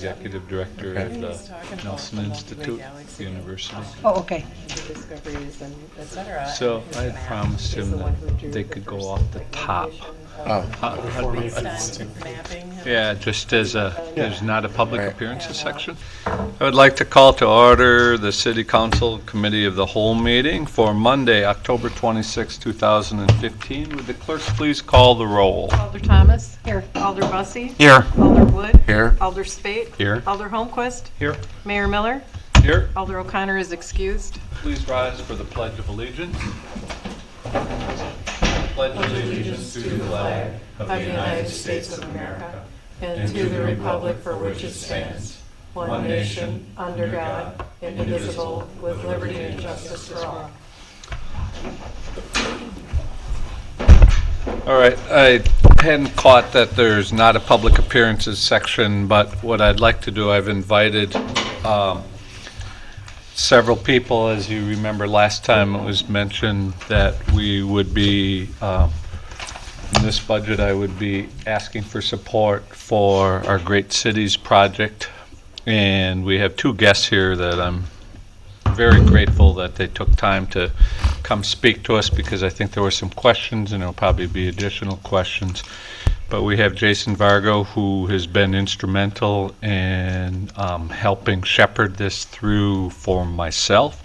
Executive Director of the Nelson Institute, the university. Oh, okay. The discoveries and et cetera. So I had promised him that they could go off the top. Yeah, just as there's not a public appearances section. I would like to call to order the City Council Committee of the Whole meeting for Monday, October 26, 2015. Would the clerk please call the roll? Alder Thomas. Here. Alder Bussey. Here. Alder Wood. Here. Alder Spate. Here. Alder Holmquist. Here. Mayor Miller. Here. Alder O'Connor is excused. Please rise for the Pledge of Allegiance. Pledge allegiance to the flag of the United States of America and to the republic for which it stands, one nation, under God, indivisible, with liberty and justice for all. All right, I hadn't caught that there's not a public appearances section, but what I'd like to do, I've invited several people. As you remember last time it was mentioned that we would be, in this budget, I would be asking for support for our Great Cities project. And we have two guests here that I'm very grateful that they took time to come speak to us, because I think there were some questions and there'll probably be additional questions. But we have Jason Vargo, who has been instrumental in helping shepherd this through for myself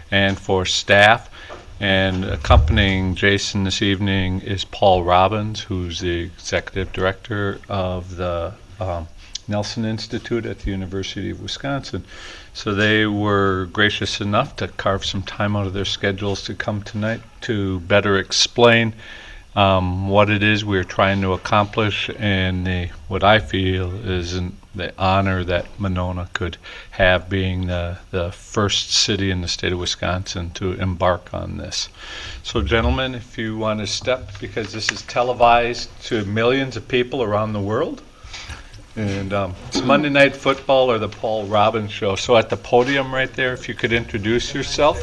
and for staff. And accompanying Jason this evening is Paul Robbins, who's the Executive Director of the Nelson Institute at the University of Wisconsin. So they were gracious enough to carve some time out of their schedules to come tonight to better explain what it is we're trying to accomplish, and what I feel is the honor that Monona could have, being the first city in the state of Wisconsin to embark on this. So gentlemen, if you want to step, because this is televised to millions of people around the world. And it's Monday Night Football or the Paul Robbins Show. So at the podium right there, if you could introduce yourself.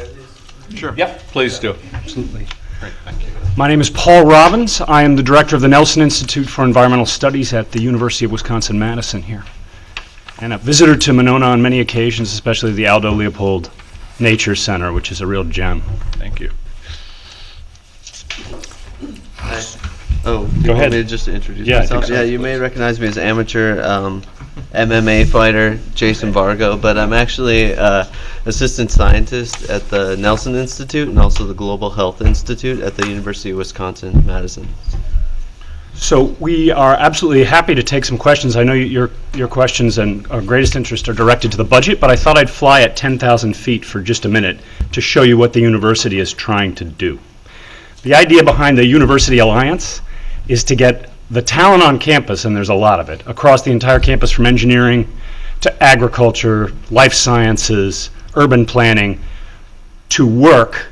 Sure. Yep, please do. Absolutely. Great, thank you. My name is Paul Robbins. I am the director of the Nelson Institute for Environmental Studies at the University of Wisconsin-Madison here, and a visitor to Monona on many occasions, especially the Aldo Leopold Nature Center, which is a real gem. Thank you. Hi. Oh, you Go want ahead. me to just introduce Yeah, I myself? think so. Yeah, you may recognize me as amateur MMA fighter Jason Vargo, but I'm actually assistant scientist at the Nelson Institute and also the Global Health Institute at the University of Wisconsin-Madison. So we are absolutely happy to take some questions. I know your questions and our greatest interest are directed to the budget, but I thought I'd fly at 10,000 feet for just a minute to show you what the university is trying to do. The idea behind the University Alliance is to get the talent on campus, and there's a lot of it, across the entire campus, from engineering to agriculture, life sciences, urban planning, to work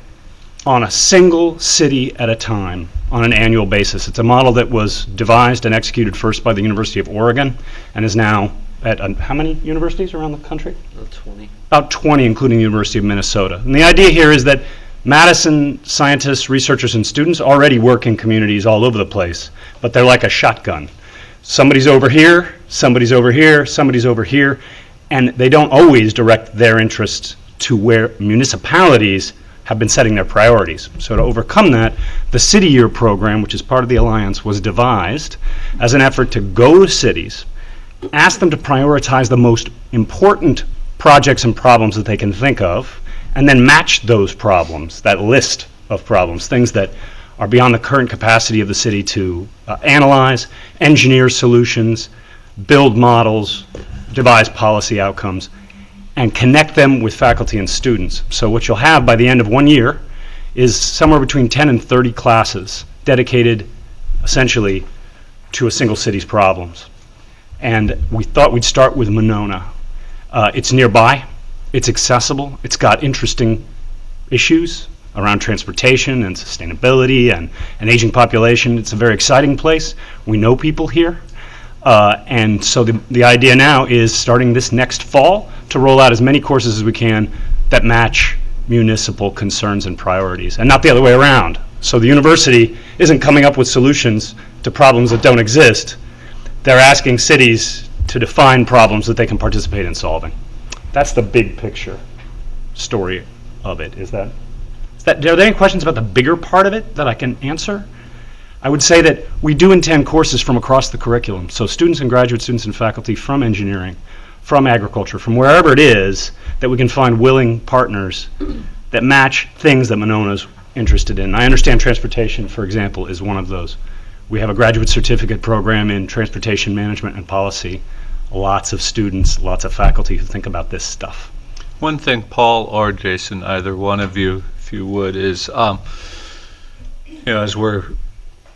on a single city at a time on an annual basis. It's a model that was devised and executed first by the University of Oregon and is now at how many universities around the country? About 20. About 20, including the University of Minnesota. And the idea here is that Madison scientists, researchers, and students already work in communities all over the place, but they're like a shotgun. Somebody's over here, somebody's over here, somebody's over here, and they don't always direct their interests to where municipalities have been setting their priorities. So to overcome that, the City Year program, which is part of the Alliance, was devised as an effort to go to cities, ask them to prioritize the most important projects and problems that they can think of, and then match those problems, that list of problems, things that are beyond the current capacity of the city to analyze, engineer solutions, build models, devise policy outcomes, and connect them with faculty and students. So what you'll have by the end of 1 year is somewhere between 10 and 30 classes dedicated essentially to a single city's problems. And we thought we'd start with Monona. It's nearby. It's accessible. It's got interesting issues around transportation and sustainability and an aging population. It's a very exciting place. We know people here. And so the idea now is, starting this next fall, to roll out as many courses as we can that match municipal concerns and priorities, and not the other way around. So the university isn't coming up with solutions to problems that don't exist. They're asking cities to define problems that they can participate in solving. That's the big picture story of it. Are there any questions about the bigger part of it that I can answer? I would say that we do intend courses from across the curriculum. So students and graduate students and faculty from engineering, from agriculture, from wherever it is, that we can find willing partners that match things that Monona's interested in. I understand transportation, for example, is one of those. We have a graduate certificate program in transportation management and policy. Lots of students, lots of faculty who think about this stuff. One thing, Paul or Jason, either one of you, if you would, is, as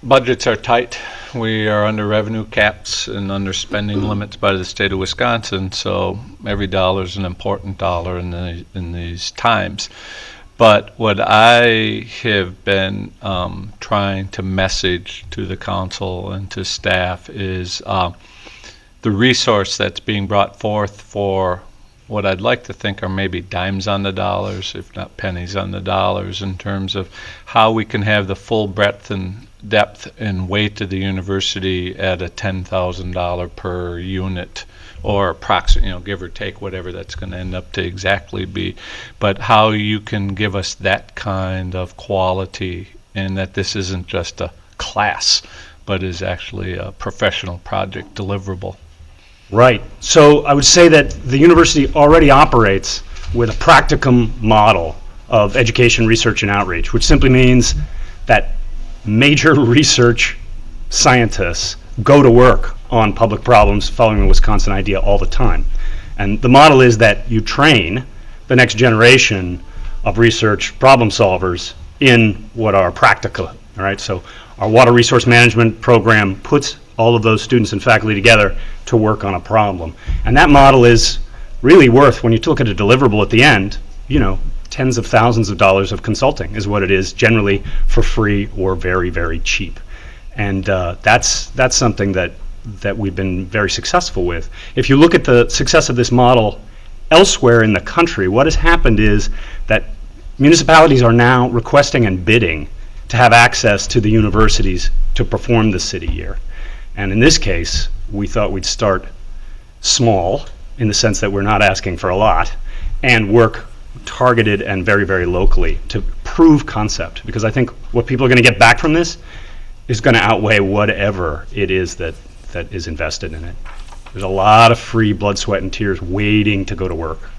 budgets are tight, we are under revenue caps and under spending limits by the state of Wisconsin, so every dollar is an important dollar in these times. But what I have been trying to message to the council and to staff is the resource that's being brought forth for what I'd like to think are maybe dimes on the dollars, if not pennies on the dollars, in terms of how we can have the full breadth and depth and weight of the university at a $10,000 per unit, or approximately, give or take whatever that's going to end up to exactly be, but how you can give us that kind of quality, and that this isn't just a class, but is actually a professional project deliverable. Right. So I would say that the university already operates with a practicum model of education, research, and outreach, which simply means that major research scientists go to work on public problems following the Wisconsin idea all the time. And the model is that you train the next generation of research problem solvers in what are practical. All right. So our water resource management program puts all of those students and faculty together to work on a problem. And that model is really worth, when you look at a deliverable at the end, tens of thousands of dollars of consulting is what it is, generally for free or very, very cheap. And that's something that we've been very successful with. If you look at the success of this model elsewhere in the country, what has happened is that municipalities are now requesting and bidding to have access to the universities to perform the city year. And in this case, we thought we'd start small, in the sense that we're not asking for a lot, and work targeted and very, very locally to prove concept. Because I think what people are going to get back from this is going to outweigh whatever it is that is invested in it. There's a lot of free blood, sweat, and tears waiting to go to work.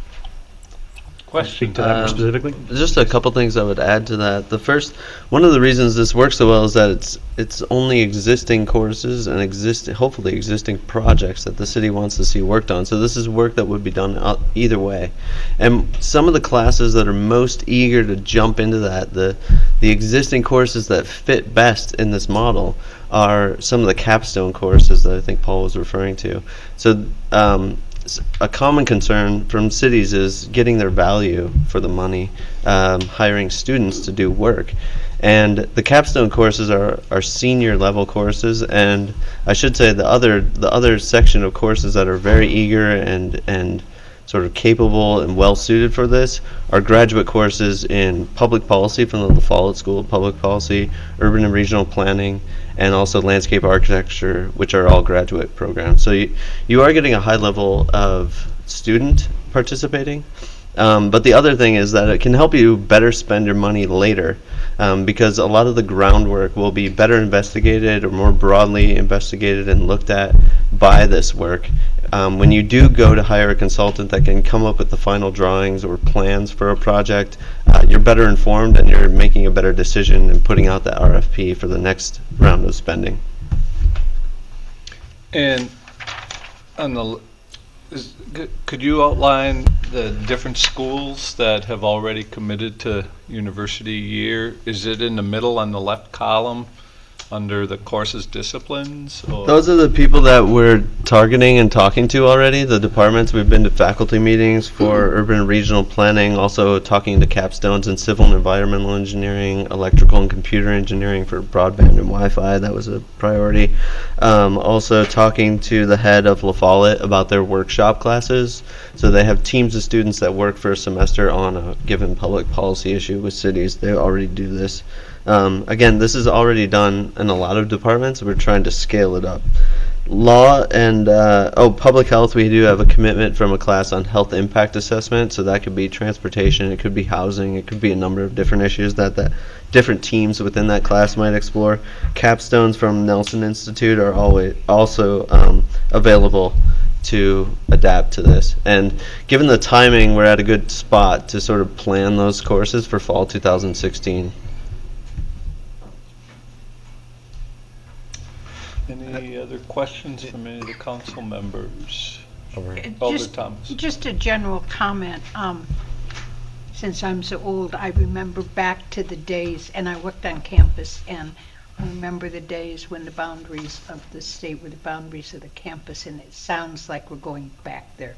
Speak to that more specifically? Just a couple things I would add to that. The first, one of the reasons this works so well is that it's only existing courses and hopefully existing projects that the city wants to see worked on. So this is work that would be done either way. And some of the classes that are most eager to jump into that, the existing courses that fit best in this model, are some of the capstone courses that I think Paul was referring to. So a common concern from cities is getting their value for the money, hiring students to do work. And the capstone courses are senior level courses, and I should say the other section of courses that are very eager and sort of capable and well suited for this are graduate courses in public policy from the La Follette School of Public Policy, urban and regional planning, and also landscape architecture, which are all graduate programs. So you are getting a high level of student participating. But the other thing is that it can help you better spend your money later, because a lot of the groundwork will be better investigated or more broadly investigated and looked at by this work. When you do go to hire a consultant that can come up with the final drawings or plans for a project, you're better informed and you're making a better decision and putting out the RFP for the next round of spending. And could you outline the different schools that have already committed to university year? Is it in the middle on the left column under the courses disciplines? Or? Those are the people that we're targeting and talking to already, the departments. We've been to faculty meetings for urban and regional planning, also talking to capstones in civil and environmental engineering, electrical and computer engineering for broadband and Wi-Fi. That was a priority. Also talking to the head of La Follette about their workshop classes. So they have teams of students that work for a semester on a given public policy issue with cities. They already do this. Again, this is already done in a lot of departments. We're trying to scale it up. Law and public health, we do have a commitment from a class on health impact assessment, so that could be transportation, it could be housing, it could be a number of different issues that different teams within that class might explore. Capstones from Nelson Institute are always also available to adapt to this. And given the timing, we're at a good spot to sort of plan those courses for fall 2016. Any other questions from any of the council members? Alder Thomas. Just a general comment. Since I'm so old, I remember back to the days, and I worked on campus, and I remember the days when the boundaries of the state were the boundaries of the campus, and it sounds like we're going back there,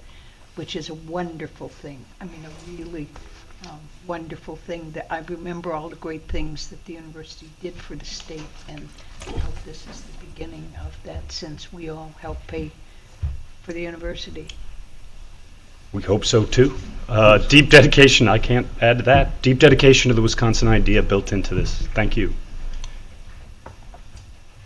which is a wonderful thing. I mean, a really wonderful thing. That I remember all the great things that the university did for the state, and I hope this is the beginning of that, since we all help pay for the university. We hope so too. Deep dedication, I can't add to that. Deep dedication to the Wisconsin idea built into this. Thank you.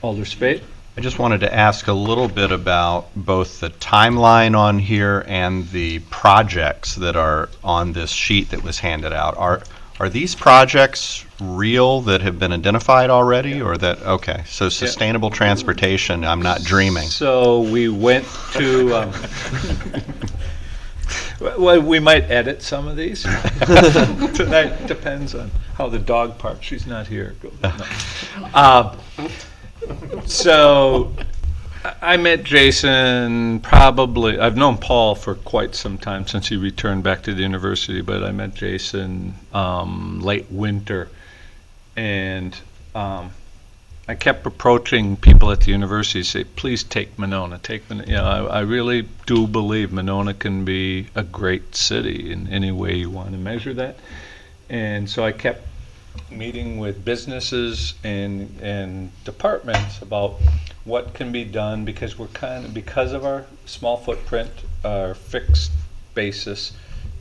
Alder Spade? I just wanted to ask a little bit about both the timeline on here and the projects that are on this sheet that was handed out. Are these projects real that have been identified already, or that, okay, so sustainable transportation, I'm not dreaming. So we went to, well, we might edit some of these. Tonight depends on how the dog part, she's not here. No. So I met Jason probably, I've known Paul for quite some time since he returned back to the university, but I met Jason late winter, and I kept approaching people at the university, say, please take Monona, take Monona. You know, I really do believe Monona can be a great city in any way you want to measure that. And so I kept meeting with businesses and departments about what can be done, because we're because of our small footprint, our fixed basis,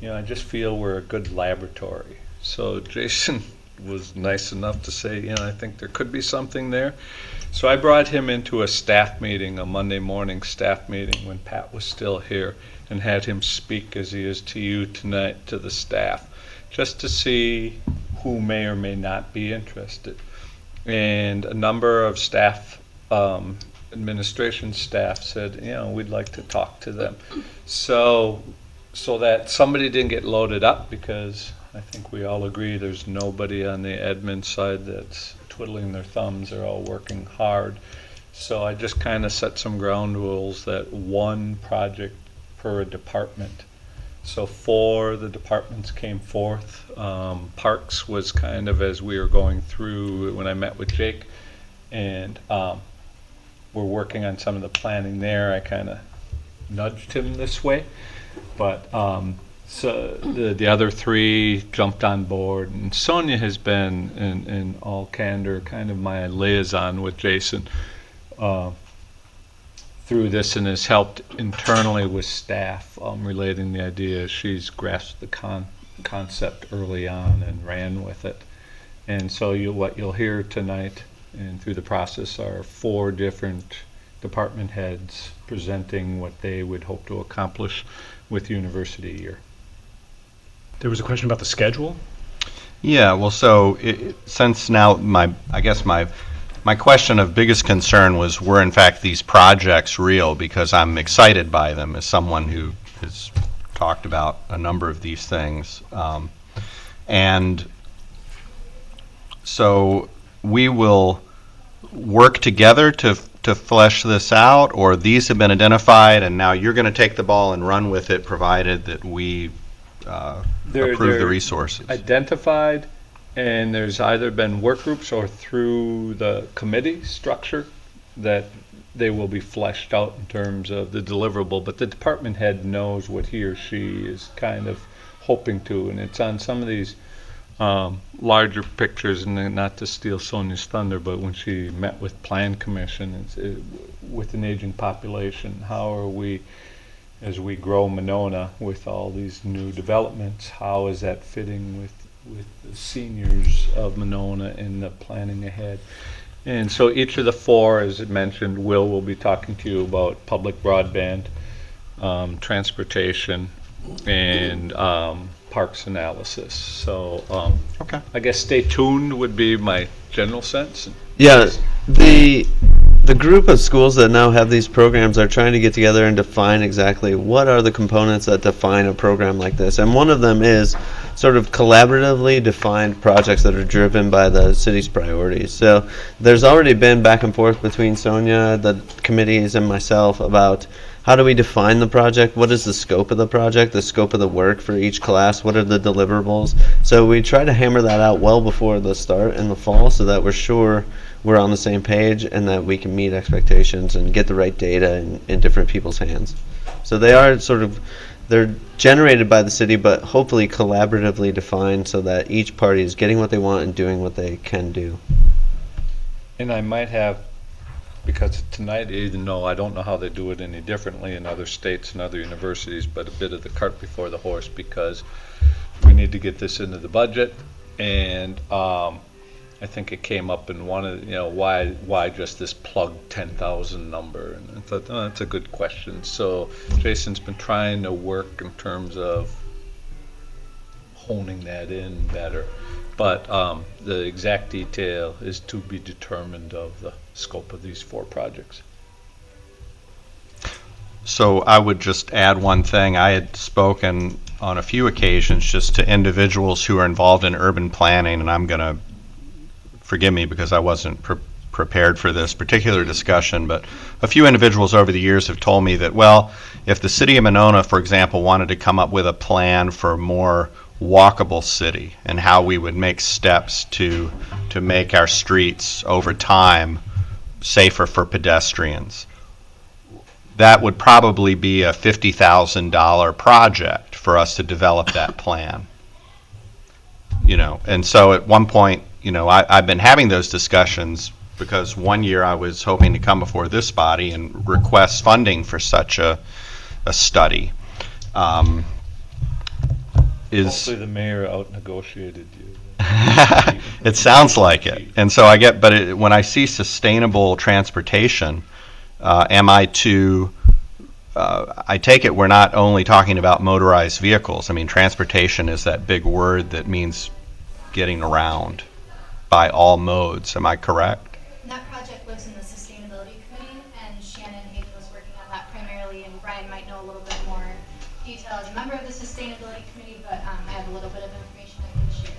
you know, I just feel we're a good laboratory. So Jason was nice enough to say, you know, I think there could be something there. So I brought him into a staff meeting, a Monday morning staff meeting when Pat was still here, and had him speak as he is to you tonight to the staff, just to see who may or may not be interested. And a number of staff, administration staff said, you know, we'd like to talk to them. So that somebody didn't get loaded up, because I think we all agree there's nobody on the admin side that's twiddling their thumbs. They're all working hard. So I just kind of set some ground rules that one project per department. So 4 the departments came forth. Parks was kind of, as we were going through when I met with Jake, and we're working on some of the planning there. I kind of nudged him this way, but so the other 3 jumped on board, and Sonia has been, in all candor, kind of my liaison with Jason through this, and has helped internally with staff relating the idea. She's grasped the concept early on and ran with it. And so what you'll hear tonight and through the process are 4 different department heads presenting what they would hope to accomplish with university year. There was a question about the schedule. Yeah, well, so since now I guess my question of biggest concern was, were in fact these projects real? Because I'm excited by them as someone who has talked about a number of these things. And so we will work together to flesh this out, or these have been identified and now you're going to take the ball and run with it, provided that we approve the resources. Identified, and there's either been work groups or through the committee structure that they will be fleshed out in terms of the deliverable, but the department head knows what he or she is kind of hoping to, and it's on some of these larger pictures, and not to steal Sonia's thunder, but when she met with Plan Commission, with an aging population, how are we, as we grow Monona with all these new developments, how is that fitting with with the seniors of Monona in the planning ahead. And so each of the four, as it mentioned, will be talking to you about public broadband, transportation, and parks analysis. So Okay. I guess stay tuned would be my general sense. Yeah, the group of schools that now have these programs are trying to get together and define exactly what are the components that define a program like this. And one of them is sort of collaboratively defined projects that are driven by the city's priorities. So there's already been back and forth between Sonia, the committees, and myself about how do we define the project? What is the scope of the project? The scope of the work for each class? What are the deliverables? So we try to hammer that out well before the start in the fall so that we're sure we're on the same page and that we can meet expectations and get the right data in different people's hands. So they are they're generated by the city, but hopefully collaboratively defined so that each party is getting what they want and doing what they can do. And I might have, because tonight, even though I don't know how they do it any differently in other states and other universities, but a bit of the cart before the horse, because we need to get this into the budget, and I think it came up in one of, why just this plug 10,000 number? And I thought, oh, that's a good question. So Jason's been trying to work in terms of honing that in better. But the exact detail is to be determined of the scope of these four projects. So I would just add one thing. I had spoken on a few occasions just to individuals who are involved in urban planning, and I'm going to, forgive me because I wasn't prepared for this particular discussion, but a few individuals over the years have told me that, well, if the city of Monona, for example, wanted to come up with a plan for a more walkable city and how we would make steps to make our streets over time safer for pedestrians, that would probably be a $50,000 project for us to develop that plan. And so at one point, I've been having those discussions because one year I was hoping to come before this body and request funding for such a study. Hopefully the mayor out-negotiated you. It sounds like it. And so when I see sustainable transportation, I take it we're not only talking about motorized vehicles. I mean, transportation is that big word that means getting around by all modes. Am I correct? That project lives in the Sustainability Committee, and Shannon Hayden was working on that primarily, and Brian might know a little bit more detail as a member of the Sustainability Committee, but I have a little bit of information I can share.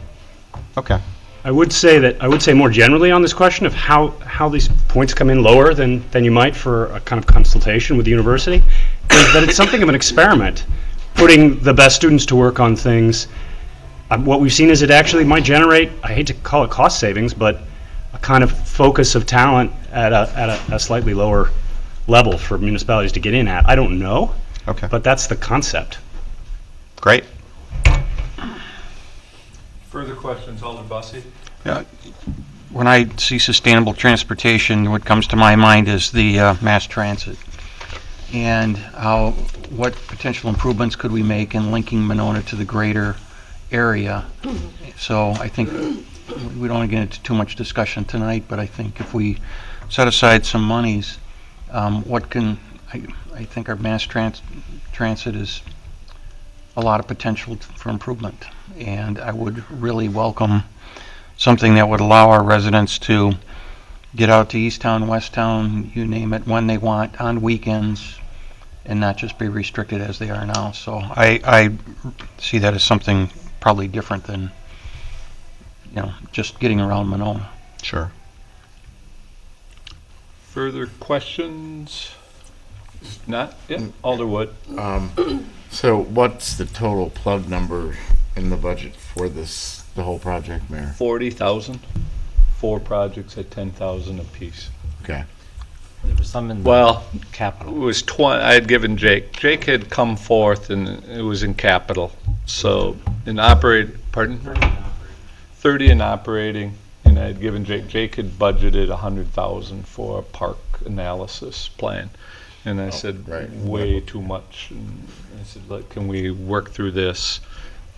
Okay. I would say more generally on this question of how these points come in lower than you might for a kind of consultation with the university, is that it's something of an experiment, putting the best students to work on things. What we've seen is it actually might generate, I hate to call it cost savings, but a kind of focus of talent at a slightly lower level for municipalities to get in at. I don't know, Okay. but that's the concept. Great. Further questions, Alder Bussey? When I see sustainable transportation, what comes to my mind is the mass transit and what potential improvements could we make in linking Monona to the greater area. So I think we don't want to get into too much discussion tonight, but I think if we set aside some monies, I think our mass transit is a lot of potential for improvement. And I would really welcome something that would allow our residents to get out to Easttown, Westtown, you name it, when they want, on weekends, and not just be restricted as they are now. So I see that as something probably different than, just getting around Monona. Sure. Further questions? Not? Yeah, Alder Wood. So what's the total plug number in the budget for the whole project, Mayor? 40,000. 4 projects at 10,000 apiece. Okay. There was some in Well, capital. it was 20. I had given Jake. Jake had come forth, and it was in capital. So in 30 in operating, and I had given Jake. Jake had budgeted 100,000 for a park analysis plan, and I said right. way too much. And I said, "Look, can we work through this?"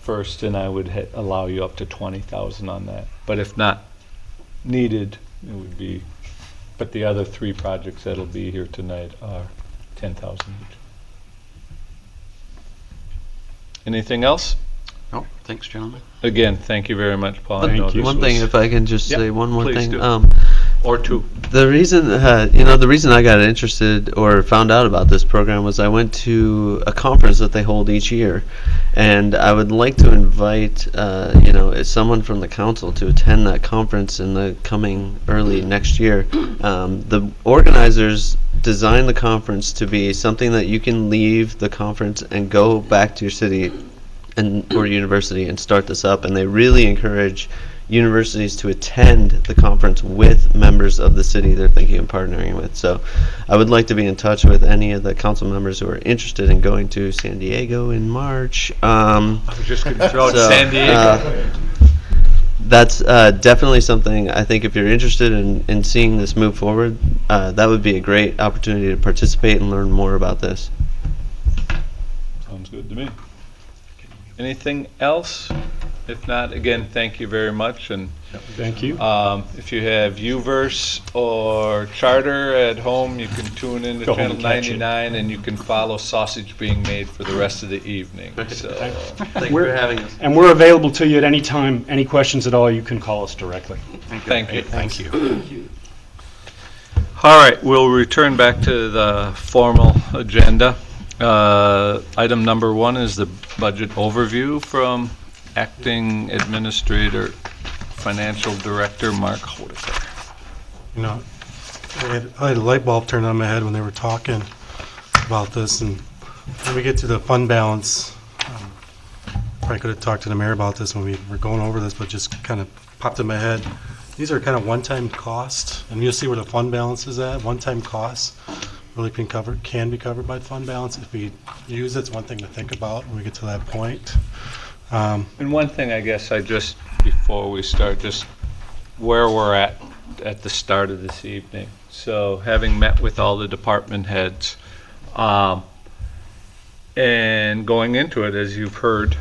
first, and I would allow you up to 20,000 on that. But if not needed, it would be, but the other three projects that'll be here tonight are 10,000 each. Anything else? Oh, thanks, gentlemen. Again, thank you very much, Paul. I know Thank you. this One thing, was- if I can just Yep, say one more please thing. do. Or two. The reason, the reason I got interested or found out about this program was I went to a conference that they hold each year, and I would like to invite, someone from the council to attend that conference in the coming early next year. The organizers designed the conference to be something that you can leave the conference and go back to your city or university and start this up, and they really encourage universities to attend the conference with members of the city they're thinking of partnering with. So I would like to be in touch with any of the council members who are interested in going to San Diego in March. I was just going to throw out So, San Diego. That's definitely something I think if you're interested in seeing this move forward, that would be a great opportunity to participate and learn more about this. Sounds good to me. Anything else? If not, again, thank you very much. And Thank you. if you have UVerse or Charter at home, you can tune in to Go home Channel and catch it. 99, and you can follow sausage being made for the rest of the evening. So, Thank you for having us. And we're available to you at any time. Any questions at all, you can call us directly. thank you. Thank you. All right, we'll return back to the formal agenda. Item number 1 is the budget overview from Acting Administrator Financial Director Mark Hodeker. You know, I had a light bulb turned on in my head when they were talking about this, and when we get to the fund balance, probably could have talked to the mayor about this when we were going over this, but just kind of popped in my head. These are kind of one-time costs, and you'll see where the fund balance is at. One-time costs really can be covered by fund balance. If we use it, it's one thing to think about when we get to that point. And one thing, I guess, before we start, just where we're at the start of this evening. So having met with all the department heads, and going into it, as you've heard,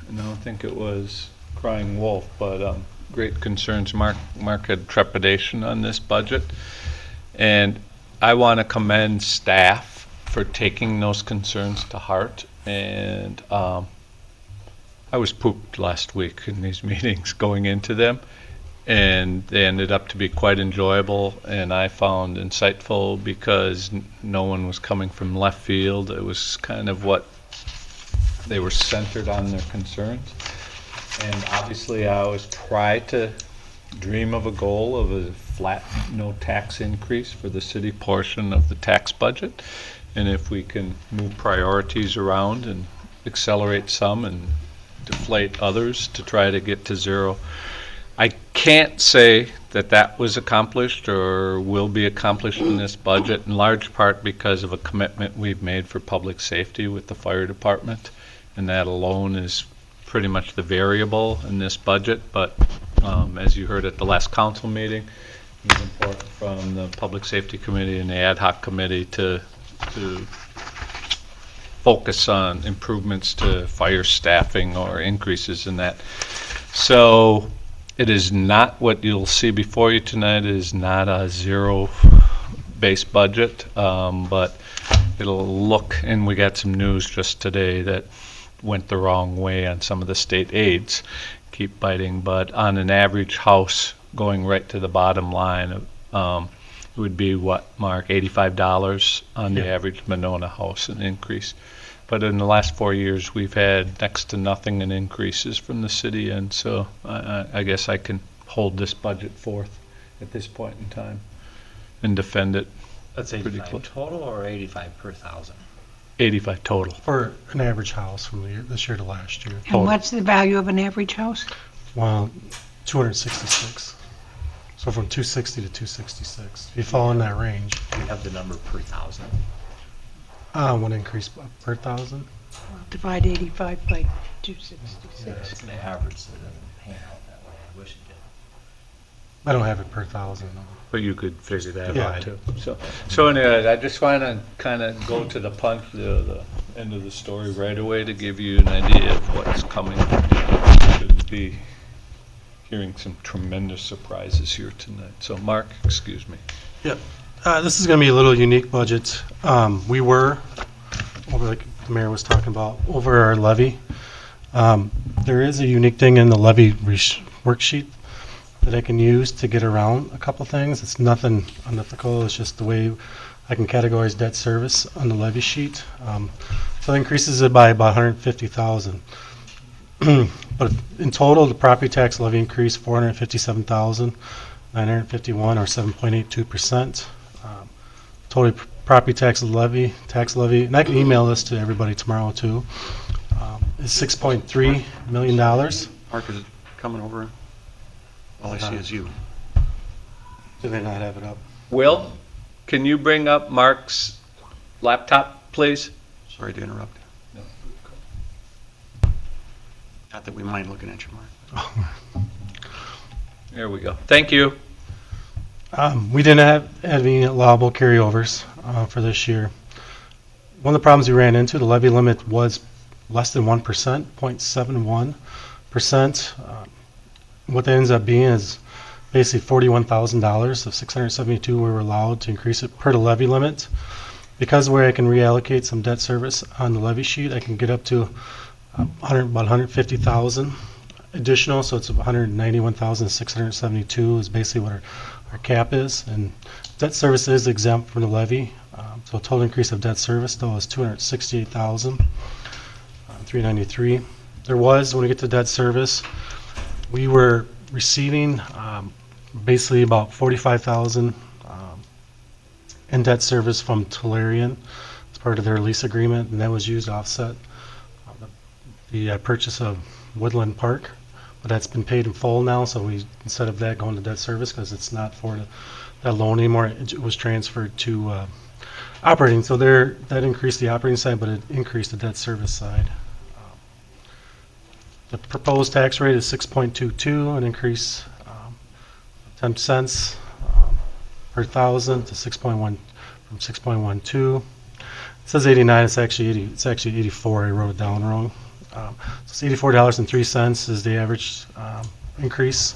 and I don't think it was crying wolf, but great concerns. Mark had trepidation on this budget. And I want to commend staff for taking those concerns to heart. And I was pooped last week in these meetings going into them, and they ended up to be quite enjoyable, and I found insightful because no one was coming from left field. It was kind of what they were centered on their concerns. And obviously I always try to dream of a goal of a flat no tax increase for the city portion of the tax budget. And if we can move priorities around and accelerate some and deflate others to try to get to zero. I can't say that that was accomplished or will be accomplished in this budget, in large part because of a commitment we've made for public safety with the fire department, and that alone is pretty much the variable in this budget. But as you heard at the last council meeting, it was important from the Public Safety Committee and the Ad Hoc Committee to focus on improvements to fire staffing or increases in that. So it is not what you'll see before you tonight. It is not a zero-based budget, but it'll look, and we got some news just today that went the wrong way on some of the state aids. Keep biting, but on an average house, going right to the bottom line, it would be what, Mark, $85 on the average Monona house, an increase. But in the last 4 years, we've had next to nothing in increases from the city, and so I guess I can hold this budget forth at this point in time and defend it. That's pretty 85 close. total or 85 per thousand? 85 total. For an average house from this year to last year. And what's the value of an average house? Well, 266. So from 260 to 266. If you fall in that range. We have the number per thousand. One increase per thousand. Divide 85 by 266. It's an average, so it doesn't pan out that way. I wish it I don't have it per thousand, no. But you could figure that Yeah. out too. So anyway, I just want to kind of go to the punch, the end of the story right away to give you an idea of what's coming. Shouldn't be hearing some tremendous surprises here tonight. So Mark, excuse me. This is going to be a little unique budget. We were, over like the mayor was talking about, over our levy. There is a unique thing in the levy worksheet that I can use to get around a couple things. It's nothing unethical, it's just the way I can categorize debt service on the levy sheet. So it increases it by about 150,000. But in total, the property tax levy increased 457,951, or 7.82%. Total property tax levy, and I can email this to everybody tomorrow too, is $6.3 million. Mark, is it coming over? All I see is you. Do they not have it up? Will, can you bring up Mark's laptop, please? Sorry to interrupt. Not that we mind looking at you, Mark. There we go. Thank you. We didn't have any allowable carryovers for this year. One of the problems we ran into, the levy limit was less than 1%, 0.71%. What that ends up being is basically $41,000 of 672 we were allowed to increase it per the levy limit. Because where I can reallocate some debt service on the levy sheet, I can get up to about 150,000 additional, so it's 191,672 is basically what our cap is, and debt service is exempt from the levy. So total increase of debt service though is 268,393. There was, when we get to debt service, we were receiving basically about 45,000 in debt service from Tellurian as part of their lease agreement, and that was used to offset the purchase of Woodland Park. But that's been paid in full now, so we, instead of that going to debt service, because it's not for that loan anymore, it was transferred to operating. So that increased the operating side, but it increased the debt service side. The proposed tax rate is 6.22, an increase 10 cents per thousand to 6.1 from 6.12. It says 89. It's actually 84. I wrote it down wrong. So it's $84.03 is the average increase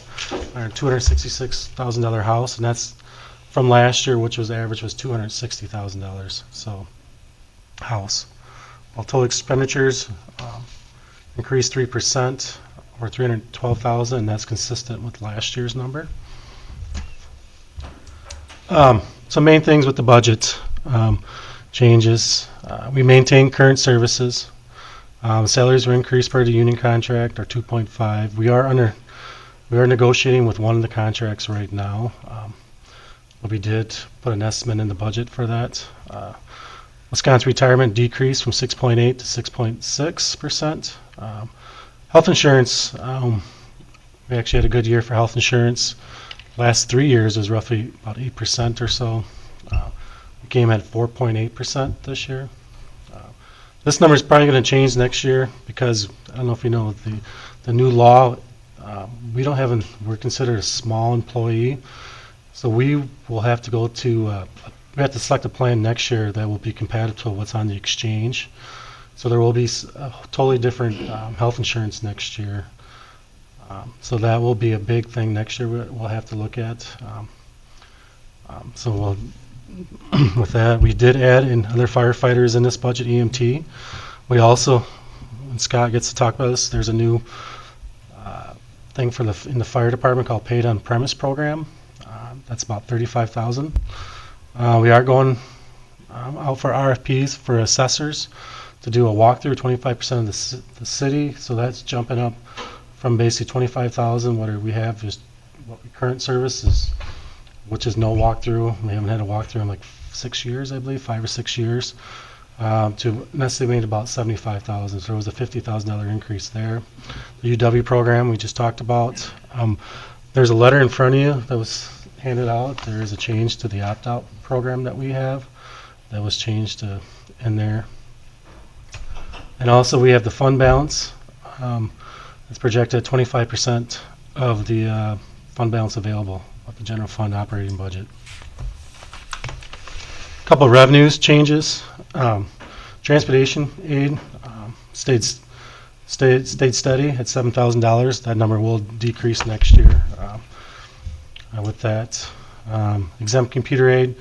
on a $266,000 house, and that's from last year, which was average was $260,000. So house. While total expenditures increased 3%, or $312,000, and that's consistent with last year's number. Some main things with the budget changes. We maintain current services. Salaries were increased per the union contract, or 2.5. We are negotiating with one of the contracts right now. But we did put an estimate in the budget for that. Wisconsin retirement decreased from 6.8 to 6.6%. Health insurance, we actually had a good year for health insurance. Last 3 years was roughly about 8% or so. We came at 4.8% this year. This number is probably going to change next year because I don't know if you know the new law. We're considered a small employee, so we will have to go to. We have to select a plan next year that will be compatible to what's on the exchange. So there will be a totally different health insurance next year. So that will be a big thing next year we'll have to look at. With that, we did add in other firefighters in this budget, EMT. We also, when Scott gets to talk about this, there's a new thing in the fire department called Paid on Premise program. That's about $35,000. We are going out for RFPs for assessors to do a walkthrough, 25% of the city. So that's jumping up from basically 25,000. What we have is what we current service is, which is no walkthrough. We haven't had a walkthrough in like 6 years, I believe, 5 or 6 years, to an estimated about 75,000. So there was a $50,000 increase there. The UW program we just talked about. There's a letter in front of you that was handed out. There is a change to the opt-out program that we have. That was changed in there. And also we have the fund balance. It's projected at 25% of the fund balance available of the general fund operating budget. Couple of revenues changes. Transportation aid stayed steady at $7,000. That number will decrease next year with that. Exempt computer aid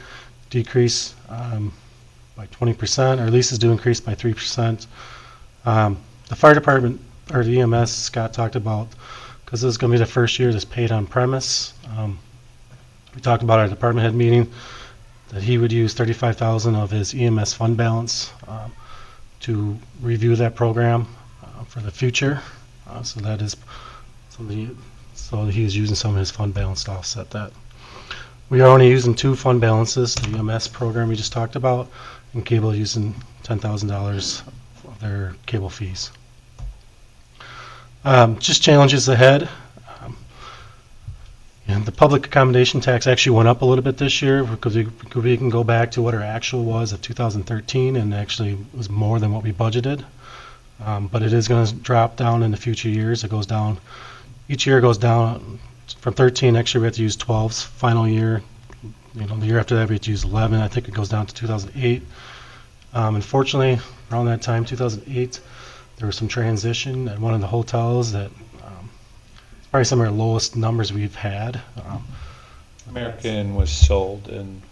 decrease by 20%. Our leases do increase by 3%. The fire department, or the EMS, Scott talked about, because this is going to be the first year that's paid on premise. We talked about our department head meeting that he would use $35,000 of his EMS fund balance to review that program for the future. So that is something. So he is using some of his fund balance to offset that. We are only using 2 fund balances: the EMS program we just talked about, and cable using $10,000 of their cable fees. Just challenges ahead. And the public accommodation tax actually went up a little bit this year because we can go back to what our actual was of 2013, and actually was more than what we budgeted. But it is going to drop down in the future years. It goes down. Each year it goes down. From 13, next year we have to use 12's final year. The year after that we have to use 11. I think it goes down to 2008. Unfortunately, around that time, 2008, there was some transition at one of the hotels that probably some of our lowest numbers we've had. American was sold, and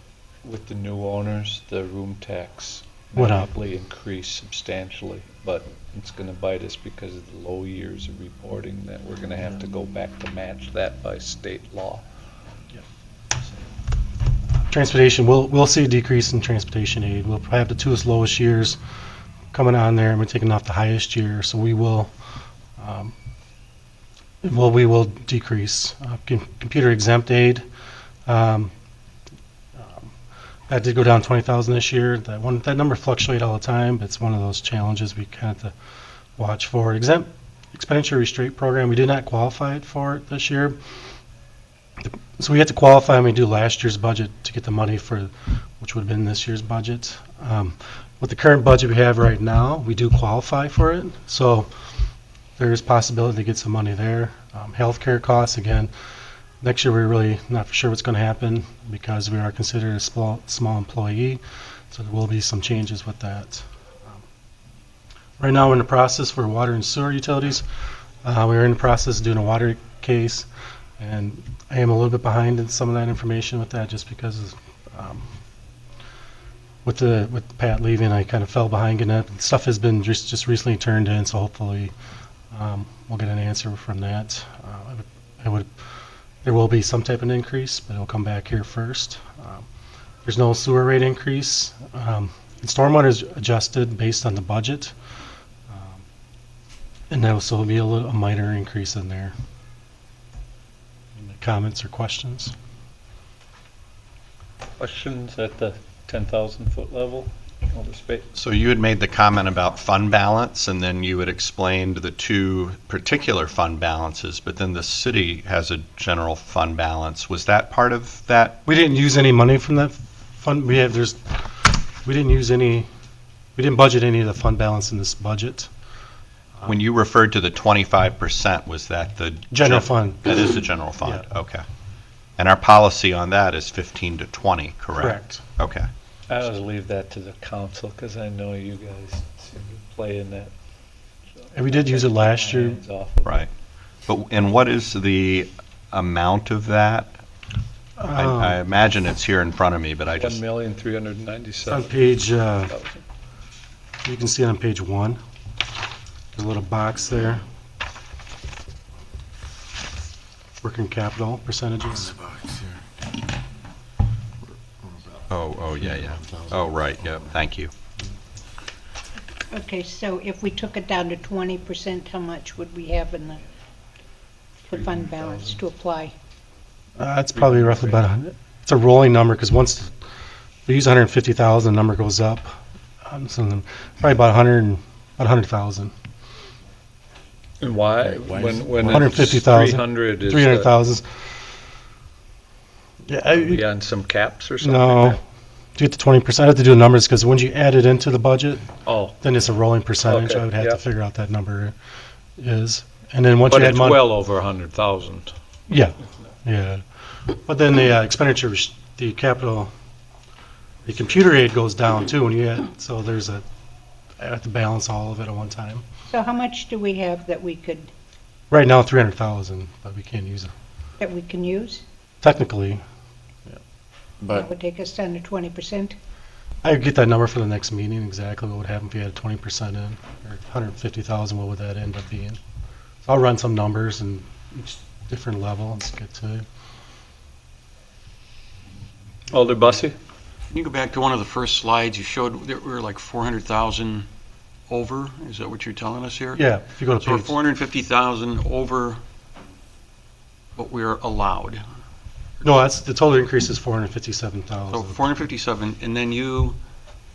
with the new owners, the room tax Went up. magically increased substantially, but it's going to bite us because of the low years of reporting that we're going to have to go back to match that by state law. Transportation, we'll see a decrease in transportation aid. We'll have the 2 lowest years coming on there, and we're taking off the highest year, so we will decrease. Computer exempt aid, that did go down 20,000 this year. That number fluctuates all the time, but it's one of those challenges we kind of have to watch for. Exempt expenditure restraint program, we did not qualify for it this year. So we had to qualify when we do last year's budget to get the money for, which would have been this year's budget. With the current budget we have right now, we do qualify for it. So there is possibility to get some money there. Healthcare costs, again, next year we're really not sure what's going to happen because we are considered a small employee. So there will be some changes with that. Right now we're in the process for water and sewer utilities. We're in the process of doing a water case, and I am a little bit behind in some of that information with that just because with Pat leaving, I kind of fell behind in it. Stuff has been just recently turned in, so hopefully we'll get an answer from that. There will be some type of increase, but it'll come back here first. There's no sewer rate increase. And stormwater is adjusted based on the budget, and there will still be a minor increase in there. Any comments or questions? Questions at the 10,000 foot level? All the space? So you had made the comment about fund balance, and then you had explained the 2 particular fund balances, but then the city has a general fund balance. Was that part of that? We didn't use any money from that fund. We didn't budget any of the fund balance in this budget. When you referred to the 25%, was that the General fund. That is the general fund. Yeah. Okay. And our policy on that is 15 to 20, correct? Correct. Okay. I always leave that to the council because I know you guys seem to play in that. And we did use it last year. Hands off of it. Right. And what is the amount of that? I imagine it's here in front of me, but I just... It's on 1,397,000. page, you can see it on page 1. There's a little box there. Working capital percentages. Oh, yeah. Oh, right, yeah, thank you. Okay, so if we took it down to 20%, how much would we have in the fund balance to apply? It's probably roughly it's a rolling number, because once we use 150,000, the number goes up. So then probably about 100,000. And why? When it's 150,000. 300 is... 300,000. Yeah, Beyond some caps or something no. like that? To get to 20%, I have to do numbers, because when you add it into the budget, Oh, then it's a rolling percentage. Okay, I would have yep. to figure out that number is. And then once but you add it's money. well over 100,000. Yeah, yeah. But then the expenditure, the capital, the computer aid goes down too when you add, so there's I have to balance all of it at one time. So how much do we have that we could, Right now, 300,000, but we can't use it. that we can use? Technically, That But would take us down to 20%? I get that number for the next meeting, exactly what would happen if you had 20% in, or 150,000, what would that end up being? So I'll run some numbers and each different level and get to it. Alder Bussey? Can you go back to one of the first slides? You showed that we were like 400,000 over. Is that what you're telling us here? Yeah, if you go to So we're page, 450,000 over what we're allowed. no, that's, the total increase is So 457,000. 457, and then you,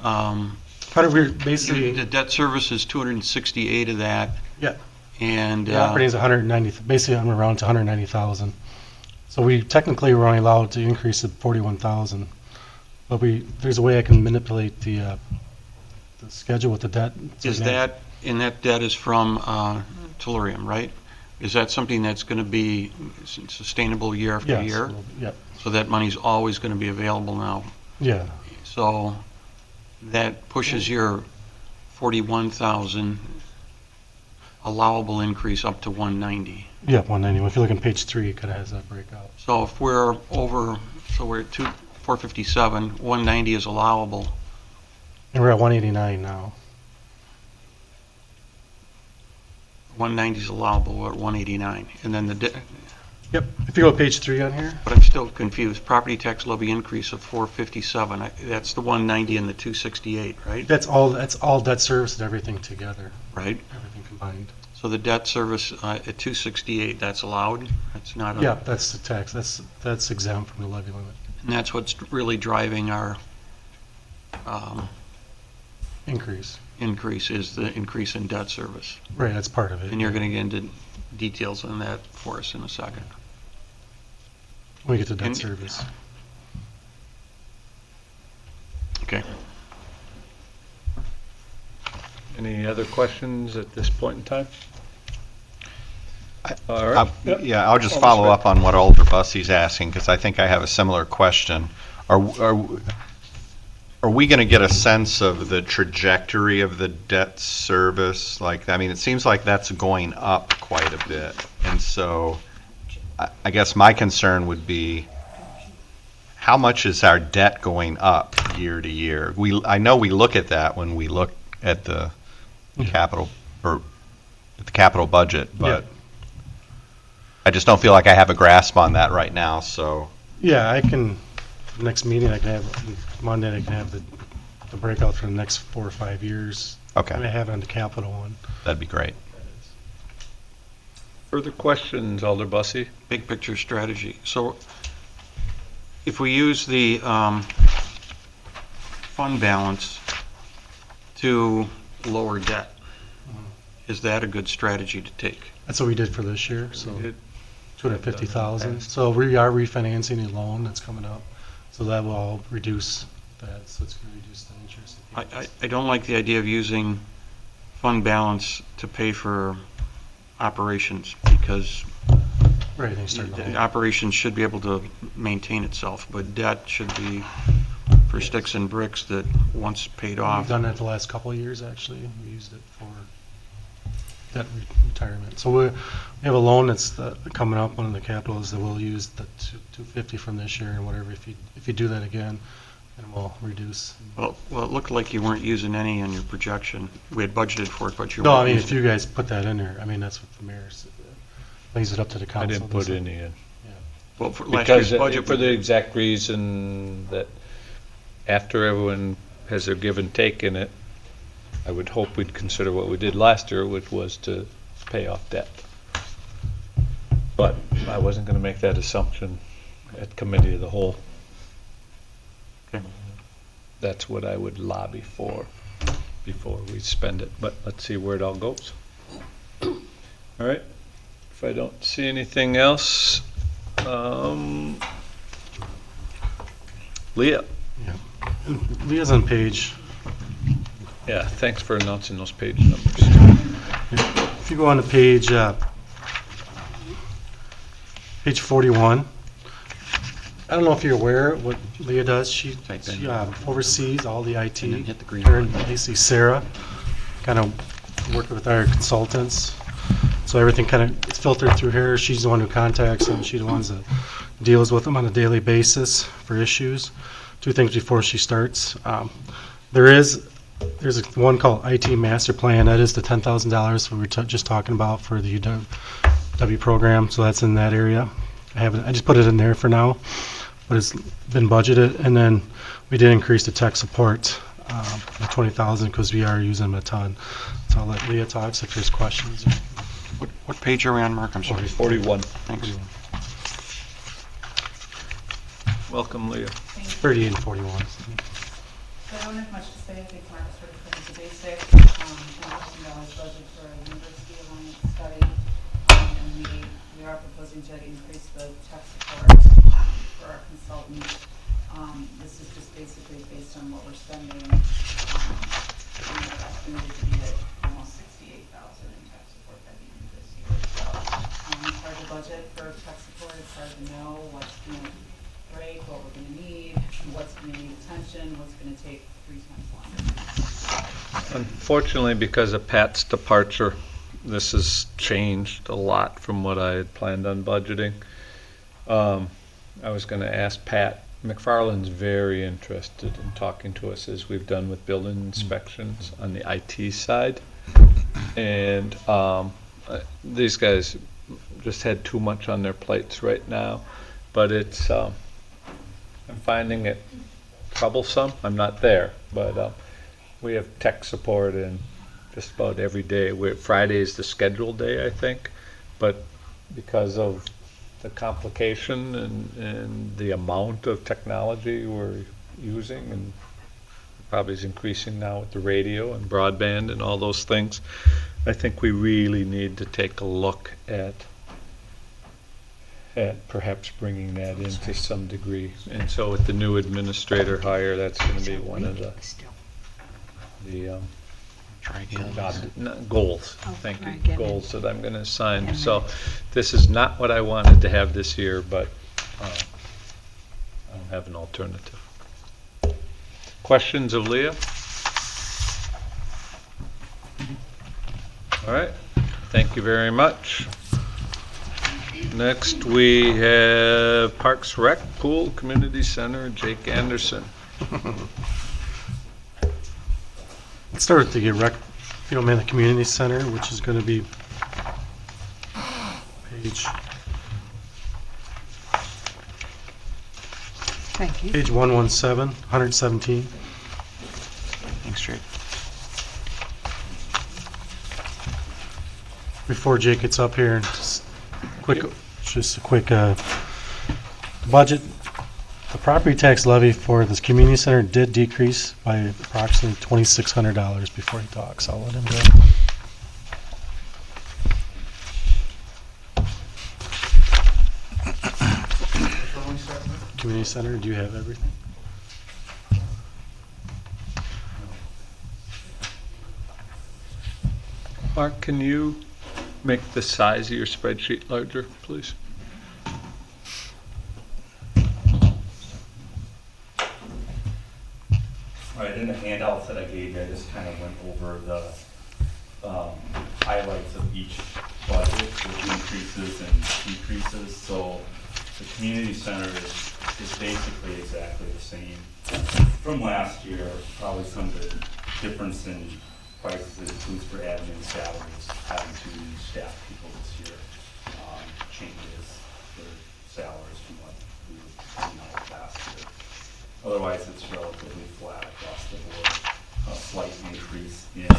We're basically, the debt service is 268 of that. Yeah. And, the operating is 190, basically I'm around to 190,000. So we technically were only allowed to increase it 41,000. But there's a way I can manipulate the schedule with the debt. is that, and that debt is from Tellurium, right? Is that something that's going to be sustainable year after Yes, year? yeah, So that money's always going to be available now. yeah, So that pushes your 41,000 allowable increase up to 190. yeah, 190. If you look on page 3, it kind of has that breakout. So if we're over, so we're at 457, 190 is allowable. And we're at 189 now. 190 is allowable, we're at 189. And then the, Yep, if you go to page 3 on here, but I'm still confused. Property tax levy increase of 457, that's the 190 and the 268, right? that's all debt service and everything together, Right? everything combined. So the debt service at 268, that's allowed? That's not a... Yeah, that's the tax, that's exempt from the levy limit. And that's what's really driving our Increase. increase, is the increase in debt service. Right, that's part of it. And you're going to get into details on that for us in a second. When we get to debt and- service. Okay. Any other questions at this point in time? All right. Yep. Yeah, I'll just Alder follow Smith. up on what Alder Bussey's asking, because I think I have a similar question. Are we going to get a sense of the trajectory of the debt service? Like, I mean, it seems like that's going up quite a bit. And so I guess my concern would be, how much is our debt going up year to year? I know we look at that when we look at the capital, or at the capital budget, but I just don't feel like I have a grasp on that right now, so. Yeah, I can, next meeting, I can have, Monday, I can have the breakout for the next 4 or 5 years. Okay. I have it on the capital one. That'd be great. Further questions, Alder Bussey? Big picture strategy. So if we use the fund balance to lower debt, is that a good strategy to take? That's what we did for this year, so We did. 250,000. Past. So we are refinancing a loan that's coming up, so that will all reduce that, so it's going to reduce the interest. I don't like the idea of using fund balance to pay for operations, because Right, they start the low. operations should be able to maintain itself, but debt should be for sticks and bricks that once paid We've off. done that the last couple of years, actually. We used it for debt retirement. So we have a loan that's coming up, one of the capitals, that we'll use the 250 from this year and whatever. If you do that again, then we'll reduce. Well, it looked like you weren't using any in your projection. We had budgeted for it, but you No, I weren't mean, if using you it. guys put that in there, I mean, that's what the mayor said. Leaves it up to the I council. didn't put any in. Well, for last year's Because budget, for the exact reason that after everyone has their give and take in it, I would hope we'd consider what we did last year, which was to pay off debt. But I wasn't going to make that assumption at committee of the whole. Okay. That's what I would lobby for before we spend it, but let's see where it all goes. All right, if I don't see anything else, Leah. Leah's on page, Yeah, thanks for announcing those page numbers. if you go on to page 41, I don't know if you're aware what Leah does. She Type in. she, oversees all the IT. And then hit the green Her and button. basically Sarah kind of work with our consultants. So everything kind of is filtered through her. She's the one who contacts them. She's the one that deals with them on a daily basis for issues. 2 things before she starts. There's one called IT Master Plan. That is the $10,000 we were just talking about for the UW program. So that's in that area. I just put it in there for now, but it's been budgeted. And then we did increase the tech support by 20,000 because we are using them a ton. So I'll let Leah talk if there's questions. What page are we on, Mark? I'm sorry. 41. Thanks. Welcome, Leah. 38 and 41. So I don't have much to say. I think Mark sort of covered the basics. $1,000 budget for a University Alliance study. And we are proposing to increase the tech support for our consultants. This is just basically based on what we're spending. We're estimated to be at almost $68,000 in tech support by the end of this year. So it's hard to budget for tech support. It's hard to know what's going to break, what we're going to need, what's going to need attention, what's going to take 3 times longer. Unfortunately, because of Pat's departure, this has changed a lot from what I had planned on budgeting. I was going to ask Pat. McFarland's very interested in talking to us, as we've done with building inspections on the IT side. And these guys just had too much on their plates right now. But it's, I'm finding it troublesome. I'm not there, but we have tech support in just about every day. Friday is the scheduled day, I think, but because of the complication and the amount of technology we're using, and probably is increasing now with the radio and broadband and all those things, I think we really need to take a look at perhaps bringing that in to some degree. And so with the new administrator hire, that's going to be one of the Try again. goals, Oh, thank try you, again. goals that I'm going to assign. 10 So minutes. this is not what I wanted to have this year, but I don't have an alternative. Questions of Leah? All right, thank you very much. Next, we have Parks Rec, Pool, Community Center, Jake Anderson. Let's start with the rec, if you don't mind, the community center, which is going to be Thank you. page 117, 117. Thanks, Jake. Before Jake gets up here, just a quick budget. The property tax levy for this community center did decrease by approximately $2,600 before he talks. I'll let him go. Community center, do you have everything? Mark, can you make the size of your spreadsheet larger, please? All right, in the handouts that I gave you, I just kind of went over the highlights of each budget with increases and decreases. So the community center is basically exactly the same from last year. Probably some of the difference in prices includes for admin salaries, having 2 new staff people this year. Changes for salaries from what we were doing out last year. Otherwise, it's relatively flat across the board. A slight increase in the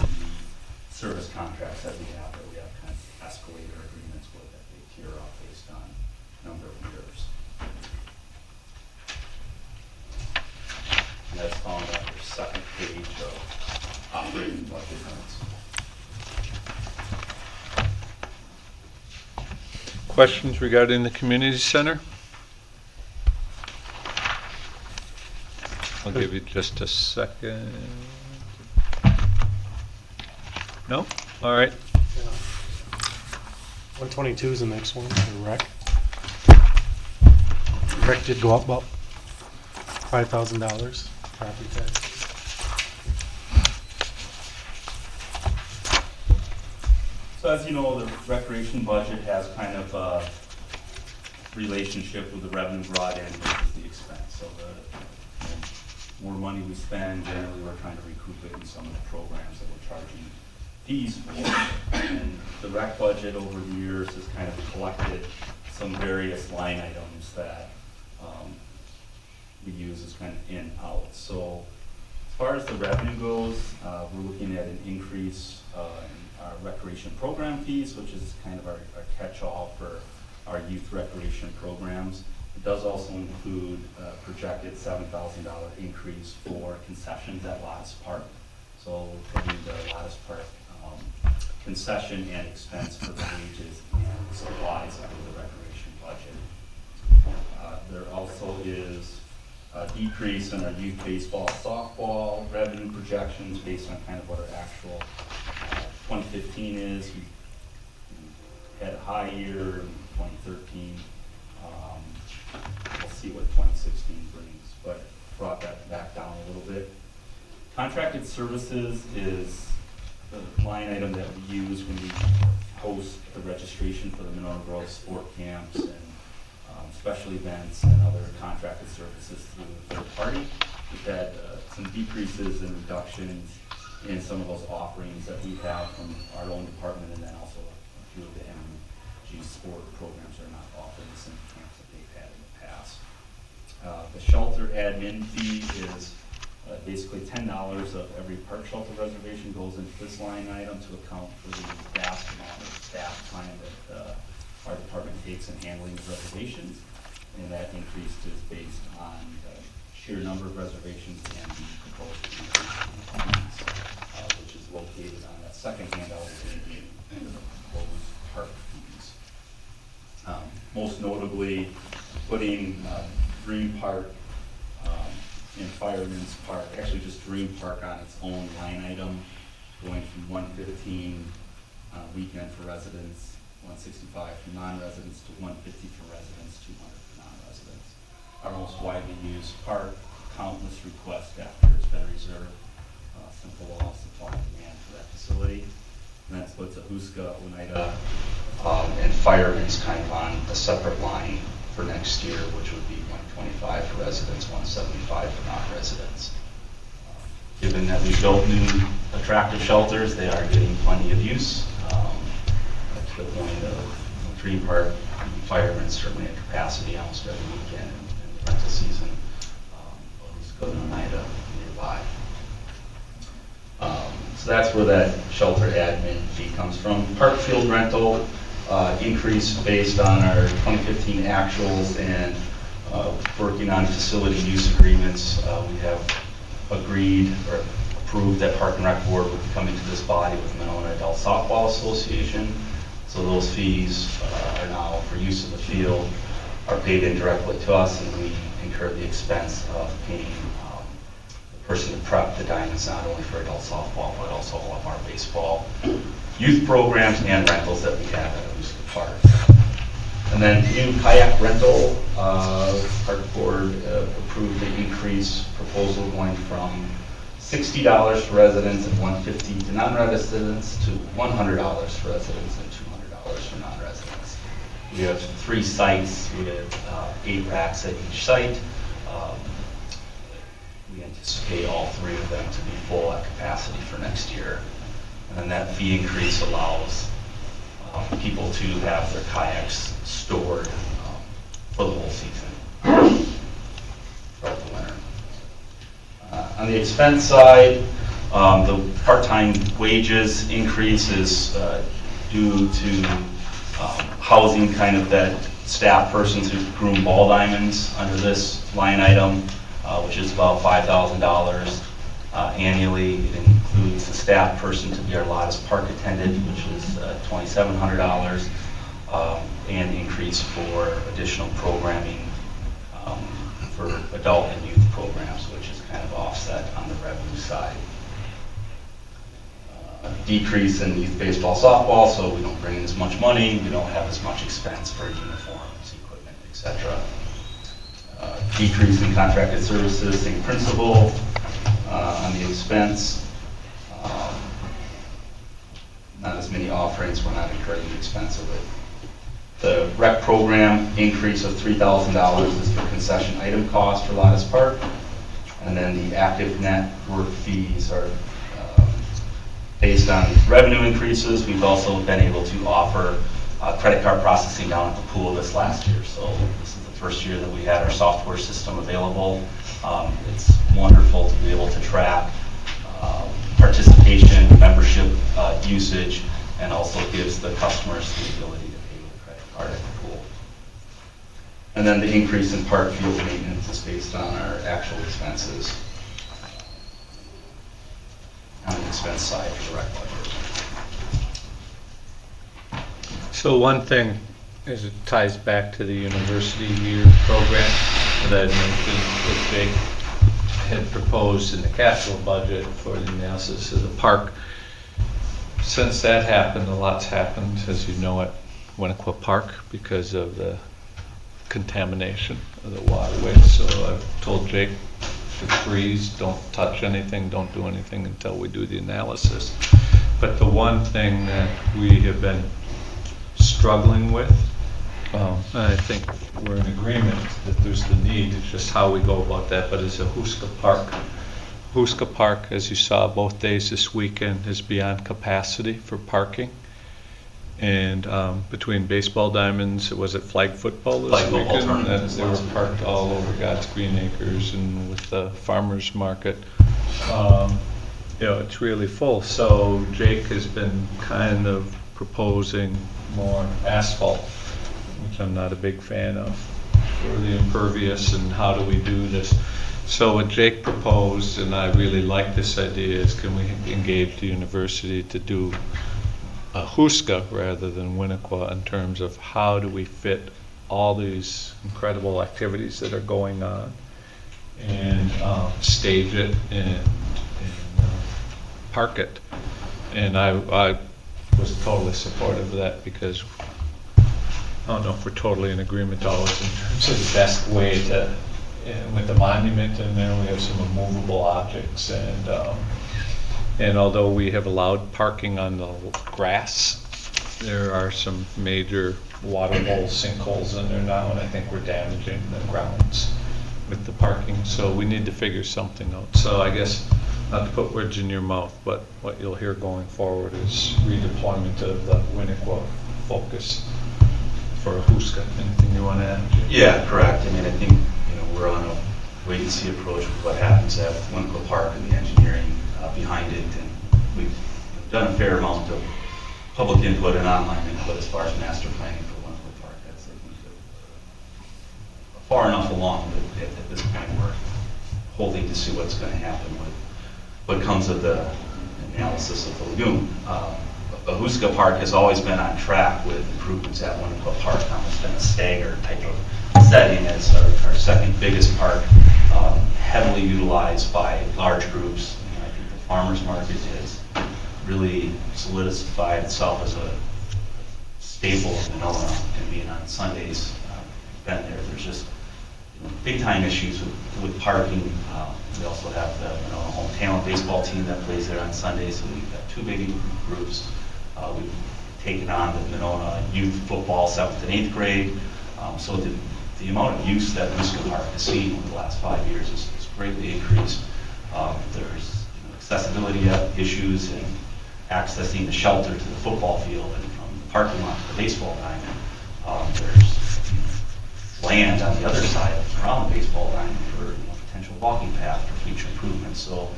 service contracts that we have kind of escalator agreements with that they tier up based on number of years. And that's found on your second page of operating budget notes. Questions regarding the community center? I'll give you just a second. No? All right. 122 is the next one, the rec. Rec did go up about $5,000, property tax. So as you know, the recreation budget has kind of a relationship with the revenue brought in versus the expense. So the more money we spend, generally we're trying to recoup it in some of the programs that we're charging fees for. And the rec budget over the years has kind of collected some various line items that we use as kind of in, out. So as far as the revenue goes, we're looking at an increase in our recreation program fees, which is kind of our catch-all for our youth recreation programs. It does also include a projected $7,000 increase for concessions at Lottis Park. So we're putting the Lottis Park concession and expense for the wages and supplies under the recreation budget. There also is a decrease in our youth baseball, softball revenue projections based on kind of what our actual 2015 is. We had a high year in 2013. We'll see what 2016 brings, but brought that back down a little bit. Contracted services is the line item that we use when we host the registration for the Monona Grove sport camps and special events and other contracted services through the third party. We've had some decreases and reductions in some of those offerings that we have from our own department, and then also a few of the MG sport programs are not offering the same camps that they've had in the past. The shelter admin fee is basically $10 of every park shelter reservation goes into this line item to account for the vast amount of staff time that our department takes in handling the reservations, and that increase is based on the sheer number of reservations and the proposed increase in fees, which is located on that second handout in the proposed park fees. Most notably, putting Dream Park and Fireman's Park, actually just Dream Park on its own line item, going from 115 on a weekend for residents, 165 for non-residents, to 150 for residents, 200 for non-residents. Our most widely used park, countless requests after it's been reserved. Simple law of supply and demand for that facility. And that's puts Ahuska, Oneida, and Fireman's kind of on a separate line for next year, which would be 125 for residents, 175 for non-residents. Given that we built new attractive shelters, they are getting plenty of use. To the point of Dream Park, Fireman's certainly at capacity almost every weekend in the rental season. Let's go to Oneida nearby. So that's where that shelter admin fee comes from. Park field rental increase based on our 2015 actuals and working on facility use agreements. We have agreed or approved that Park and Rec Board would be coming to this body with Monona Adult Softball Association. So those fees are now, for use of the field, are paid indirectly to us, and we incur the expense of paying the person to prep the diamonds, not only for adult softball, but also all of our baseball youth programs and rentals that we have at Ahuska Park. And then new kayak rental, Park Board approved the increase proposal going from $60 for residents and $150 to non-residents to $100 for residents and $200 for non-residents. We have 3 sites with 8 racks at each site. We anticipate all 3 of them to be full at capacity for next year. And then that fee increase allows people to have their kayaks stored for the whole season, throughout the winter. On the expense side, the part-time wages increase is due to housing kind of that staff persons who groom ball diamonds under this line item, which is about $5,000 annually. It includes a staff person to be our Lottis Park attendant, which is $2,700, and increase for additional programming for adult and youth programs, which is kind of offset on the revenue side. A decrease in youth baseball, softball, so we don't bring in as much money, we don't have as much expense for uniforms, equipment, etc. decrease in contracted services, same principle. On the expense, not as many offerings, we're not incurring the expense of it. The rec program increase of $3,000 is for concession item cost for Lattice Park. And then the active network fees are based on revenue increases. We've also been able to offer credit card processing down at the pool this last year. So this is the first year that we had our software system available. It's wonderful to be able to track participation, membership usage, and also gives the customers the ability to pay with a credit card at the pool. And then the increase in park field maintenance is based on our actual expenses on the expense side for the rec budget. So one thing is it ties back to the university year program that I mentioned that Jake had proposed in the capital budget for the analysis of the park. Since that happened, a lot's happened, as you know, at Winnequa Park because of the contamination of the waterways. So I've told Jake to freeze, don't touch anything, don't do anything until we do the analysis. But the one thing that we have been struggling with, and I think we're in agreement that there's the need, it's just how we go about that, but it's a Huska Park. Huska Park, as you saw both days this weekend, is beyond capacity for parking. And between baseball diamonds, was it flag football this Flag football weekend? tournament And this they were last week. parked all over God's Green Acres and with the farmers market. You know, it's really full. So Jake has been kind of proposing more asphalt, which I'm not a big fan of, for the impervious and how do we do this. So what Jake proposed, and I really like this idea, is can we engage the university to do a Huska rather than Winnequa in terms of how do we fit all these incredible activities that are going on and stage it and park it. And I was totally supportive of that because I don't know if we're totally in agreement always in terms of the best way to, with the monument in there, we have some immovable objects and although we have allowed parking on the grass, there are some major water hole sinkholes in there now, and I think we're damaging the grounds with the parking. So we need to figure something out. So I guess, not to put words in your mouth, but what you'll hear going forward is redeployment of the Winnequa focus for a Huska. Anything you want to add? Yeah, correct. I mean, I think, we're on a wait-and-see approach with what happens at Winnequa Park and the engineering behind it. And we've done a fair amount of public input and online input as far as master planning for Winnequa Park. That's, I think, far enough along that at this point we're holding to see what's going to happen with what comes of the analysis of the lagoon. Huska Park has always been on track with improvements at Winnequa Park. It's been a staggered type of setting as our second biggest park, heavily utilized by large groups. I think the farmers market has really solidified itself as a staple of Monona, and being on Sundays, been there. There's just big time issues with parking. We also have the Monona home talent baseball team that plays there on Sundays, so we've got two big groups. We've taken on the Monona youth football 7th and 8th grade. So the amount of use that Huska Park has seen over the last 5 years is greatly increased. There's accessibility issues and accessing the shelter to the football field and from the parking lot to the baseball diamond. There's land on the other side around the baseball diamond for potential walking path for future improvements. So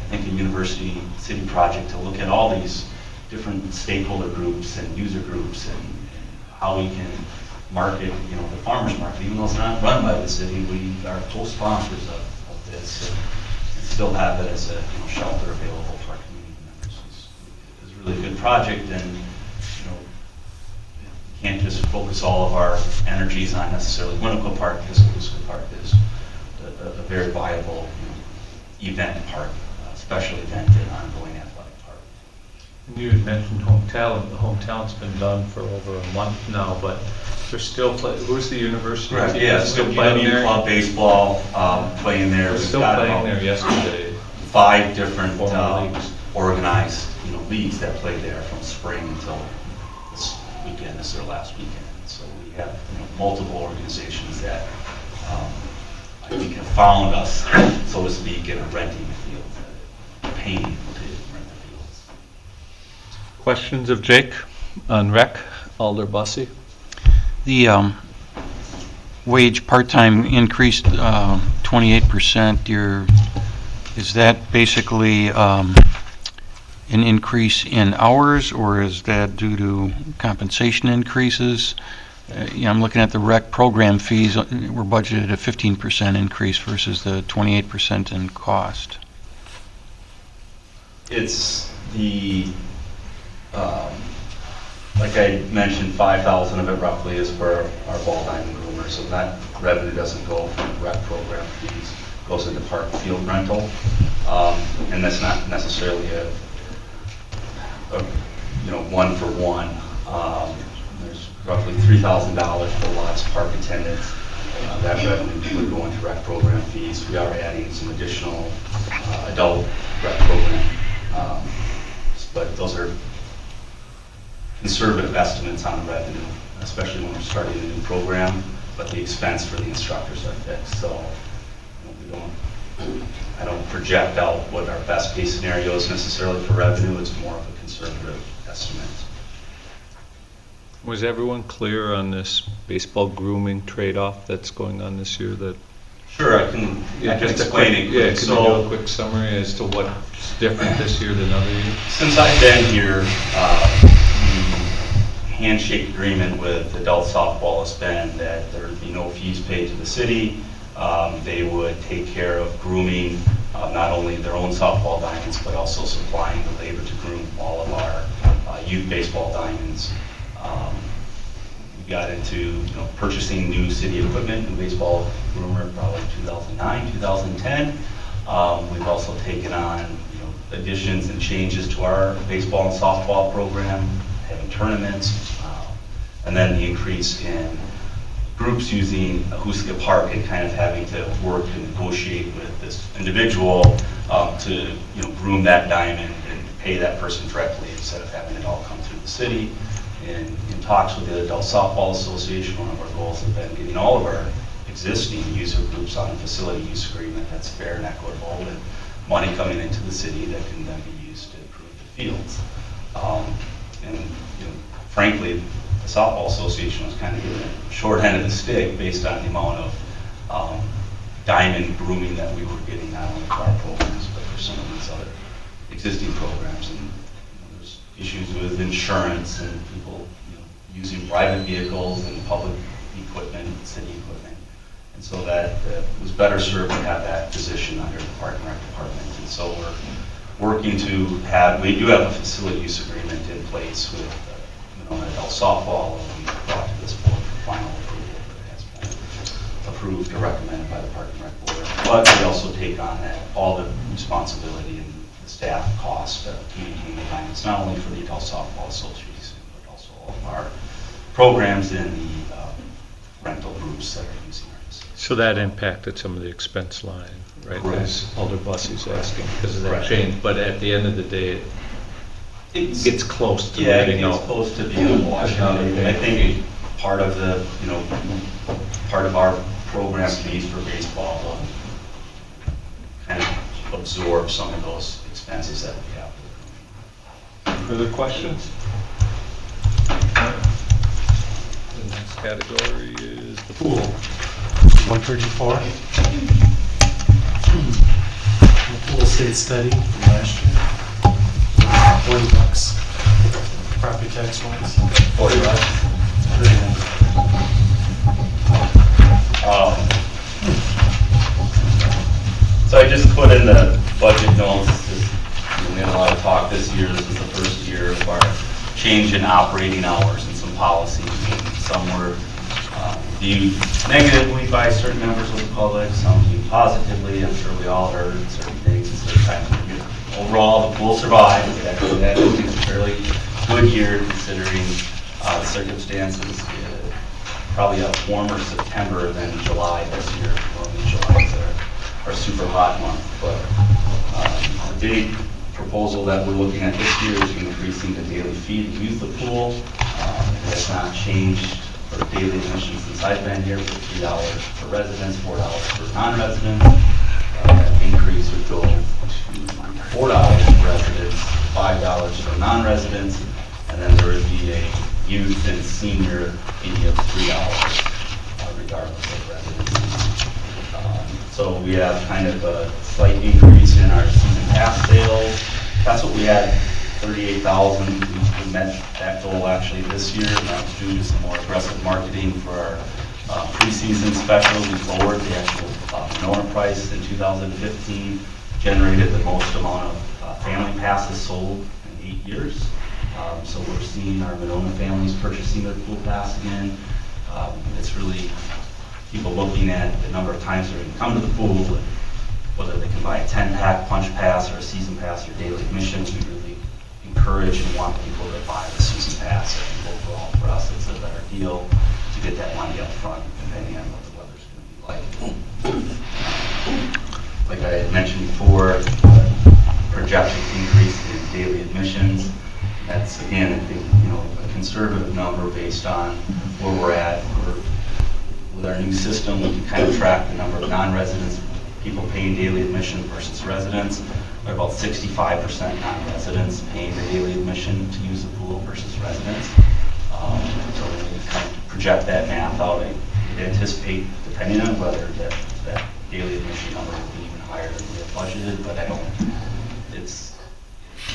I think a university city project to look at all these different stakeholder groups and user groups and how we can market, the farmers market, even though it's not run by the city, we are co-sponsors of this and still have it as a shelter available for our community members. It's a really good project, and we can't just focus all of our energies on necessarily Winnequa Park, because Huska Park is a very viable event park, special event and ongoing athletic park. You had mentioned home talent. The home talent's been done for over a month now, but they're still who's the university Right, team? yeah, They're still still playing there? club baseball, playing there. They're We've still got playing about there yesterday. 5 different Former leagues. organized, leagues that play there from spring until this weekend. This is their last weekend. So we have multiple organizations that I think have found us, so to speak, and are renting the field, paying people to rent the fields. Questions of Jake on rec? Alder Bussey? The wage part-time increased 28%. Is that basically an increase in hours, or is that due to compensation increases? I'm looking at the rec program fees. We're budgeted a 15% increase versus the 28% in cost. It's the, like I mentioned, 5,000 of it roughly is for our ball diamond groomer, so that revenue doesn't go from rec program fees, it goes into park and field rental, and that's not necessarily a one-for-one. There's roughly $3,000 for lots of park attendance. That revenue would go into rec program fees. We are adding some additional adult rec program, but those are conservative estimates on revenue, especially when we're starting a new program, but the expense for the instructors are fixed. So I don't project out what our best case scenario is necessarily for revenue. It's more of a conservative estimate. Was everyone clear on this baseball grooming trade-off that's going on this year? That Sure, I can explain it. Yeah, can you do a quick summary as to what's different this year than other years? Since I've been here, the handshake agreement with adult softball has been that there would be no fees paid to the city. They would take care of grooming not only their own softball diamonds, but also supplying the labor to groom all of our youth baseball diamonds. We got into purchasing new city equipment in baseball groomer probably 2009, 2010. We've also taken on additions and changes to our baseball and softball program, having tournaments, and then the increase in groups using Huska Park and kind of having to work and negotiate with this individual to groom that diamond and pay that person directly instead of having it all come through the city. And in talks with the Adult Softball Association, one of our goals has been getting all of our existing user groups on a facility use agreement that's fair and equitable, and money coming into the city that can then be used to improve the fields. And frankly, the Softball Association was kind of given a short end of the stick based on the amount of diamond grooming that we were getting, not only for our programs, but for some of these other existing programs. And there's issues with insurance and people using private vehicles and public equipment, city equipment. And so that was better served to have that position under the Park and Rec Department. And so we're working to we do have a facility use agreement in place with an adult softball, and we brought to this board for final approval, but it has been approved or recommended by the Park and Rec Board. But we also take on all the responsibility and the staff cost to maintain the diamonds, not only for the Adult Softball Association, but also all of our programs and the rental groups that are using our facility. So that impacted some of the expense line, right? Correct. As Alder Bussey's asking because of that Correct. change. But at the end of the day, it gets close to Yeah, letting it gets out. close to being a wash. I think part of our program fees for baseball will kind of absorb some of those expenses that we have. Further questions? The next category is the pool. 134. The pool stayed steady from last year. $40. Property tax wise. $40. So I just put in the budget notes. We had a lot of talk this year. This is the first year of our change in operating hours and some policies. And some were viewed negatively by certain members of the public, some viewed positively. I'm sure we all heard certain things at certain times when we overall, the pool survived. It actually had a fairly good year considering the circumstances. Probably a warmer September than July this year. Normally July is our super hot month. But the big proposal that we're looking at this year is increasing the daily fee to use the pool. It has not changed for daily admission since I've been here, for $3 for residents, $4 for non-residents. That increase would go to $4 for residents, $5 for non-residents, and then there would be a youth and senior fee of $3, regardless of residency. So we have kind of a slight increase in our season pass sales. That's what we had, 38,000. We met that goal actually this year, and that was due to some more aggressive marketing for our preseason special. We lowered the actual Monona price in 2015, generated the most amount of family passes sold in 8 years. So we're seeing our Monona families purchasing their pool pass again. It's really people looking at the number of times they're going to come to the pool, and whether they can buy a 10-pack punch pass or a season pass or daily admission. We really encourage and want people to buy the season pass. I think overall for us it's a better deal to get that money up front depending on what the weather's going to be like. Like I had mentioned before, projected increase in daily admissions. That's again, I think, a conservative number based on where we're at. With our new system, we can kind of track the number of non-residents, people paying daily admission versus residents. There are about 65% non-residents paying the daily admission to use the pool versus residents. So we kind of project that math out. I anticipate, depending on whether that daily admission number will be even higher than we have budgeted, but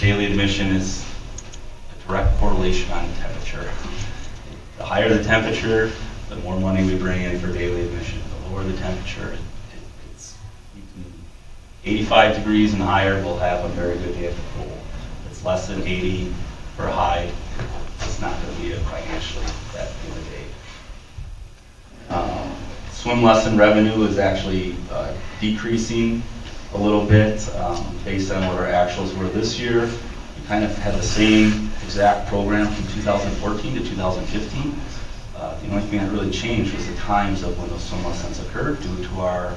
daily admission is direct correlation on temperature. The higher the temperature, the more money we bring in for daily admission. The lower the temperature, it's 85 degrees and higher, we'll have a very good day at the pool. If it's less than 80 or high, it's not going to be financially that good a day. Swim lesson revenue is actually decreasing a little bit based on what our actuals were this year. We kind of had the same exact program from 2014 to 2015. The only thing that really changed was the times of when those swim lessons occurred due to our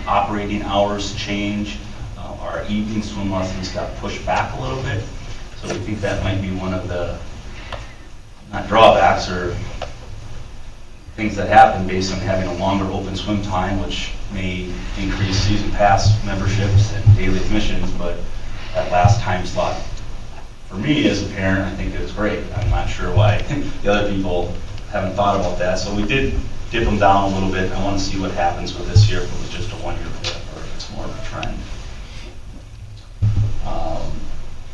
operating hours change. Our evening swim lessons got pushed back a little bit. So we think that might be one of the, not drawbacks, or things that happen based on having a longer open swim time, which may increase season pass memberships and daily admissions, but that last time slot, for me as a parent, I think it was great. I'm not sure why the other people haven't thought about that. So we did dip them down a little bit. I want to see what happens with this year, if it was just a one-year flip or if it's more of a trend.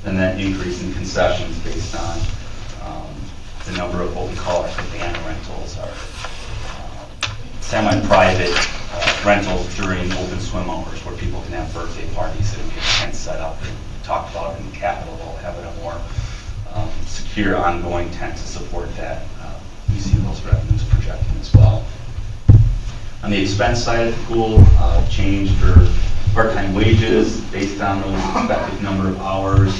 And then increase in concessions based on the number of what we call our van rentals, our semi-private rentals during open swim hours where people can have birthday parties and get tents set up. And we talked about in the Capitol having a more secure ongoing tent to support that. We see those revenues projecting as well. On the expense side of the pool, change for part-time wages based on those expected number of hours.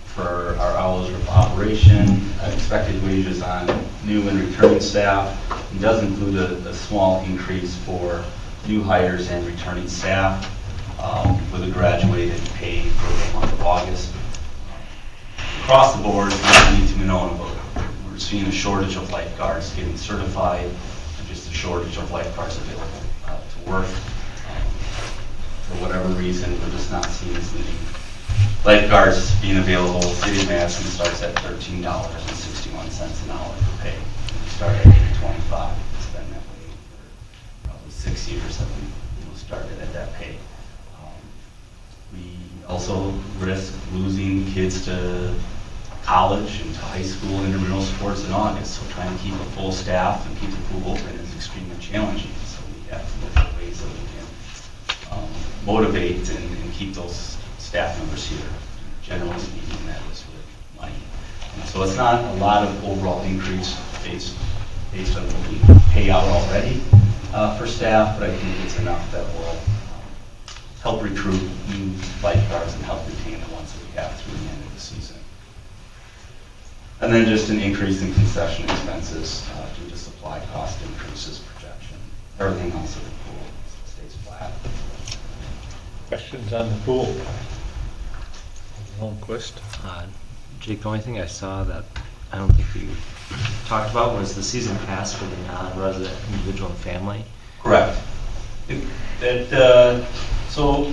For our hours of operation, expected wages on new and returning staff. It does include a small increase for new hires and returning staff with a graduated pay for the month of August. Across the board, not unique to Monona, but we're seeing a shortage of lifeguards getting certified, and just a shortage of lifeguards available to work. For whatever reason, we're just not seeing as many lifeguards being available. City of Madison starts at $13.61 an hour for pay. We start at $8.25. It's been that way for probably 6 years that we started at that pay. We also risk losing kids to college and to high school intramural sports in August. So trying to keep a full staff and keep the pool open is extremely challenging. So we have to look at ways that we can motivate and keep those staff members here. Generally speaking, that is with money. So it's not a lot of overall increase based on what we pay out already for staff, but I think it's enough that will help recruit new lifeguards and help retain the ones that we have through the end of the season. And then just an increase in concession expenses due to supply cost increases projection. Everything else of the pool stays flat. Questions on the pool? Lundquist? Jake, the only thing I saw that I don't think you talked about was the season pass for the non-resident individual and family. Correct. So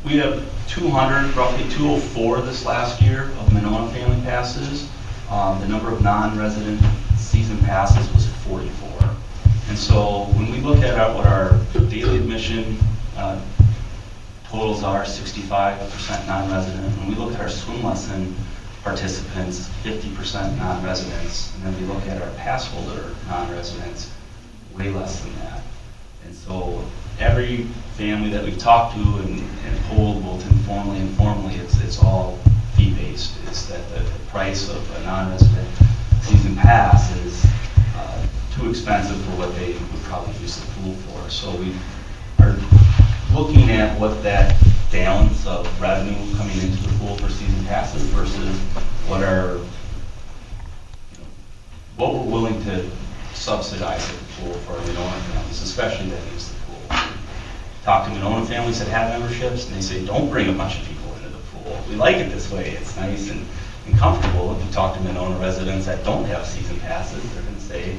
we have 200, roughly 204 this last year of Monona family passes. The number of non-resident season passes was 44. And so when we look at what our daily admission totals are, 65% non-resident. When we look at our swim lesson participants, 50% non-residents. And then we look at our pass holder non-residents, way less than that. And so every family that we've talked to and polled, both informally and formally, it's all fee-based. It's that the price of a non-resident season pass is too expensive for what they would probably use the pool for. So we are looking at what that balance of revenue coming into the pool for season passes versus what we're willing to subsidize at the pool for our Monona families, especially that use the pool. Talk to Monona families that have memberships, and they say, don't bring a bunch of people into the pool. We like it this way. It's nice and comfortable. If you talk to Monona residents that don't have season passes, they're going to say,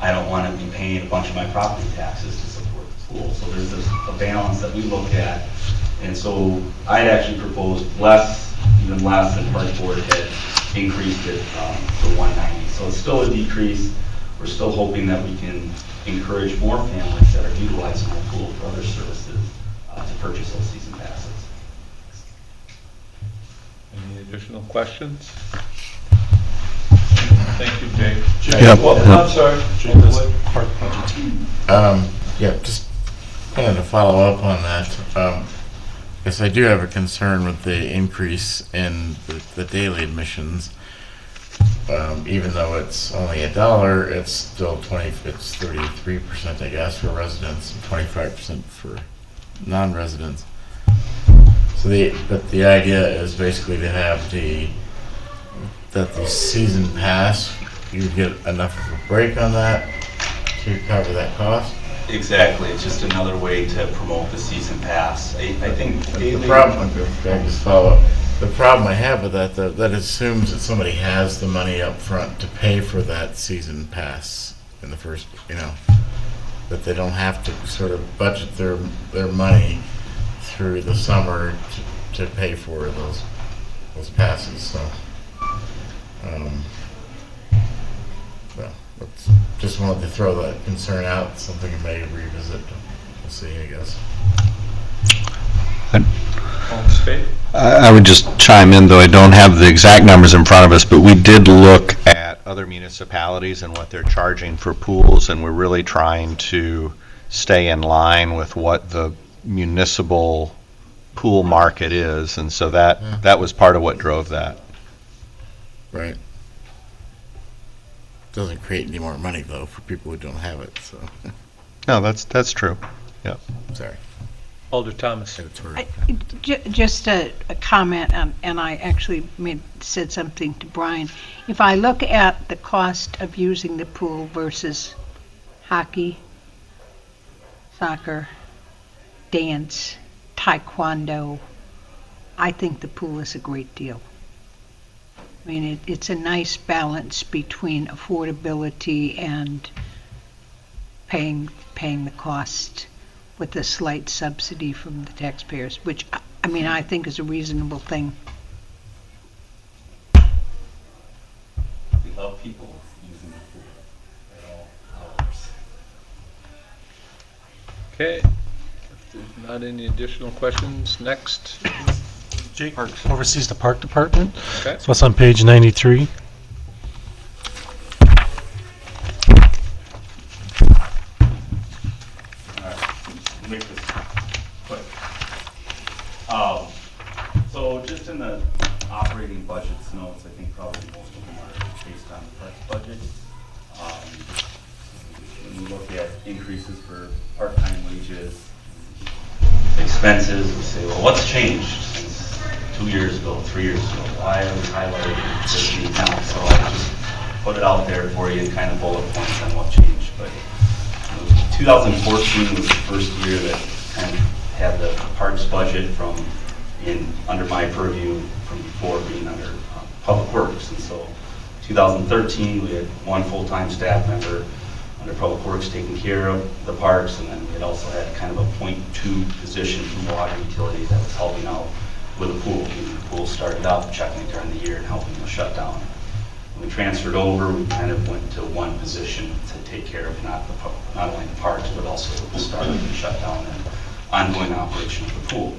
I don't want to be paying a bunch of my property taxes to support the pool. So there's a balance that we look at. And so I'd actually proposed even less than Park Board had increased it to 190. So it's still a decrease. We're still hoping that we can encourage more families that are utilizing the pool for other services to purchase those season passes. Any additional questions? Thank you, Jake. Yep. I'm sorry. Park budget. Yeah, just kind of to follow up on that. Yes, I do have a concern with the increase in the daily admissions. Even though it's only $1, it's still it's 33%, I guess, for residents and 25% for non-residents. So but the idea is basically to have that the season pass, you get enough of a break on that to cover that cost. Exactly. It's just another way to promote the season pass. I think The problem, can I just follow up? The problem I have with that, though, that assumes that somebody has the money up front to pay for that season pass in the first, that they don't have to sort of budget their money through the summer to pay for those passes. So, well, just wanted to throw that concern out. Something you may revisit. We'll see, I guess. I would just chime in, though I don't have the exact numbers in front of us, but we did look at other municipalities and what they're charging for pools, and we're really trying to stay in line with what the municipal pool market is, and so that was part of what drove that. Right. Doesn't create any more money, though, for people who don't have it, so. No, that's true. Yeah. Sorry. Alder Thomas. Just a comment, and I actually said something to Brian. If I look at the cost of using the pool versus hockey, soccer, dance, taekwondo, I think the pool is a great deal. I mean, it's a nice balance between affordability and paying the cost with a slight subsidy from the taxpayers, which, I mean, I think is a reasonable thing. we love people using the pool at all hours. Okay. If there's not any additional questions, next. Jake oversees the park department. Okay. So it's on page 93. Make this quick. So just in the operating budgets notes, I think probably most of them are based on the parks budget. When we look at increases for part-time wages, expenses, we say, well, what's changed since 2 years ago, 3 years ago? Why are we highlighting this need now? So I just put it out there for you in kind of bullet points on what changed. But 2014 was the first year that kind of had the parks budget under my purview from before being under Public Works. And so 2013, we had one full-time staff member under Public Works taking care of the parks, and then we had also had kind of a .2 position from water utility that was helping out with the pool. The pool started up, checking it during the year and helping the shutdown. When we transferred over, we kind of went to one position to take care of not only the parks, but also the start of the shutdown and ongoing operation of the pool.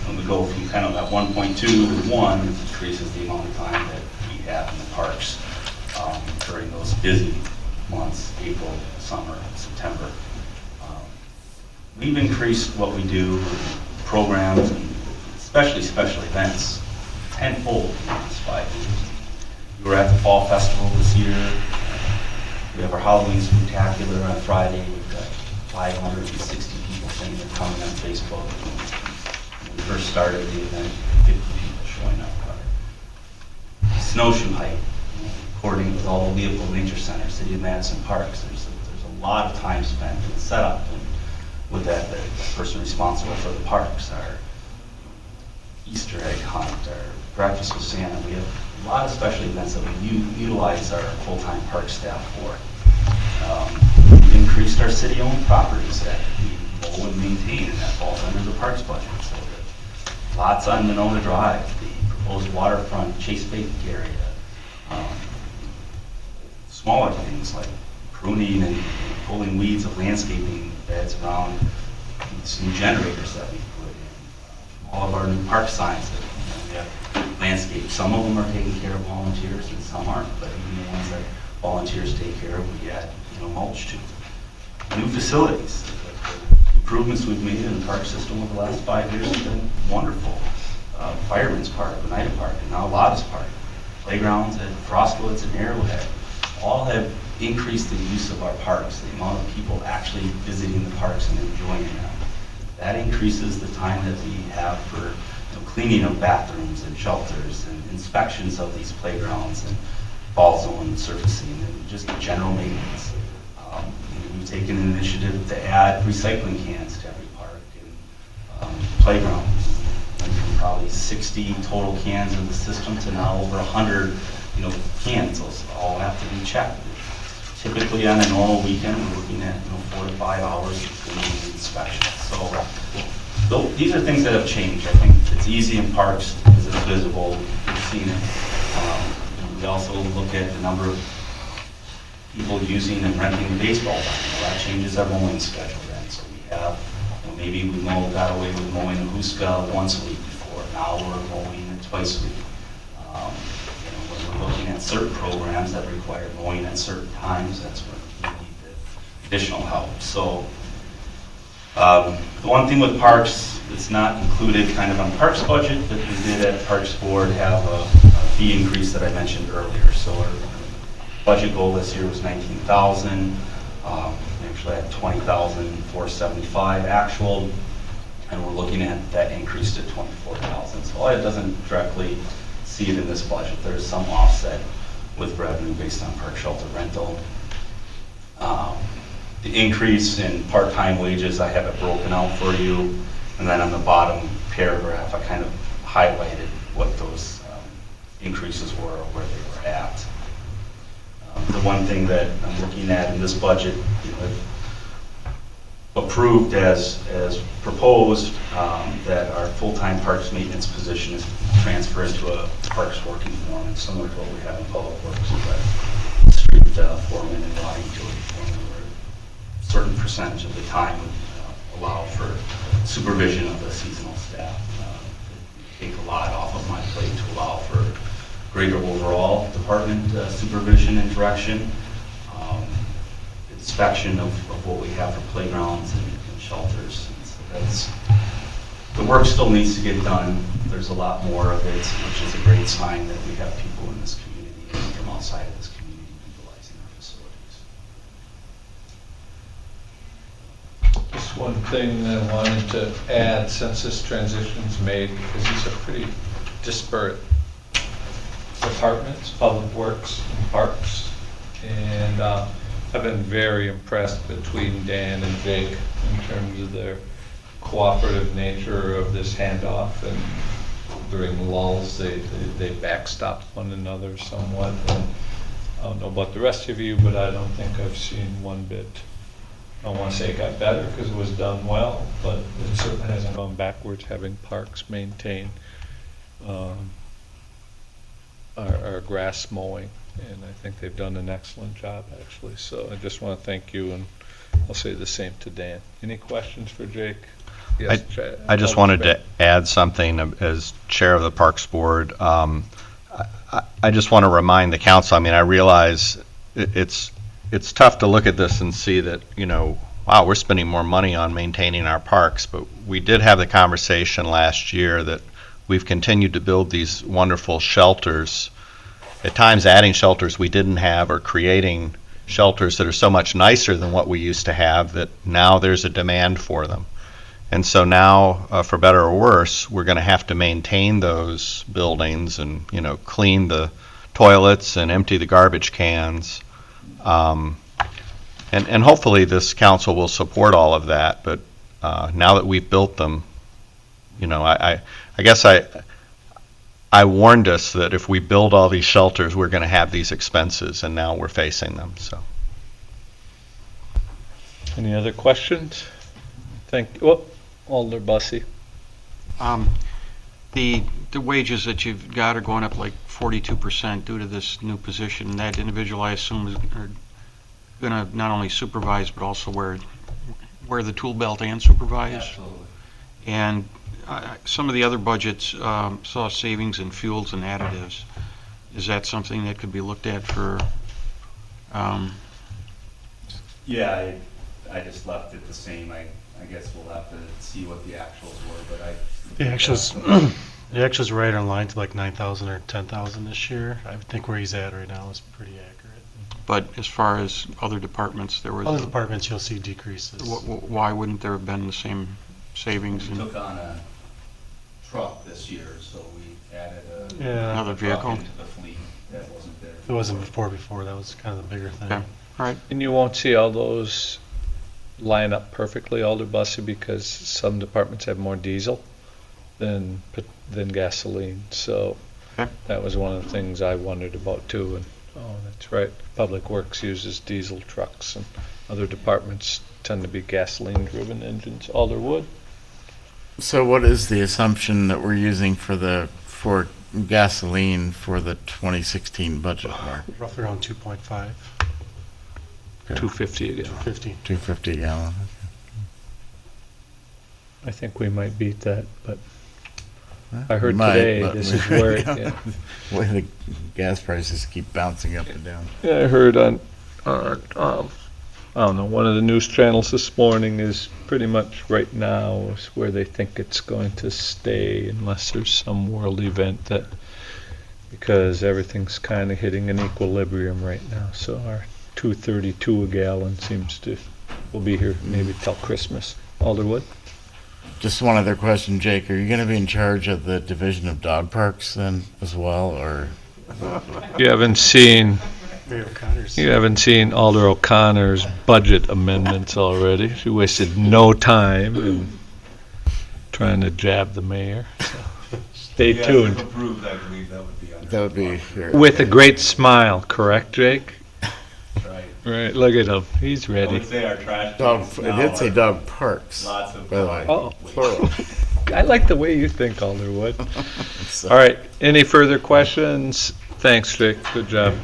When we go from kind of that 1.2 to 1, it increases the amount of time that we have in the parks during those busy months, April, summer, September. We've increased what we do, programs, and especially special events, tenfold in the last 5 years. We were at the Fall Festival this year. We have our Halloween Spooktacular on Friday. We've got 560 people saying they're coming on Facebook. When we first started the event, 50 people showing up. Snowshoe hike, according with all the Leopold Nature Center, City of Madison Parks. There's a lot of time spent in setup and with that, the person responsible for the parks, our Easter egg hunt, our breakfast with Santa. We have a lot of special events that we utilize our full-time park staff for. We've increased our city-owned properties that we mow and maintain, and that falls under the parks budget. So lots on Monona Drive, the proposed waterfront Chase Bank area. Smaller things like pruning and pulling weeds of landscaping beds around these new generators that we put in. All of our new park signs that we have landscaped. Some of them are taken care of volunteers and some aren't, but even the ones that volunteers take care of, we add mulch to. New facilities. The improvements we've made in the park system over the last 5 years have been wonderful. Fireman's Park, Oneida Park, and now Lotta's Park. Playgrounds at Frostwoods and Arrowhead all have increased the use of our parks, the amount of people actually visiting the parks and enjoying them. That increases the time that we have for cleaning of bathrooms and shelters and inspections of these playgrounds and ball zone surfacing and just general maintenance. We've taken an initiative to add recycling cans to every park and playground. Went from probably 60 total cans in the system to now over 100 cans. Those all have to be checked. Typically on a normal weekend, we're looking at 4 to 5 hours of cleaning inspection. So these are things that have changed. I think it's easy in parks because it's visible. We've seen it. We also look at the number of people using and renting the baseball diamond. That changes our mowing schedule then. So we have, maybe we got away with mowing the Huska once a week before. Now we're mowing it twice a week. When we're looking at certain programs that require mowing at certain times, that's when we need the additional help. So the one thing with parks that's not included kind of on Parks budget, but we did at Parks Board have a fee increase that I mentioned earlier. So our budget goal this year was $19,000. We actually had $20,475 actual, and we're looking at that increase to $24,000. So it doesn't directly see it in this budget. There's some offset with revenue based on park shelter rental. The increase in part-time wages, I have it broken out for you. And then on the bottom paragraph, I kind of highlighted what those increases were or where they were at. The one thing that I'm looking at in this budget, approved as proposed, that our full-time parks maintenance position is transferred to a parks working foreman, similar to what we have in Public Works, but street foreman and water utility foreman, where a certain percentage of the time would allow for supervision of the seasonal staff. Take a lot off of my plate to allow for greater overall department supervision and direction, inspection of what we have for playgrounds and shelters. And so the work still needs to get done. There's a lot more of it, which is a great sign that we have people in this community and from outside of this community utilizing our facilities. one thing I wanted to add since this transition's made, because these are pretty disparate departments, Public Works and Parks. And I've been very impressed between Dan and Jake in terms of their cooperative nature of this handoff, and during lulls, they backstop one another somewhat. And I don't know about the rest of you, but I don't think I've seen one bit. I don't want to say it got better because it was done well, but it certainly hasn't gone backwards, having parks maintain our grass mowing. And I think they've done an excellent job, actually. So I just want to thank you, and I'll say the same to Dan. Any questions for Jake? Yes, I just wanted to add something as chair of the Parks Board. I just want to remind the council, I mean, I realize it's tough to look at this and see that, you know, wow, we're spending more money on maintaining our parks, but we did have the conversation last year that we've continued to build these wonderful shelters, at times adding shelters we didn't have, or creating shelters that are so much nicer than what we used to have that now there's a demand for them. And so now, for better or worse, we're going to have to maintain those buildings and, you know, clean the toilets and empty the garbage cans. And hopefully this council will support all of that. But now that we've built them, you know, I guess I warned us that if we build all these shelters, we're going to have these expenses, and now we're facing them. So. Any other questions? Thank you. Oh, Alder Bussey. The wages that you've got are going up like 42% due to this new position. That individual, I assume, is going to not only supervise but also wear the tool belt and supervise. Absolutely. And some of the other budgets saw savings in fuels and additives. Is that something that could be looked at for? Yeah, I just left it the same. I guess we'll have to see what the actuals were, but The actuals right on line to like 9,000 or 10,000 this year. I think where he's at right now is pretty accurate. But as far as other departments, there was. Other departments, you'll see decreases. Why wouldn't there have been the same savings? We took on a truck this year, so we added another vehicle into the fleet that wasn't there. It wasn't before. That was kind of the bigger thing. Okay. All right. And you won't see all those line up perfectly, Alder Bussey, because some departments have more diesel than gasoline. So okay. That was one of the things I wondered about too. And oh, that's right. Public Works uses diesel trucks, and other departments tend to be gasoline-driven engines. Alder Wood. So what is the assumption that we're using for gasoline for the 2016 budget, Mark? Roughly around 2.5. Okay. 250 again. 250 a gallon. I think we might beat that, but Well, I heard we might, today but this is where the way the gas prices keep bouncing up and down. Yeah, I heard on I don't know, one of the news channels this morning is pretty much right now is where they think it's going to stay unless there's some world event that, because everything's kind of hitting an equilibrium right now. So our 232 a gallon will be here maybe till Christmas. Alderwood? Just one other question, Jake. Are you going to be in charge of the division of dog parks then as well, or? You haven't seen Mayor O'Connor's. You haven't seen Alder O'Connor's budget amendments already. She wasted no time in trying to jab the mayor. So stay tuned. If approved, I believe that would be That would be With a great smile, correct, Jake? right. Right, look at him. He's I ready. would say our trash dog. cans It now did say are dog parks. lots of by the way. Oh. Plural. I like the way you think, Alderwood. So- All right, any further questions? Thanks, Jake. Good job.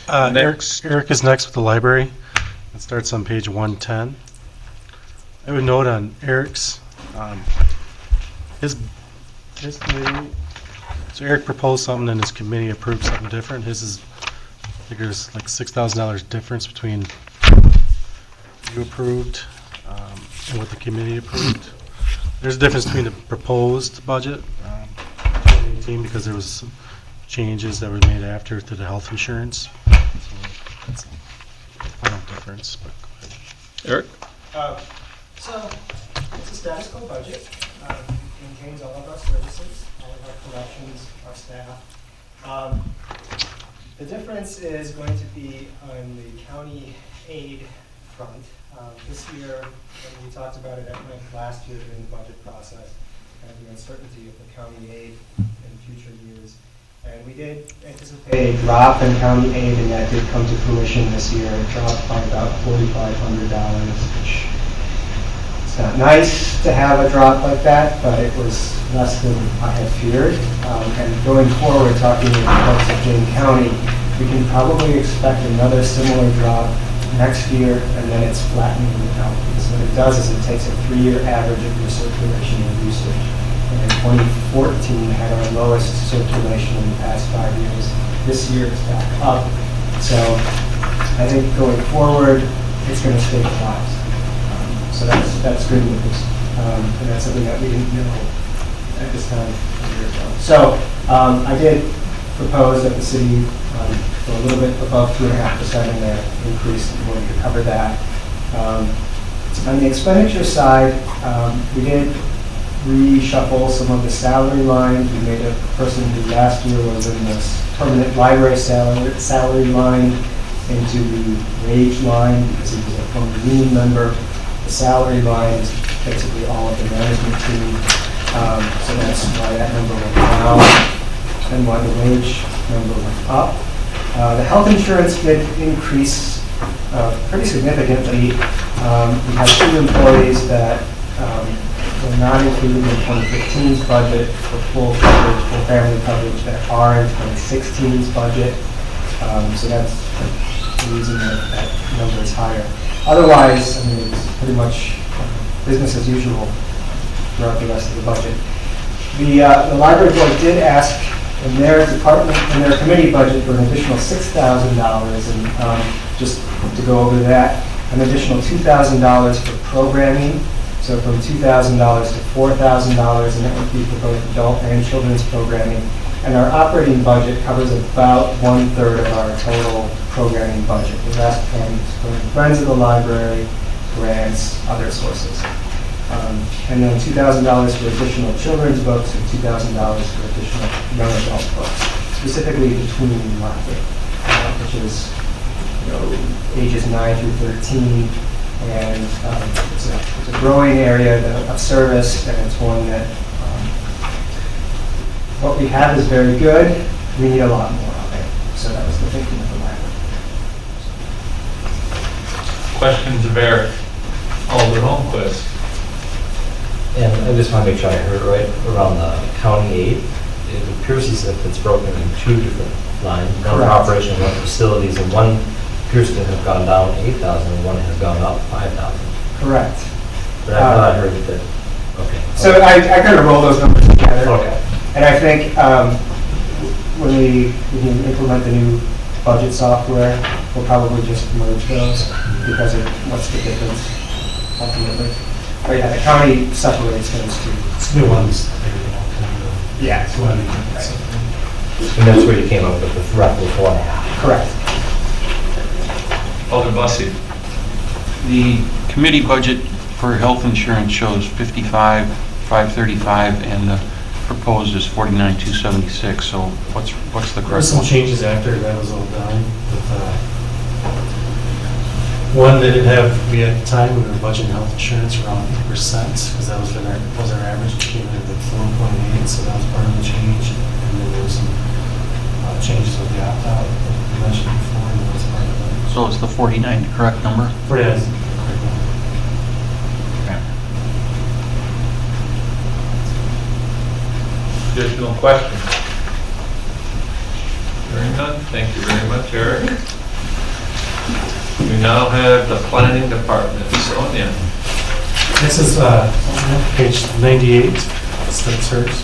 Next. Eric is next with the library. It starts on page 110. I would note on Eric's, his committee, so Eric proposed something and his committee approved something different. His is, I think there's like $6,000 difference between you approved and what the committee approved. There's a difference between the proposed budget, 2018, because there was some changes that were made after to the health insurance. So that's a final difference. But go ahead. Eric? So, it's a status quo budget. Maintains all of our services, all of our collections, our staff. The difference is going to be on the county aid front. This year, when we talked about it at length last year during the budget process, and the uncertainty of the county aid in future years. And we did anticipate a drop in county aid, and that did come to fruition this year. It dropped by about $4,500, which it's not nice to have a drop like that, but it was less than I had feared. And going forward, talking with the folks at Dane County, we can probably expect another similar drop next year, and then it's flattening out. Because what it does is it takes a 3-year average of your circulation and usage. And in 2014, had our lowest circulation in the past 5 years. This year, it's back up. So I think going forward, it's going to stabilize. So that's good news. And that's something that we didn't know at this time a year ago. So I did propose that the city go a little bit above 2.5% in their increase. I'm going to cover that. On the expenditure side, we did reshuffle some of the salary lines. We made a person who last year was in this permanent library salary line into the wage line because he was a former union member. The salary line is basically all of the management team. So that's why that number went down and why the wage number went up. The health insurance did increase pretty significantly. We had 2 employees that were not included in 2015's budget for full coverage, full family coverage that are in 2016's budget. So that's the reason that number is higher. Otherwise, I mean, it's pretty much business as usual throughout the rest of the budget. The library board did ask in their department, in their committee budget, for an additional $6,000, and just to go over that, an additional $2,000 for programming, so from $2,000 to $4,000, and that would be for both adult and children's programming. And our operating budget covers about 1/3 of our total programming budget. The rest comes from Friends of the Library, grants, other sources. And then $2,000 for additional children's books and $2,000 for additional young adult books, specifically between market, which is ages 9 through 13. And it's a growing area of service, and it's one that what we have is very good. We need a lot more of it. So that was the thinking of the library. Questions of Eric? Alder Holmquist. And I just want to make sure I heard it right around the county aid. It appears as if it's broken in 2 different lines. One for operation, one facilities, and one appears to have gone down 8,000 and one has gone up 5,000. Correct. But I thought I heard that. Okay. So I kind of roll those numbers together. Okay. And I think when we implement the new budget software, we'll probably just merge those because of what's the difference ultimately. But yeah, the county separates those 2. It's new ones. Yeah. And that's where you came up with the roughly 4.5. Correct. Alder Bussey. The committee budget for health insurance shows 55,535, and the proposed is 49,276. So what's the There were correct some one? changes after that was all done. With, one, they didn't have, we had time, we were budgeting health insurance around 8%, because that was our average, which came in at 4.8, so that was part of the change. And then there were some changes with the opt-out that we mentioned before, and that was part of it. So is the 49 the correct number? For that is the correct number. Additional questions? Hearing none, thank you very much, Eric. We now have the planning department. Sonia. This is page 98, that's hers.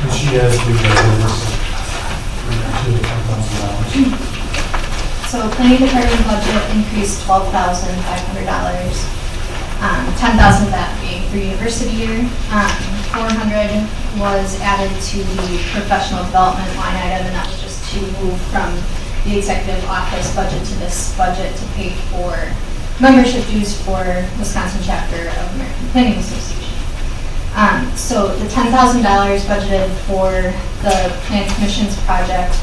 And she has the numbers. So planning department budget increased $12,500. 10,000 of that being for university year. 400 was added to the professional development line item, and that was just to move from the executive office budget to this budget to pay for membership dues for Wisconsin chapter of American Planning Association. So the $10,000 budgeted for the Plan Commission's project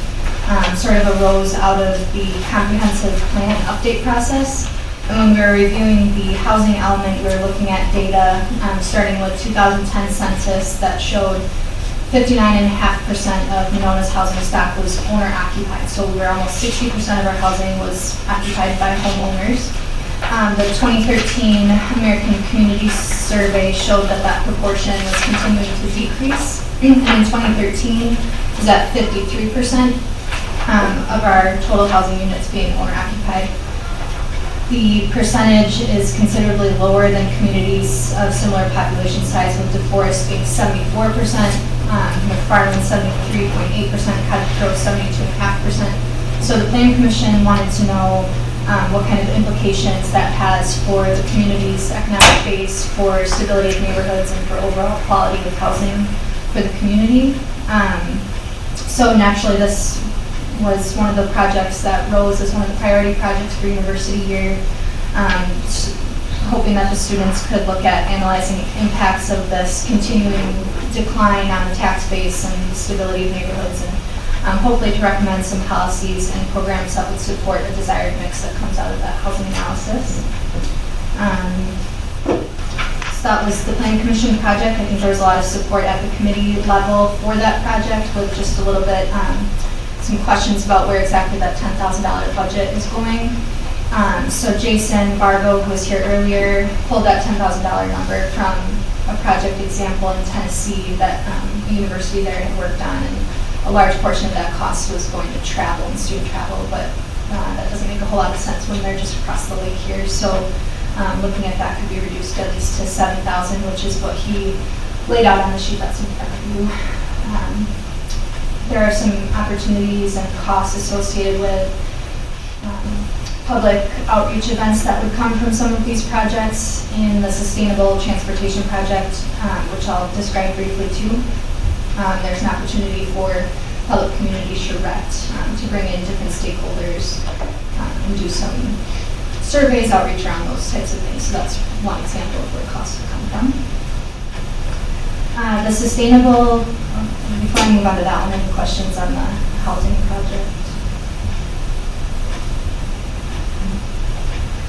sort of arose out of the comprehensive plan update process. And when we were reviewing the housing element, we were looking at data starting with 2010 census that showed 59.5% of Monona's housing stock was owner occupied. So we were almost 60% of our housing was occupied by homeowners. The 2013 American Community Survey showed that that proportion was continuing to decrease. And in 2013, it was at 53% of our total housing units being owner occupied. The percentage is considerably lower than communities of similar population size, with DeForest being 74%, McFarland 73.8%, Cottage Grove 72.5%. So the Plan Commission wanted to know what kind of implications that has for the community's economic base, for stability of neighborhoods, and for overall quality of housing for the community. So naturally, this was one of the projects that rose as one of the priority projects for university year, hoping that the students could look at analyzing impacts of this continuing decline on the tax base and the stability of neighborhoods, and hopefully to recommend some policies and programs that would support a desired mix that comes out of that housing analysis. So that was the Plan Commission project. I think there was a lot of support at the committee level for that project, with just a little bit some questions about where exactly that $10,000 budget is going. So Jason Vargo, who was here earlier, pulled that $10,000 number from a project example in Tennessee that the university there had worked on, and a large portion of that cost was going to travel and student travel, but that doesn't make a whole lot of sense when they're just across the lake here. So looking at that could be reduced at least to $7,000, which is what he laid out on the sheet that's in front of you. There are some opportunities and costs associated with public outreach events that would come from some of these projects. In the Sustainable Transportation Project, which I'll describe briefly too, there's an opportunity for public community charrette to bring in different stakeholders and do some surveys, outreach around those types of things. So that's one example of where costs would come from. The sustainable, before I move on to that one, any questions on the housing project?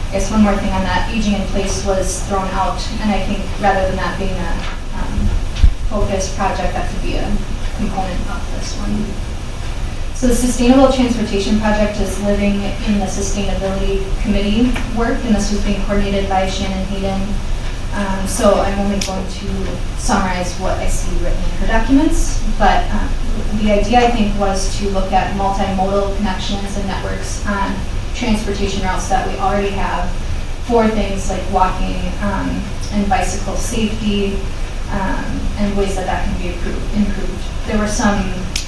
I guess one more thing on that, aging in place was thrown out, and I think rather than that being a focused project, that could be a component of this one. So the Sustainable Transportation Project is living in the Sustainability Committee work, and this was being coordinated by Shannon Hayden. So I'm only going to summarize what I see written in her documents, but the idea, I think, was to look at multimodal connections and networks on transportation routes that we already have for things like walking and bicycle safety, and ways that that can be improved. There were some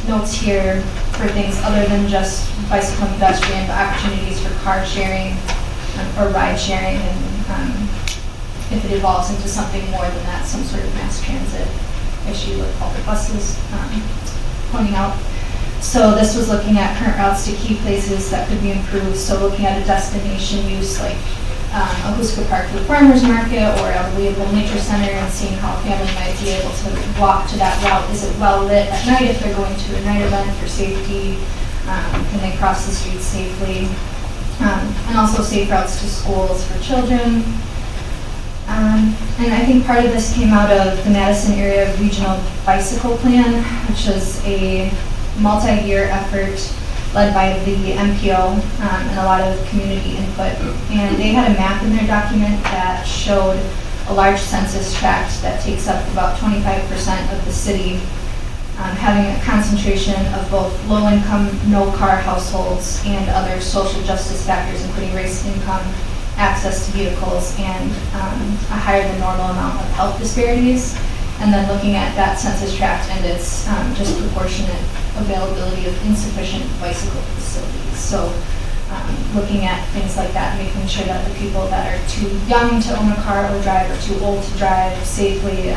notes here for things other than just bicycle and pedestrian, but opportunities for car sharing or ride sharing, and if it evolves into something more than that, some sort of mass transit issue like public buses pointing out. So this was looking at current routes to key places that could be improved. So looking at a destination use like a Huska Park for the farmer's market or a Louisville Nature Center, and seeing how a family might be able to walk to that route. Is it well lit at night if they're going to a night event for safety? Can they cross the streets safely? And also safe routes to schools for children. And I think part of this came out of the Madison Area Regional Bicycle Plan, which is a multi-year effort led by the MPO and a lot of community input. And they had a map in their document that showed a large census tract that takes up about 25% of the city, having a concentration of both low-income, no-car households and other social justice factors, including race, income, access to vehicles, and a higher than normal amount of health disparities. And then looking at that census tract and its disproportionate availability of insufficient bicycle facilities. So looking at things like that, making sure that the people that are too young to own a car or drive, or too old to drive safely,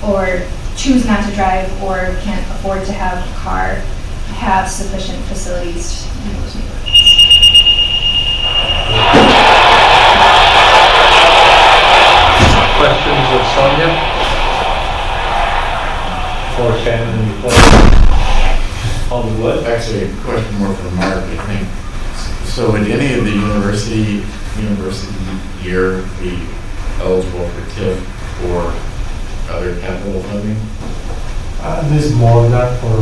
or choose not to drive or can't afford to have a car, have sufficient facilities to do those neighborhoods. Questions of Sonia? Or Shannon before? Hollywood? Actually, a question more for Mark, I think. So would any of the university year be eligible for TIF or other capital funding? There's more, not for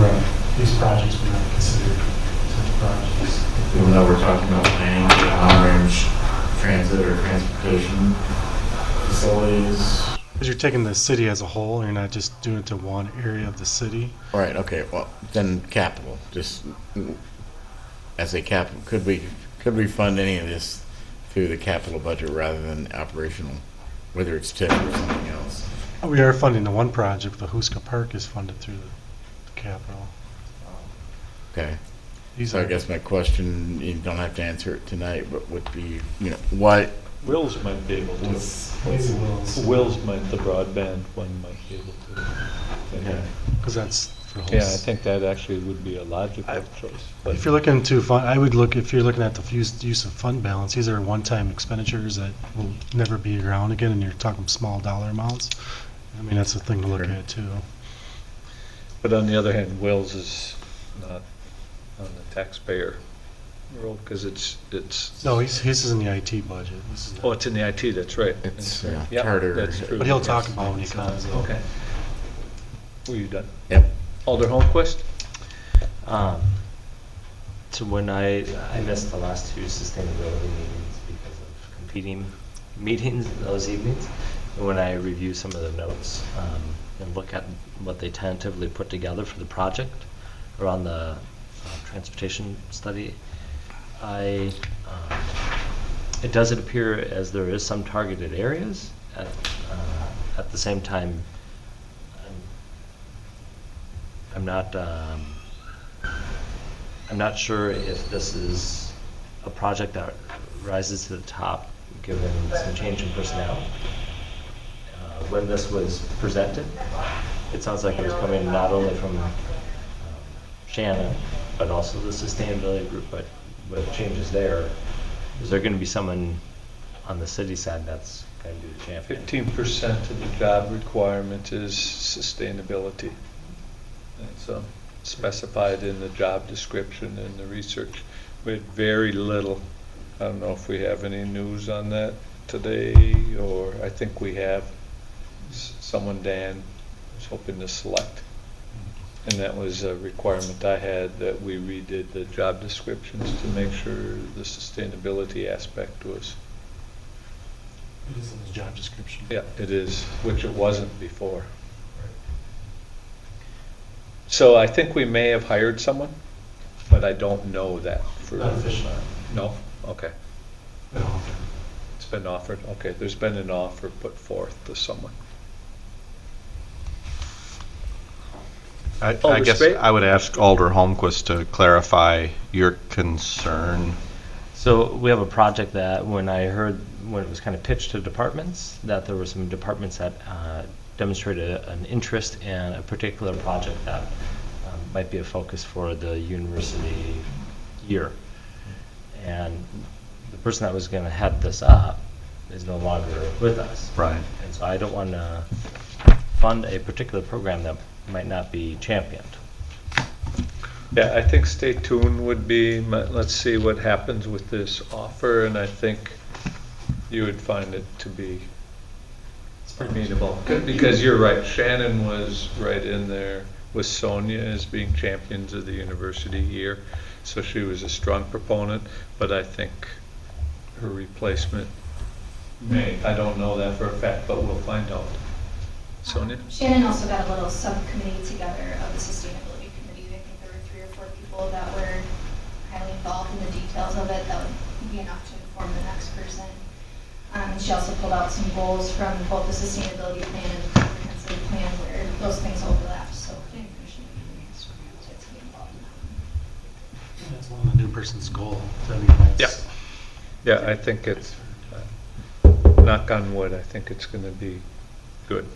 these projects, we're not considered such projects. Even though we're talking about planning for long-range transit or transportation facilities? Because you're taking the city as a whole, you're not just doing it to one area of the city. All right, okay, well, then capital, just as a capital, could we fund any of this through the capital budget rather than operational, whether it's TIF or something else? We are funding the one project, the Huska Park is funded through the capital. Okay. These So I are- guess my question, you don't have to answer it tonight, but would be, why, Wills might be able to. Lazy Wills. Wills might, the broadband one might be able to. Okay. Because that's for whole. Yeah, I think that actually would be a logical choice. But If you're looking to fund, I would look, if you're looking at the use of fund balance, these are one-time expenditures that will never be around again, and you're talking small dollar amounts. I mean, that's the thing to look Sure. at too. But on the other hand, Wills is not on the taxpayer roll because it's. No, his is in the IT budget. This is Oh, it's in the IT, that's right. it's Yep, charter? That's true. But he'll talk Yes. about when he comes in. Okay. Were you done? Yep. Alder Holmquist? So when I missed the last two sustainability meetings because of competing meetings those evenings, and when I review some of the notes and look at what they tentatively put together for the project around the transportation study, it doesn't appear as there is some targeted areas. At the same time, I'm not sure if this is a project that rises to the top given some change in personnel. When this was presented, it sounds like it was coming not only from Shannon, but also the sustainability group, but with changes there, is there going to be someone on the city side that's going to be the champion? 15% of the job requirement is sustainability. It's specified in the job description and the research. We had very little. I don't know if we have any news on that today, or I think we have. Someone, Dan, was hoping to select. And that was a requirement I had, that we redid the job descriptions to make sure the sustainability aspect was. It is in his job description. Yeah, it is, which it wasn't before. So I think we may have hired someone, but I don't know that for. Not officially. No? Okay. No. It's been offered. Okay, there's been an offer put forth to someone. I Alder guess Spate? I would ask Alder Holmquist to clarify your concern. So we have a project that when it was kind of pitched to departments, that there were some departments that demonstrated an interest in a particular project that might be a focus for the university year. And the person that was going to head this up is no longer with us. Right. And so I don't want to fund a particular program that might not be championed. Yeah, I think stay tuned would be, let's see what happens with this offer, and I think you would find it to be amenable. Because you're right, Shannon was right in there with Sonia as being champions of the university year, so she was a strong proponent, but I think her replacement may, I don't know that for a fact, but we'll find out. Sonia? Shannon also got a little subcommittee together of the sustainability committee. I think there were 3 or 4 people that were highly involved in the details of it. That would be enough to inform the next person. And she also pulled out some goals from both the sustainability plan and the comprehensive plan where those things overlap. So planning commission would be nice to be involved in that. That's one of the new person's goal. I mean, that's- Yeah, I think it's, knock on wood, I think it's going to be good.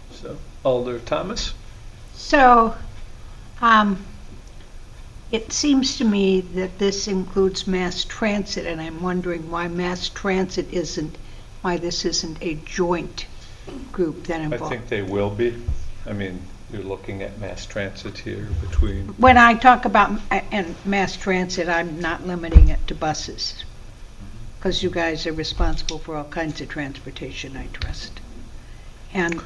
So, Alder Thomas? So, It seems to me that this includes mass transit, and I'm wondering why mass transit why this isn't a joint group that I involves. think they will be. I mean, you're looking at mass transit here between, When I talk about and mass transit, I'm not limiting it to buses, because you guys are responsible for all kinds of transportation, I trust. And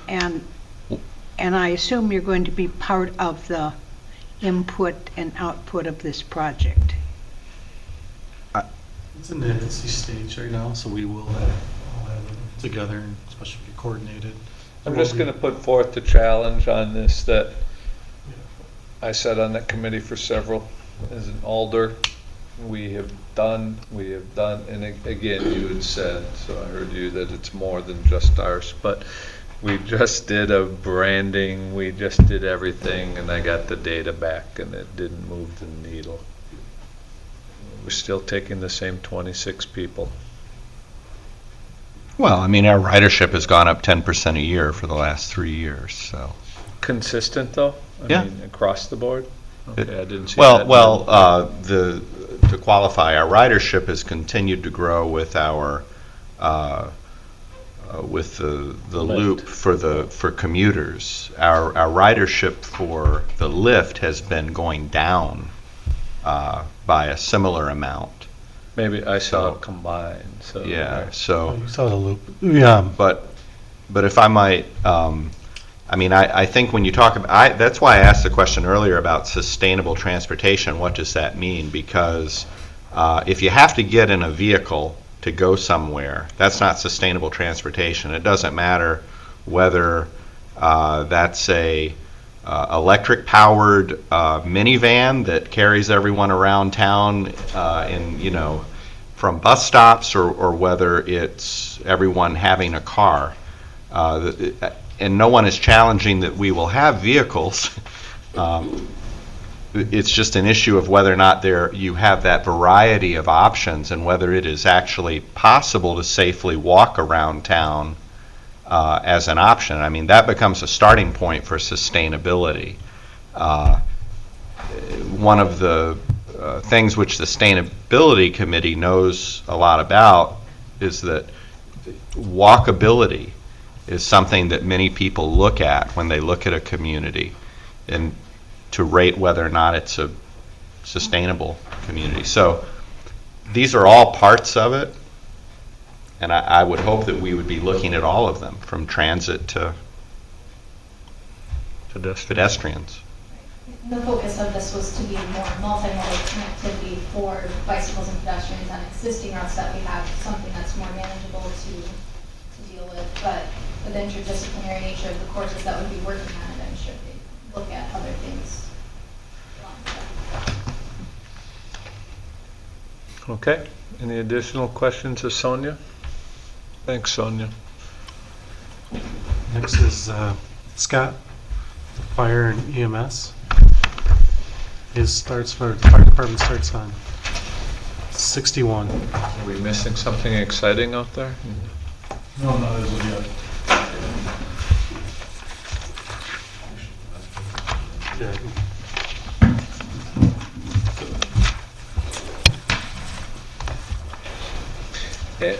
I assume you're going to be part of the input and output of this project. It's in the infancy stage right now, so we will all have it together and especially be coordinated. I'm just going to put forth the challenge on this that I sat on that committee for several, as an alder. We have done, and again, you had said, so I heard you, that it's more than just ours, but we just did a branding, we just did everything, and I got the data back, and it didn't move the needle. We're still taking the same 26 people. Well, I mean, our ridership has gone up 10% a year for the last 3 years, so. Consistent, though? Yeah. I mean, across the board? Okay, I didn't see that. To qualify, our ridership has continued to grow with our with the loop for commuters. Our ridership for the lift has been going down by a similar amount. Maybe I saw it combined, so. Yeah, so. You saw the loop. Yeah. But if I might, I mean, I think when you talk about, that's why I asked the question earlier about sustainable transportation. What does that mean? Because if you have to get in a vehicle to go somewhere, that's not sustainable transportation. It doesn't matter whether that's a electric powered minivan that carries everyone around town from bus stops, or whether it's everyone having a car. And no one is challenging that we will have vehicles. It's just an issue of whether or not you have that variety of options, and whether it is actually possible to safely walk around town as an option. I mean, that becomes a starting point for sustainability. One of the things which the Sustainability Committee knows a lot about is that walkability is something that many people look at when they look at a community, and to rate whether or not it's a sustainable community. So these are all parts of it, and I would hope that we would be looking at all of them, from transit to pedestrians. The focus of this was to be more multimodal connectivity for bicycles and pedestrians on existing routes that we have, something that's more manageable to deal with. But with the interdisciplinary nature of the courses that would be working on it, I'm sure they look at other things. Okay, any additional questions of Sonia? Thanks, Sonia. Next is Scott, Fire and EMS. The fire department starts on 61. Are we missing something exciting out there? No, not as of yet. Yeah.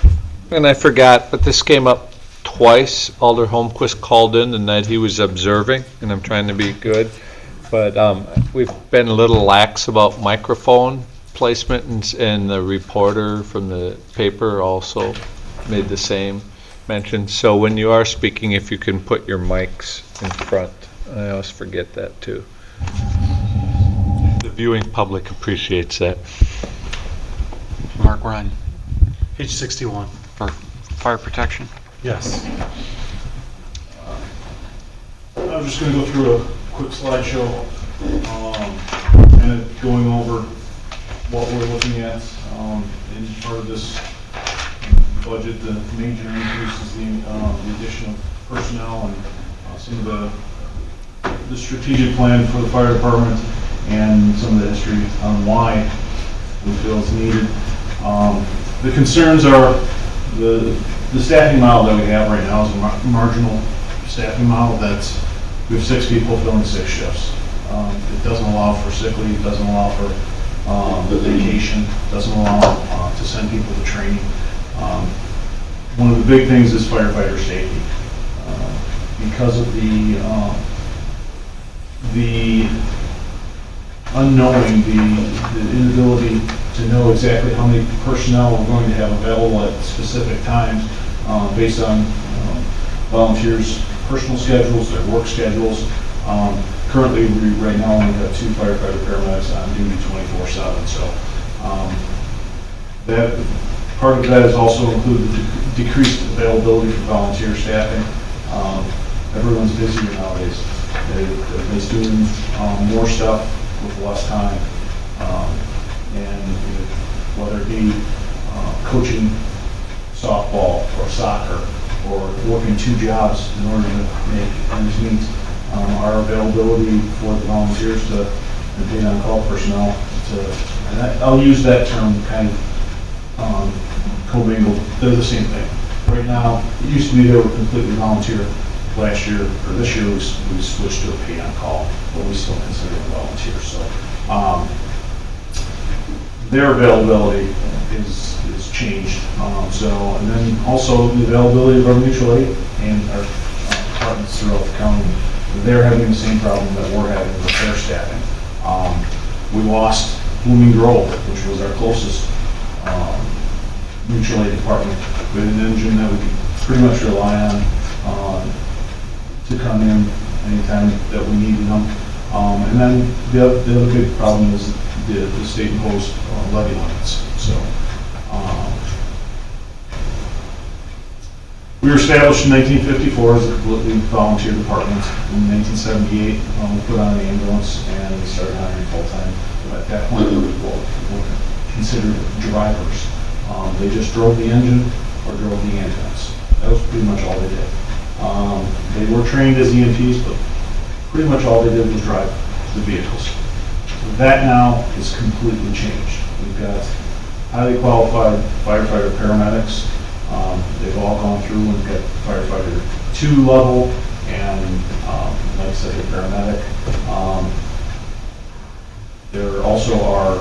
And I forgot, but this came up twice. Alder Holmquist called in the night he was observing, and I'm trying to be good. But we've been a little lax about microphone placement, and the reporter from the paper also made the same mention. So when you are speaking, if you can put your mics in front. I always forget that too. The viewing public appreciates that. Mark, we're on Page 61. for fire protection. Yes. I'm just going to go through a quick slideshow, kind of going over what we're looking at in part of this budget. The major increase is the addition of personnel and some of the strategic plan for the fire department, and some of the history on why we feel it's needed. The concerns are the staffing model that we have right now is a marginal staffing model. We have 6 people filling 6 shifts. It doesn't allow for sick leave, doesn't allow for vacation, doesn't allow to send people to training. One of the big things is firefighter safety. Because of the unknowing, the inability to know exactly how many personnel we're going to have available at specific times based on volunteers' personal schedules, their work schedules. Currently, we right now only have 2 firefighter paramedics on duty 24/7. So that part of that is also included decreased availability for volunteer staffing. Everyone's busier nowadays. Everybody's doing more stuff with less time. And whether it be coaching softball or soccer or working 2 jobs in order to make ends meet, our availability for the volunteers to maintain on-call personnel and I'll use that term kind of commingled. They're the same thing. Right now, it used to be they were completely volunteer. Last year, or this year, we switched to a pay on call, but we still consider them volunteers. So their availability is changed. And then also the availability of our mutual aid and our departments throughout the county. They're having the same problem that we're having with their staffing. We lost Blooming Grove, which was our closest mutual aid department, with an engine that we could pretty much rely on to come in anytime that we needed them. And then the other big problem is the state imposed levy limits. So we were established in 1954 as a completely volunteer department. In 1978, we put on the ambulance and we started hiring full-time. At that point, we were considered drivers. They just drove the engine or drove the ambulance. That was pretty much all they did. They were trained as EMTs, but pretty much all they did was drive the vehicles. That now is completely changed. We've got highly qualified firefighter paramedics. They've all gone through. We've got firefighter 2 level and, like I said, a paramedic. There also are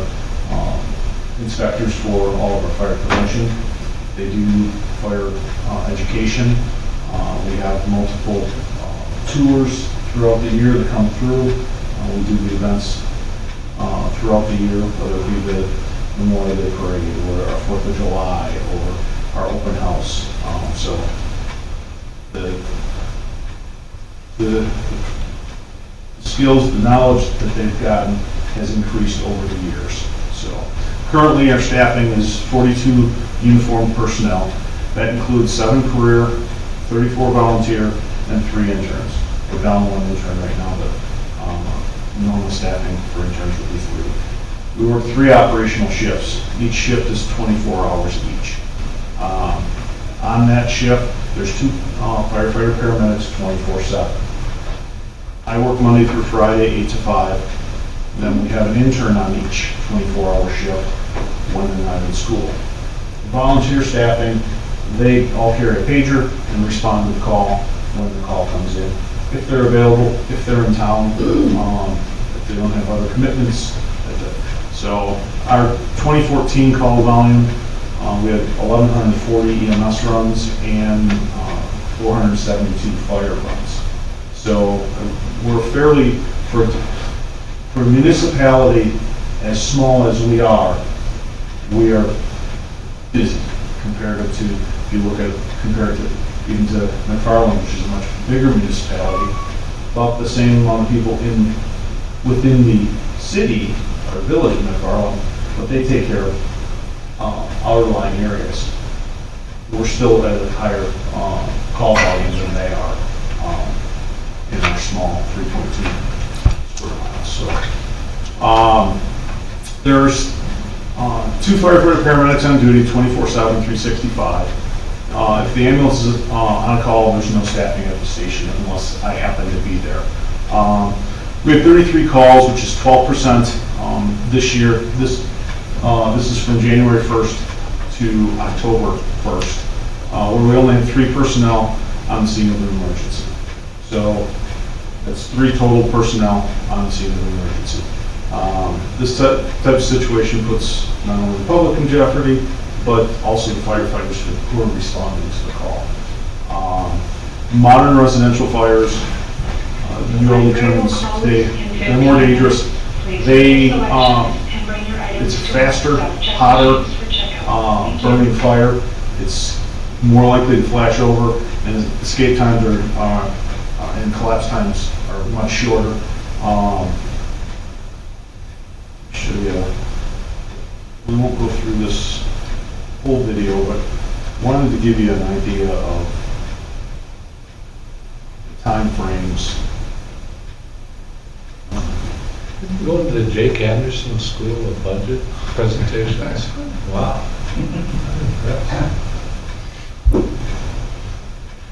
inspectors for all of our fire prevention. They do fire education. We have multiple tours throughout the year that come through. We do the events throughout the year, whether it be the Memorial Day Parade or our 4th of July or our open house. So the skills, the knowledge that they've gotten has increased over the years. So currently our staffing is 42 uniformed personnel. That includes 7 career, 34 volunteer, and 3 interns. We're down 1 intern right now, but normal staffing for interns would be 3. We work 3 operational shifts. Each shift is 24 hours each. On that shift, there's 2 firefighter paramedics 24/7. I work Monday through Friday, 8 to 5. Then we have an intern on each 24-hour shift when they're not in school. Volunteer staffing, they all carry a pager and respond to the call when the call comes in. If they're available, if they're in town, if they don't have other commitments. So our 2014 call volume, we had 1,140 EMS runs and 472 fire runs. So we're fairly, for a municipality as small as we are busy compared to, if you look at, compared to even to McFarland, which is a much bigger municipality, about the same amount of people within the city or village of McFarland, but they take care of outlying areas. We're still at a higher call volume than they are in our small 3.2 square miles. So there's 2 firefighter paramedics on duty 24/7, 365. If the ambulance is on call, there's no staffing at the station unless I happen to be there. We have 33 calls, which is 12% this year. This is from January 1st to October 1st, where we only have 3 personnel on the scene of an emergency. So that's 3 total personnel on the scene of an emergency. This type of situation puts not only the public in jeopardy, but also the firefighters who are responding to the call. Modern residential fires, usually terms, they're more dangerous. It's faster, hotter, burning fire. It's more likely to flash over, and escape times and collapse times are much shorter. We won't go through this whole video, but wanted to give you an idea of the time frames. Go to the Jake Anderson School of Budget presentations. Wow.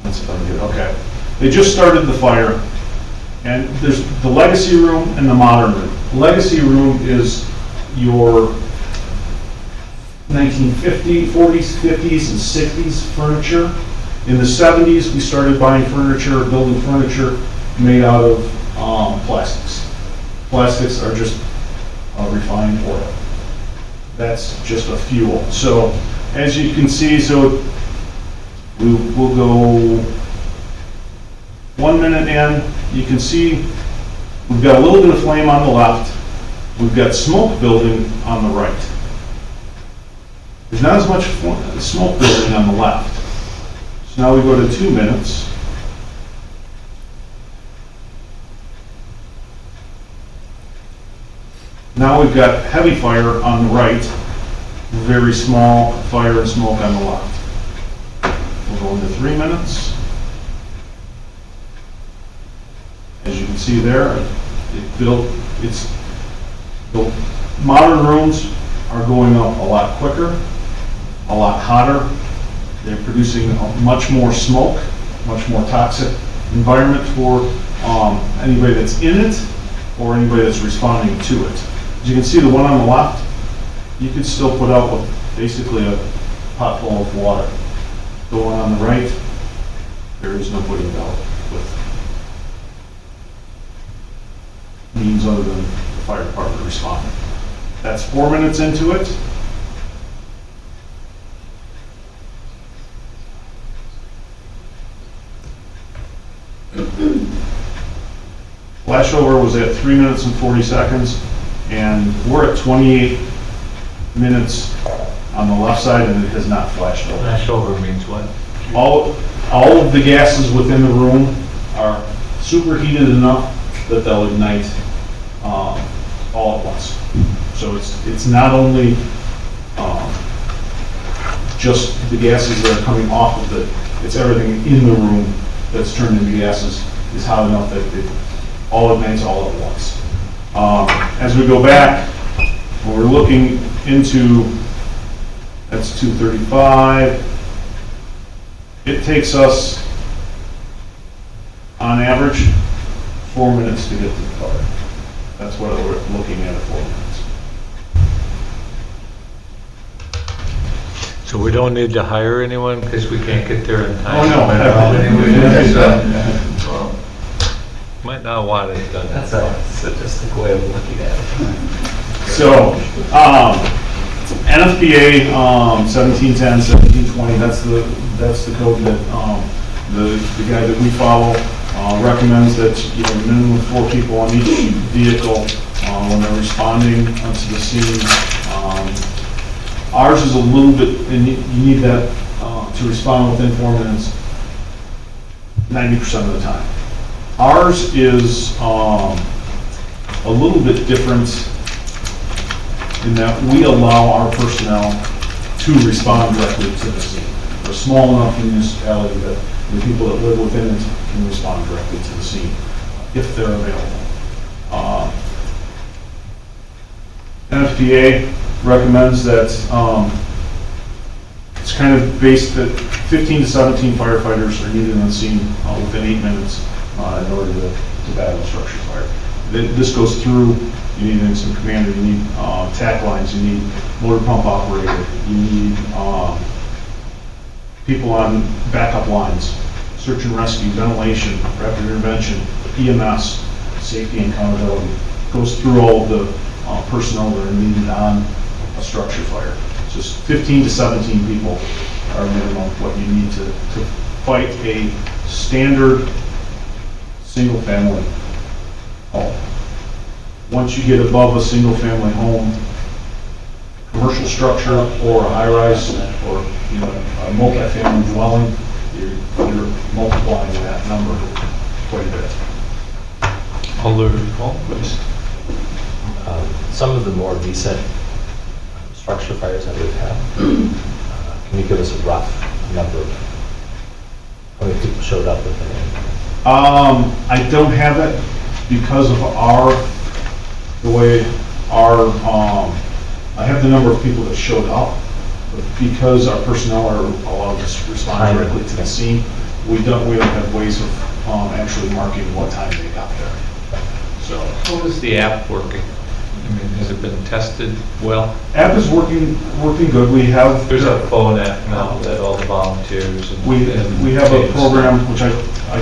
That's about good. Okay. They just started the fire, and there's the legacy room and the modern room. The legacy room is your 1940s, 50s, and 60s furniture. In the 70s, we started buying furniture, building furniture made out of plastics. Plastics are just refined oil. That's just a fuel. So as you can see, so we'll go 1 minute in. You can see we've got a little bit of flame on the left. We've got smoke building on the right. There's not as much smoke building on the left. So now we go to 2 minutes. Now we've got heavy fire on the right, very small fire and smoke on the left. We'll go into 3 minutes. As you can see there, the modern rooms are going up a lot quicker, a lot hotter. They're producing much more smoke, much more toxic environment for anybody that's in it or anybody that's responding to it. As you can see, the one on the left, you could still put out with basically a pot full of water. The one on the right, there is no putting it out with means other than the fire department responding. That's 4 minutes into it. Flashover was at 3 minutes and 40 seconds, and we're at 28 minutes on the left side, and it has not flashed over. Flashover means what? All of the gases within the room are superheated enough that they'll ignite all at once. So it's not only just the gases that are coming off of it's everything in the room that's turned into gases is hot enough that it all ignites all at once. As we go back, when we're looking into, that's 235, it takes us, on average, 4 minutes to get to the fire. That's what we're looking at 4 minutes. So we don't need to hire anyone because we can't get there in time? Oh, no. Well, might not want it done. That's a sadistic way of looking at it. So, NFPA 1710, 1720, that's the code that the guy that we follow recommends that minimum of 4 people on each vehicle when they're responding to the scene. Ours is a little bit, and you need that to respond within 4 minutes 90% of the time. Ours is a little bit different in that we allow our personnel to respond directly to the scene. We're a small enough municipality that the people that live within it can respond directly to the scene if they're available. NFPA recommends that it's kind of based that 15 to 17 firefighters are needed on the scene within 8 minutes in order to battle a structure fire. This goes through, you need an incident commander, you need tack lines, you need motor pump operator, you need people on backup lines, search and rescue, ventilation, rapid intervention, EMS, safety and accountability. Goes through all of the personnel that are needed on a structure fire. Just 15 to 17 people are minimum what you need to fight a standard single-family home. Once you get above a single-family home, commercial structure or a high-rise or a multi-family dwelling, you're multiplying that number quite a bit. Alder Hall, please. Some of the more recent structure fires that we've had, can you give us a rough number of how many people showed up with it? I don't have it because of the way our, I have the number of people that showed up, but because our personnel are allowed to respond directly to the scene, we don't have ways of actually marking what time they got there. So. How is the app working? I mean, has it been tested well? App is working good. We have. There's a phone app now that all the volunteers and. We have a program, which I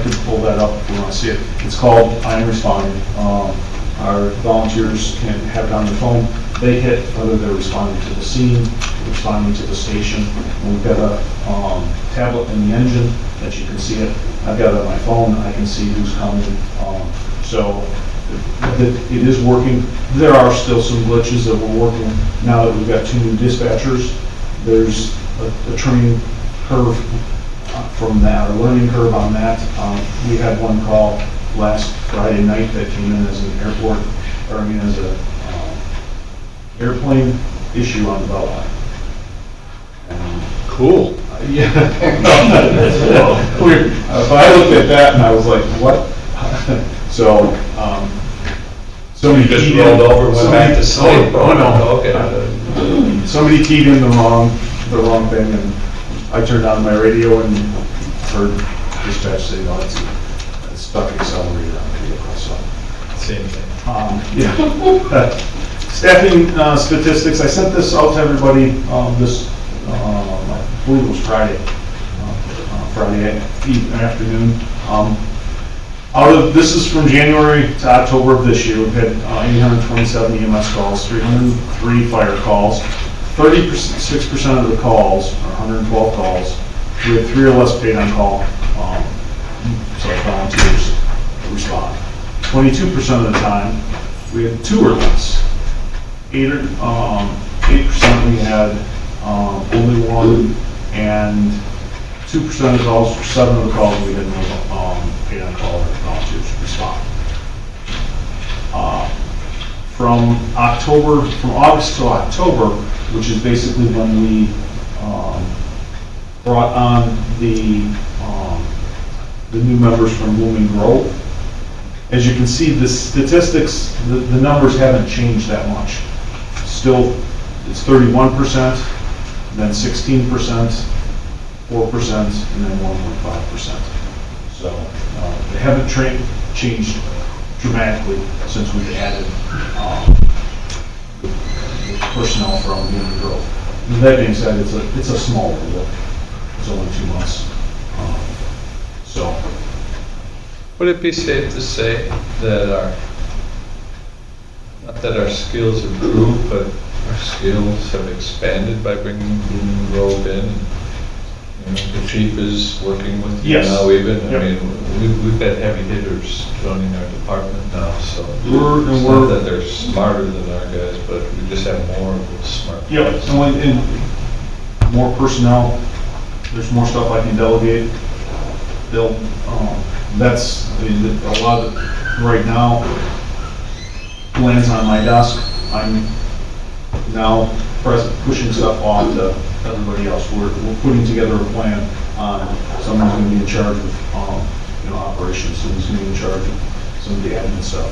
could pull that up if you want to see it. It's called I'm Responding. Our volunteers can have it on their phone. They hit whether they're responding to the scene, responding to the station. And we've got a tablet in the engine that you can see it. I've got it on my phone. I can see who's coming. So it is working. There are still some glitches that we're working now that we've got 2 new dispatchers. There's a training curve from that, or learning curve on that. We had one call last Friday night that came in as an as a airplane issue on the belt line. Cool. Yeah. But I looked at that and I was like, what? So, somebody just keyed rolled in, over and went back to sleep. Oh, no. Okay. Somebody keyed in the wrong thing, and I turned on my radio and heard dispatch say, no, it's stuck accelerator on the vehicle, so. Same thing. Yeah. Staffing statistics, I sent this out to everybody I believe it was Friday afternoon. This is from January to October of this year. We've had 827 EMS calls, 303 fire calls, 36% of the calls, or 112 calls, we had 3 or less paid on call, so volunteers respond. 22% of the time, we had 2 or less. 8% we had only 1, and 2% of the calls, 7 of the calls we had no paid on call or volunteers respond. From August to October, which is basically when we brought on the new members from Blooming Grove. As you can see, the statistics, the numbers haven't changed that much. Still, it's 31%, then 16%, 4%, and then 1.5%. So they haven't changed dramatically since we've added the personnel from Blooming Grove. That being said, it's a small deal. It's only 2 months. So. Would it be safe to say that not that our skills improved, but our skills have expanded by bringing Blooming Grove in? The chief is working with you now even. Yep. I mean, we've got heavy hitters joining our department now, so it's not that they're smarter than our guys, but we just have more of those smart guys. And more personnel. There's more stuff I can delegate. That's a lot of it right now lands on my desk. I'm now pushing stuff off to everybody else. We're putting together a plan on someone's going to be in charge of operations, someone's going to be in charge of some of the admin stuff.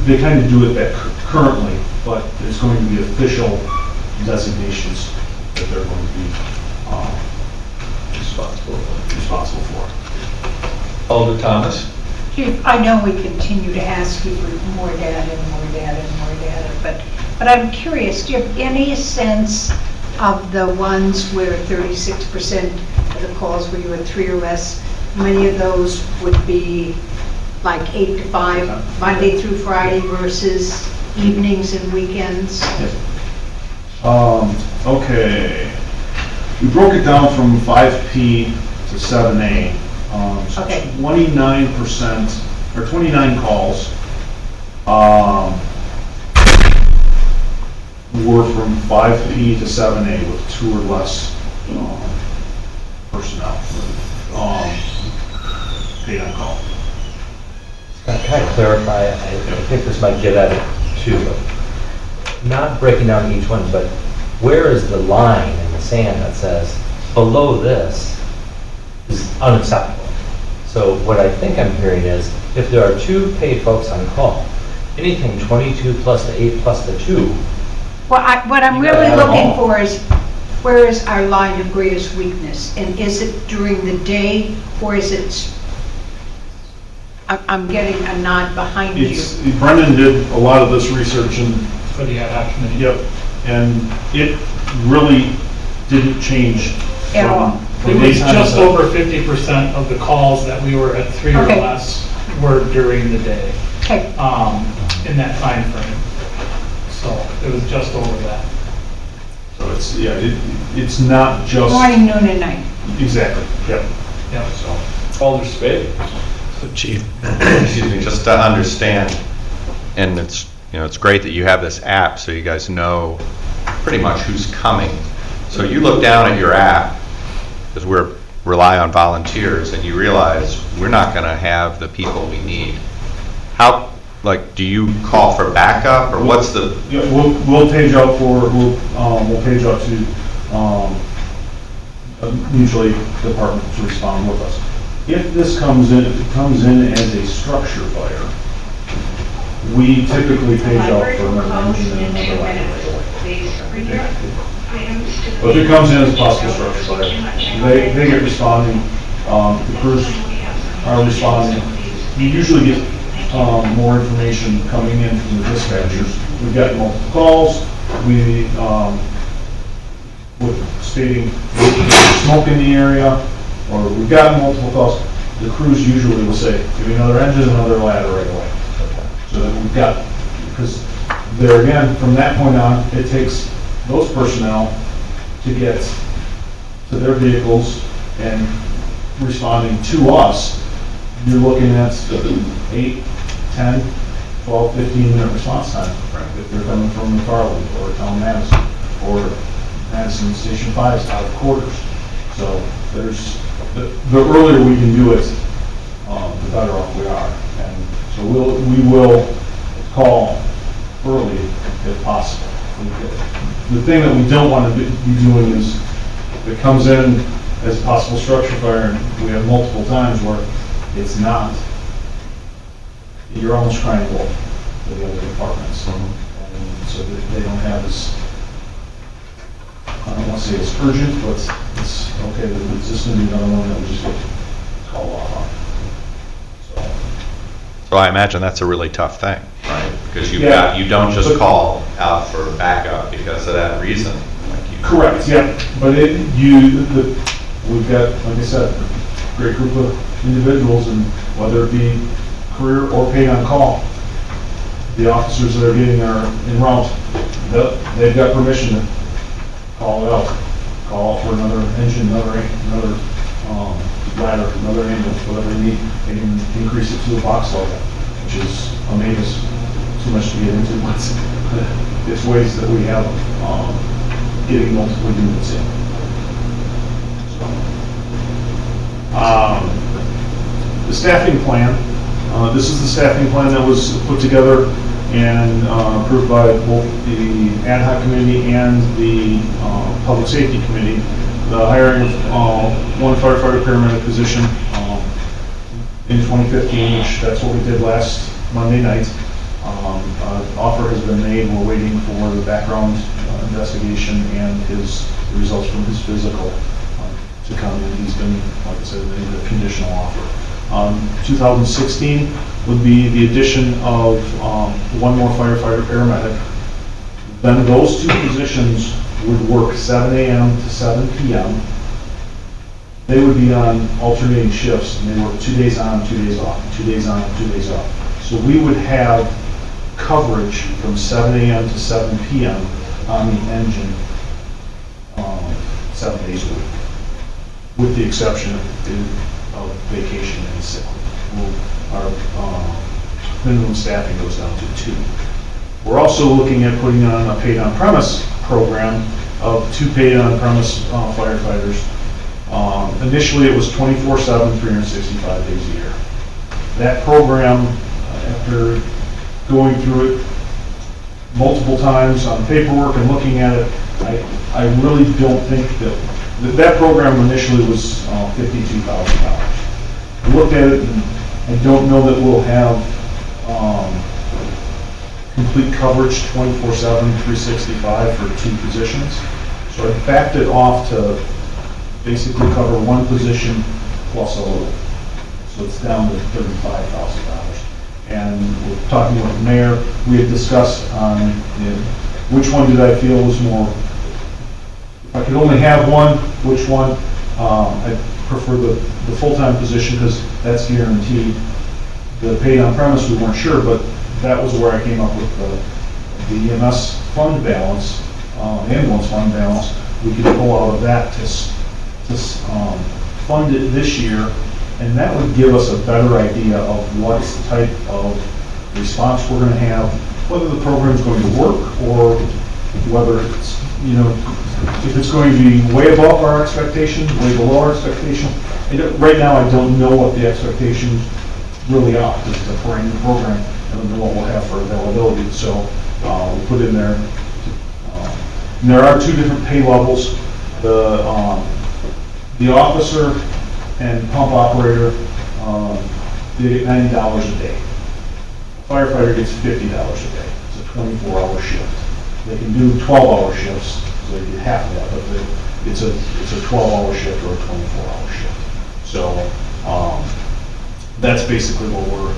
They kind of do it currently, but there's going to be official designations that they're going to be responsible for. Alder Thomas? Chief, I know we continue to ask you for more data and more data and more data, but I'm curious, do you have any sense of the ones where 36% of the calls where you had 3 or less, how many of those would be like 8 to 5, Monday through Friday versus evenings and weekends? Okay. We broke it down from 5P to 7A. So Okay. 29% or 29 calls were from 5P to 7A with 2 or less personnel paid on call. Can I clarify? I think this might get at it too. Not breaking down each one, but where is the line in the sand that says below this is unacceptable? So what I think I'm hearing is if there are 2 paid folks on call, anything 22 plus the 8 plus the 2. What I'm You gotta really have them looking all. for is, where is our line of greatest weakness? And is it during the day, or is it, I'm getting a nod behind you. Brendan did a lot of this research and. For the ad hoc committee. Yep, and it really didn't change. At all. It was just over 50% of the calls that we were at 3 or Okay. less were during the day, Okay, in that time frame. So it was just over that. So it's, yeah, it's not just. morning, noon, and night. Exactly, yep. Yep. So. Alder Spade? Chief, excuse me, just to understand, and it's, it's great that you have this app so you guys know pretty much who's coming. So you look down at your app, because we rely on volunteers, and you realize we're not going to have the people we need. How, do you call for backup, or what's the? Yeah, we'll page out we'll page out to usually department to respond with us. If this comes in as a structure fire, we typically page out for another engine and another ladder right away. But if it comes in as a possible structure fire, they get responding, the crews are responding. We usually get more information coming in from the dispatchers. We've got multiple calls, with stating there's smoke in the area, or we've gotten multiple calls. The crews usually will say, give me another engine, another ladder right away. So that we've got, because there again, from that point on, it takes those personnel to get to their vehicles and responding to us. You're looking at 8, 10, 12, 15-minute response time. If they're coming from McFarland or Town Madison or Madison Station 5 is out of quarters. So there's, the earlier we can do it, the better off we are. And so we will call early if possible. The thing that we don't want to be doing is, if it comes in as a possible structure fire, and we have multiple times where it's not, you're almost crying wolf for the other departments. And so that they don't have this, I don't want to say it's urgent, but it's okay, it's just going to be another one that we just get called off on. So I imagine that's a really tough thing, right? Because you don't just But- call out for backup because of that reason. Correct, yeah, but we've got, like I said, a great group of individuals, and whether it be career or paid on call, the officers that are getting our en route, they've got permission to call it out, call out for another engine, another ladder, another ambulance, whatever they need. They can increase it to a box level, which is amazing, too much to get into, but it's ways that we have getting multiple units in. The staffing plan, this is the staffing plan that was put together and approved by both the ad hoc committee and the public safety committee. The hiring of one firefighter paramedic position in 2015, which that's what we did last Monday night. Offer has been made. We're waiting for the background investigation and the results from his physical to come in. He's been, like I said, a conditional offer. 2016 would be the addition of one more firefighter paramedic. Then those two positions would work 7 a.m. to 7 p.m. they would be on alternating shifts, and they work 2 days on, 2 days off, 2 days on, 2 days off. So we would have coverage from 7 a.m. to 7 p.m. on the engine 7 days a week, with the exception of vacation and sick leave. Our minimum staffing goes down to 2. We're also looking at putting on a paid on-premise program of 2 paid on-premise firefighters. Initially, it was 24/7, 365 days a year. That program, after going through it multiple times on paperwork and looking at it, I really don't think that program initially was $52,000. I looked at it and I don't know that we'll have complete coverage 24/7, 365 for 2 positions. So I backed it off to basically cover 1 position plus a little. So it's down to $35,000. And we're talking with the mayor, we had discussed on which one did I feel was more, if I could only have one, which one? I prefer the full-time position because that's guaranteed. The paid on-premise, we weren't sure, but that was where I came up with the EMS fund balance, ambulance fund balance. We could pull out of that to fund it this year, and that would give us a better idea of what type of response we're going to have, whether the program's going to work or whether it's, if it's going to be way above our expectations, way below our expectations. Right now, I don't know what the expectations really are. This is a brand new program. I don't know what we'll have for availability, so we put in there. And there are 2 different pay levels. The officer and pump operator, they get $90 a day. Firefighter gets $50 a day. It's a 24-hour shift. They can do 12-hour shifts, so they get half of that, but it's a 12-hour shift or a 24-hour shift. So that's basically what we're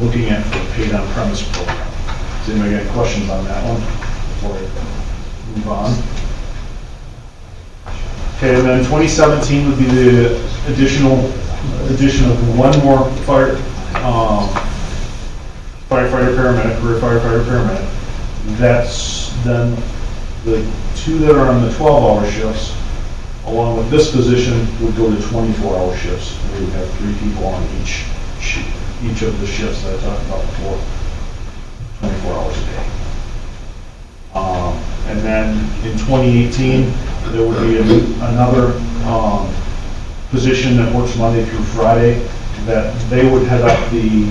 looking at for the paid on-premise program. Does anybody got any questions on that one before I move on? Okay, and then 2017 would be the addition of 1 more firefighter paramedic, career firefighter paramedic. That's then the 2 that are on the 12-hour shifts, along with this position, would go to 24-hour shifts. We would have 3 people on each of the shifts that I talked about before, 24 hours a day. And then in 2018, there would be another position that works Monday through Friday, that they would head up the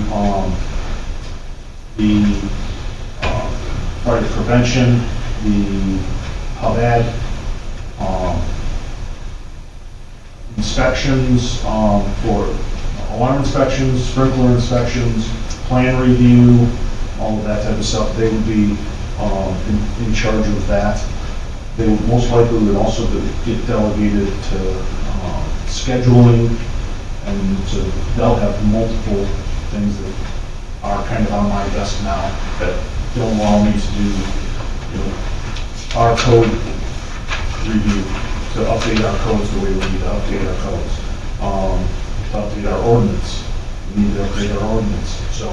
fire prevention, the HUBAD, inspections for alarm inspections, sprinkler inspections, plan review, all of that type of stuff. They would be in charge of that. They would most likely would also get delegated to scheduling, and so they'll have multiple things that are kind of on my desk now that don't allow me to do, our code review, to update our codes the way we need to update our codes. To update our ordinance, we need to update our ordinance. So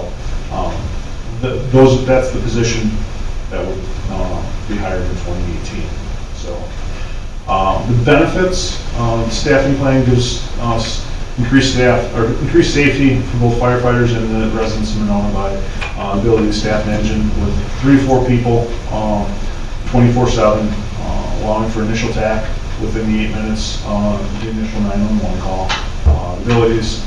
that's the position that would be hired in 2018. So the benefits, staffing plan gives us increased safety for both firefighters and the residents of Monona by ability to staff an engine with 3 to 4 people, 24/7, allowing for initial TAC within the 8 minutes, the initial 911 call. Abilities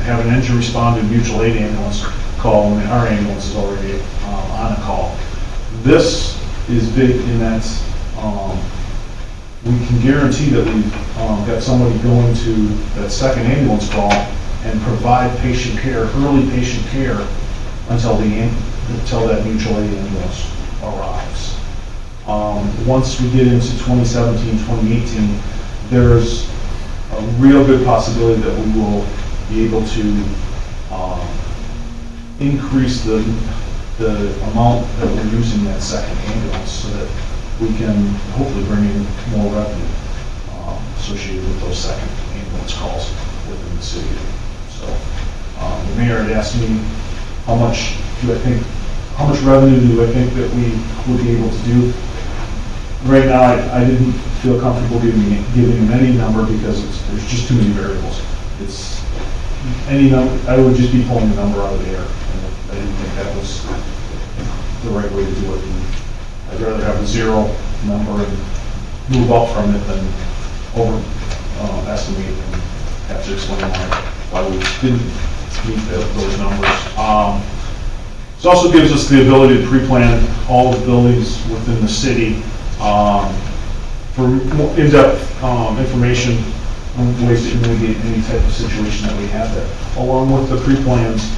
have an engine respond to mutual aid ambulance call when our ambulance is already on a call. This is big in that we can guarantee that we've got somebody going to that second ambulance call and provide patient care, early patient care, until that mutual aid ambulance arrives. Once we get into 2017, 2018, there's a real good possibility that we will be able to increase the amount that we're using that second ambulance so that we can hopefully bring in more revenue associated with those second ambulance ambulance calls within the city. So the mayor had asked me how much revenue do I think that we would be able to do. Right now, I didn't feel comfortable giving him any number because there's just too many variables. It's any number, I would just be pulling the number out of the air, and I didn't think that was the right way to do it. And I'd rather have a zero number and move up from it than estimate and have to explain why we didn't meet those numbers. This also gives us the ability to pre-plan all the buildings within the city for more in-depth information on ways to mitigate any type of situation that we have there. Along with the pre-plans,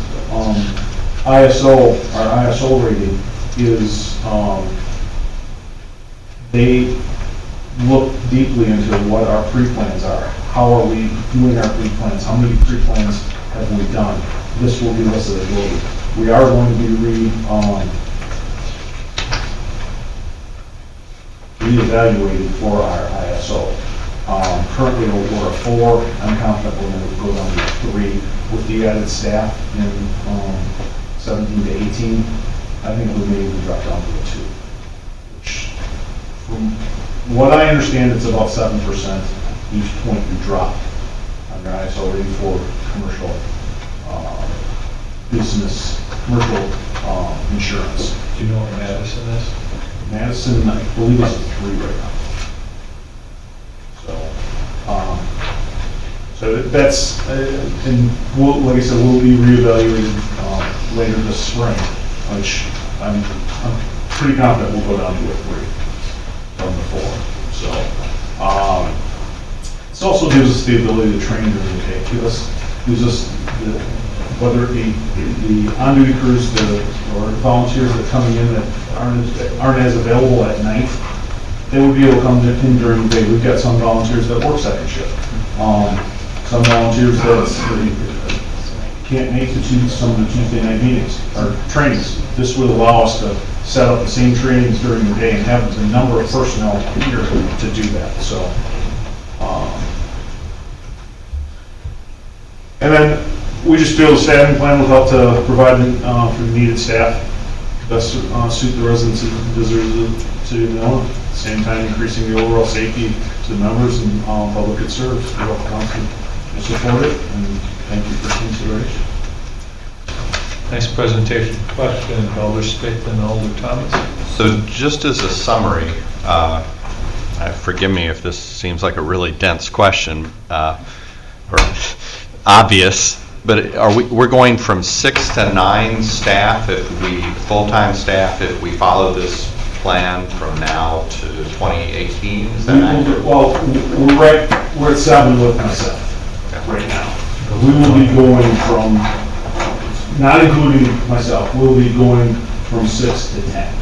our ISO rating is, they look deeply into what our pre-plans are. How are we doing our pre-plans? How many pre-plans have we done? This will give us the ability. We are going to be reevaluated for our ISO. Currently we're a 4. I'm confident we're going to go down to 3 with the added staff in 17 to 18. I think we may even drop down to a 2. Which, from what I understand, it's about 7% each point you drop on your ISO rating for commercial business, commercial insurance. Do you know where Madison is? Madison, I believe, is a 3 right now. So that's, and we'll, like I said, we'll be reevaluated later this spring, which I'm pretty confident we'll go down to a 3 from the 4. So this also gives us the ability to train during the day. Gives us the, whether it be the on-duty crews or volunteers that are coming in that aren't as available at night, they would be able to come in during the day. We've got some volunteers that work second shift. Some volunteers that can't make some of the Tuesday night meetings or trainings. This would allow us to set up the same trainings during the day and have the number of personnel here to do that. So, and then we just feel the staffing plan will help to provide for the needed staff, best suit the residents and visitors to Monona. At the same time, increasing the overall safety to the members and public it serves. We hope the council will support it, and thank you for consideration. Nice presentation. Question, Alder Smith and Alder Thomas. So just as a summary, forgive me if this seems like a really dense question or obvious, but we're going from 6 to 9 staff full-time staff if we follow this plan from now to 2018? Is that accurate? Well, we're at 7 with myself right now. We will be going from, not including myself, we'll be going from 6 to 10.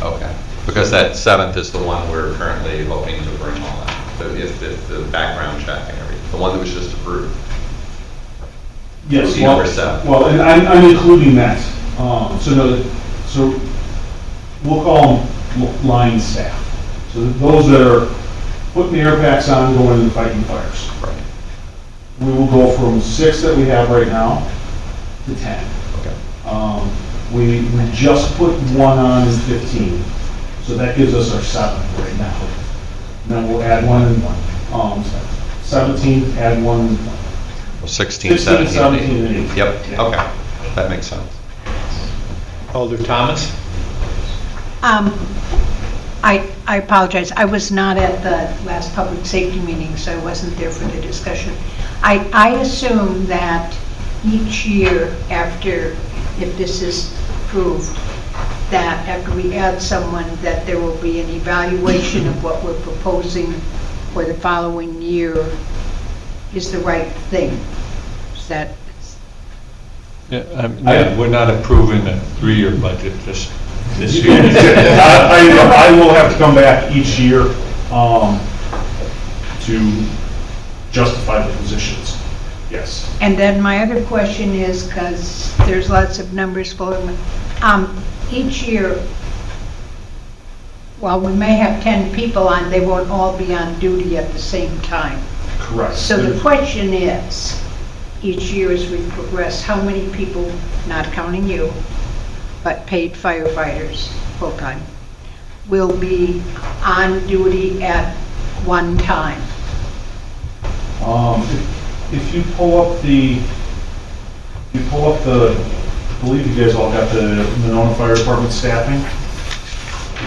Okay, because that 7th is the one we're currently hoping to bring on, if the background check and everything, the one that was just approved. Yes, number 7. Well, and I'm including that. So we'll call them line staff. So those that are putting the air packs on, going and fighting fires. Right. We will go from 6 that we have right now to 10. Okay. We just put 1 on in 15, so that gives us our 7th right now. And then we'll add 1 and 1. 17, add 1 and 1. Well, 16, 17, 17, and 18. Yep, yeah. Okay, that makes sense. Alder Thomas? I apologize. I was not at the last public safety meeting, so I wasn't there for the discussion. I assume that each year after, if this is approved, that after we add someone, that there will be an evaluation of what we're proposing for the following year is the right thing. Is that? Yeah, we're not approving a 3-year budget just this year. I will have to come back each year to justify the positions. Yes. And then my other question is, because there's lots of numbers floating, each year, while we may have 10 people on, they won't all be on duty at the same time. Correct. So the question is, each year as we progress, how many people, not counting you, but paid firefighters, full-time, will be on duty at one time? If you pull up the, I believe you guys all got the Monona Fire Department staffing.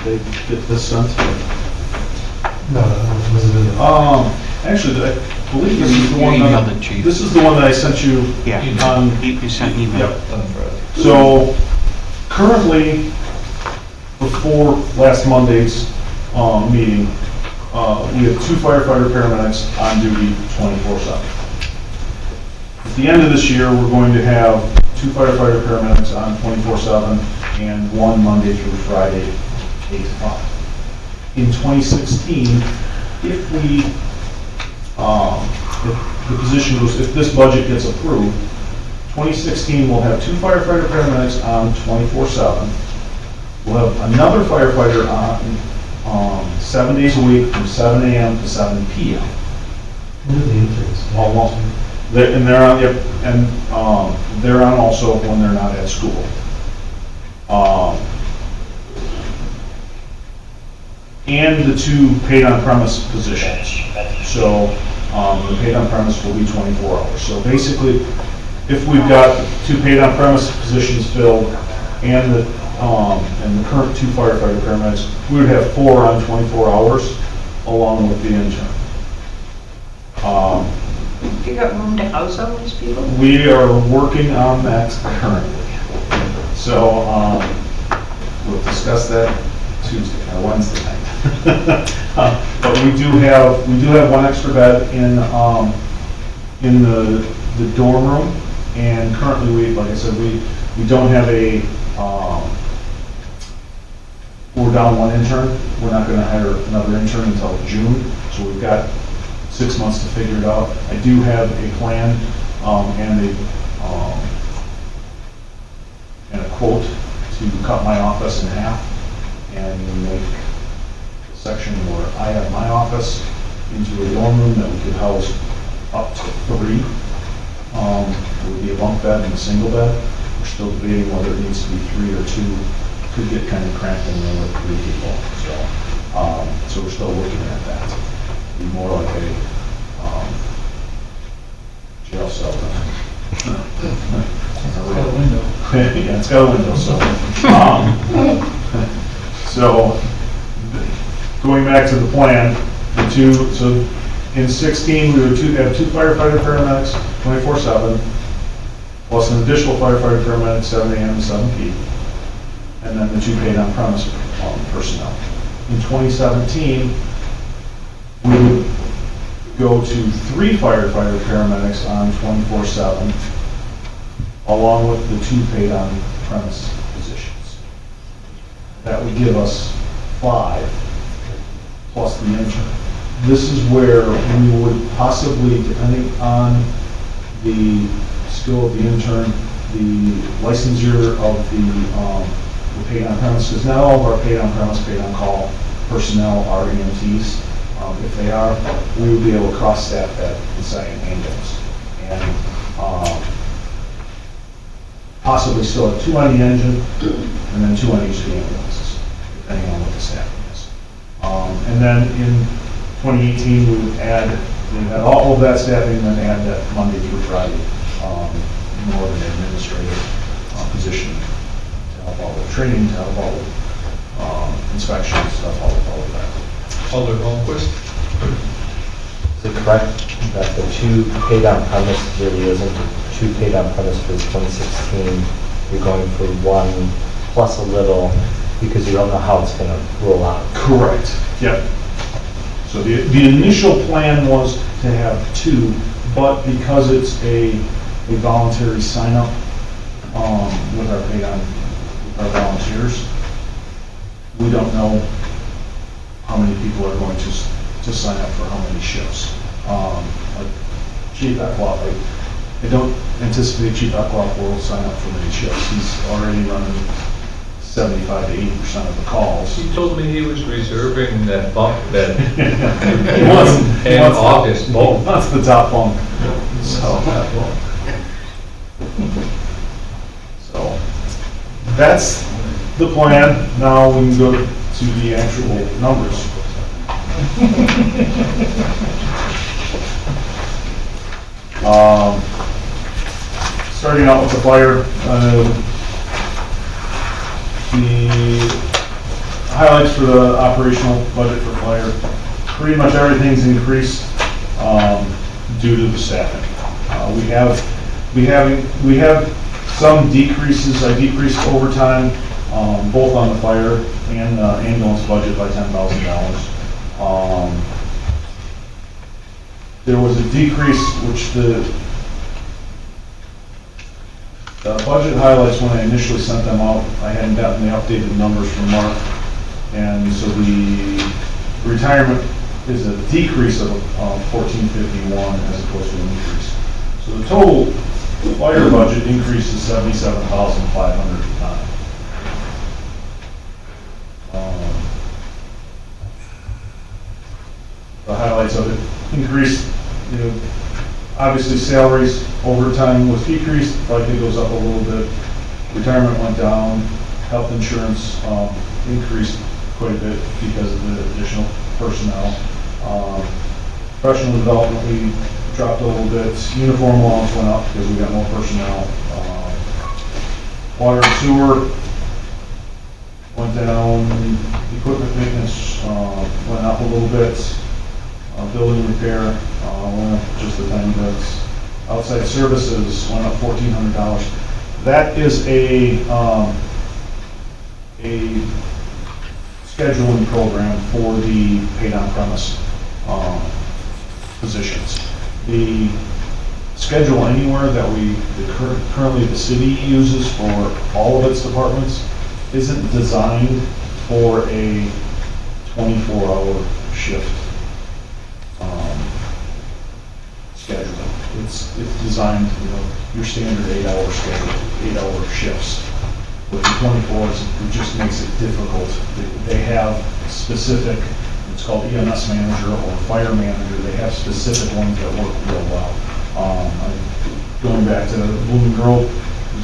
Did they get this sent? No, it wasn't in the. Actually, I believe this is the one You emailed it, that, Chief. this is the one that I sent you. Yeah. You sent an email. Yep. So currently, before last Monday's meeting, we have 2 firefighter paramedics on duty 24/7. At the end of this year, we're going to have 2 firefighter paramedics on 24/7 and 1 Monday through Friday, 8 to 5. In 2016, if we, if the position goes, if this budget gets approved, 2016 we'll have 2 firefighter paramedics on 24/7. We'll have another firefighter on 7 days a week from 7 a.m. to 7 p.m. Who are the interns? Almost. And they're on, yep, and they're on also when they're not at school. And the 2 paid on-premise positions. So the paid on-premise will be 24 hours. So basically, if we've got 2 paid on-premise positions filled and the current 2 firefighter paramedics, we would have 4 on 24 hours along with the intern. You got room to house all these people? We are working on that currently. So we'll discuss that Tuesday or Wednesday night. But we do have 1 extra bed in the dorm room, and currently like I said, we don't have a we're down 1 intern. We're not going to hire another intern until June, so we've got 6 months to figure it out. I do have a plan and a quote to cut my office in half and make a section where I have my office into a dorm room that we could house up to 3. It would be a bunk bed and a single bed. We're still debating whether it needs to be 3 or 2. Could get kind of cramped in there with 3 people. So we're still looking at that. Be more like a jail cell. It's got a window. Yeah, it's got a window. So going back to the plan, so in 16 we would have 2 firefighter paramedics 24/7, plus an additional firefighter paramedic 7 a.m. to 7 p.m. and then the 2 paid on-premise personnel. In 2017, we would go to 3 firefighter paramedics on 24/7, along with the 2 paid on-premise positions. That would give us 5, plus the intern. This is where we would possibly, depending on the skill of the intern, the licensure of the paid on-premise, because not all of our paid on-premise, paid on-call personnel are EMTs. If they are, we would be able to cross-staff that inside an ambulance. And possibly still have 2 on the engine, and then 2 on each of the ambulances, depending on what the staffing is. And then in 2018, we would add all of that staffing, and then add that Monday through Friday, more of an administrative position to help out with training, to help out with inspections, stuff, all of that. Alder Holmquist? Is it correct that the 2 paid on-premise really isn't 2 paid on-premise for 2016? You're going for 1 plus a little because you don't know how it's going to roll out? Correct. Yep. So the initial plan was to have 2, but because it's a voluntary sign-up with our our volunteers, we don't know how many people are going to sign up for how many shifts. Like Chief Eklov, I don't anticipate Chief Eklov will sign up for many shifts. He's already running 75 to 80% of the calls. He told me he was reserving that bunk bed He wants- he in wants the- August. he wants the top bunk. So that's the plan. Now we can go to the actual numbers. Starting out with the fire, the highlights for the operational budget for fire, pretty much everything's increased due to the staffing. We have some decreases. I decreased overtime both on the fire and ambulance budget by $10,000. There was a decrease, which the budget highlights, when I initially sent them out, I hadn't gotten the updated numbers from Mark, and so the retirement is a decrease of $1451 as opposed to an increase. So the total fire budget increase is $77,509. The highlights of it increased, obviously salaries, overtime was decreased, FICA goes up a little bit, retirement went down, health insurance increased quite a bit because of the additional personnel. Professional development, we dropped a little bit. Uniform allowance went up because we got more personnel. Water and sewer went down. Equipment maintenance went up a little bit. Building repair went up just a tiny bit. Outside services went up $1,400. That is a scheduling program for the paid on premise positions. The Schedule Anywhere that currently the city uses for all of its departments isn't designed for a 24-hour shift scheduling. It's designed, your standard 8-hour schedule, 8-hour shifts. With the 24s, it just makes it difficult. They have specific, it's called EMS manager or fire manager, they have specific ones that work real well. Going back to Blooming Grove,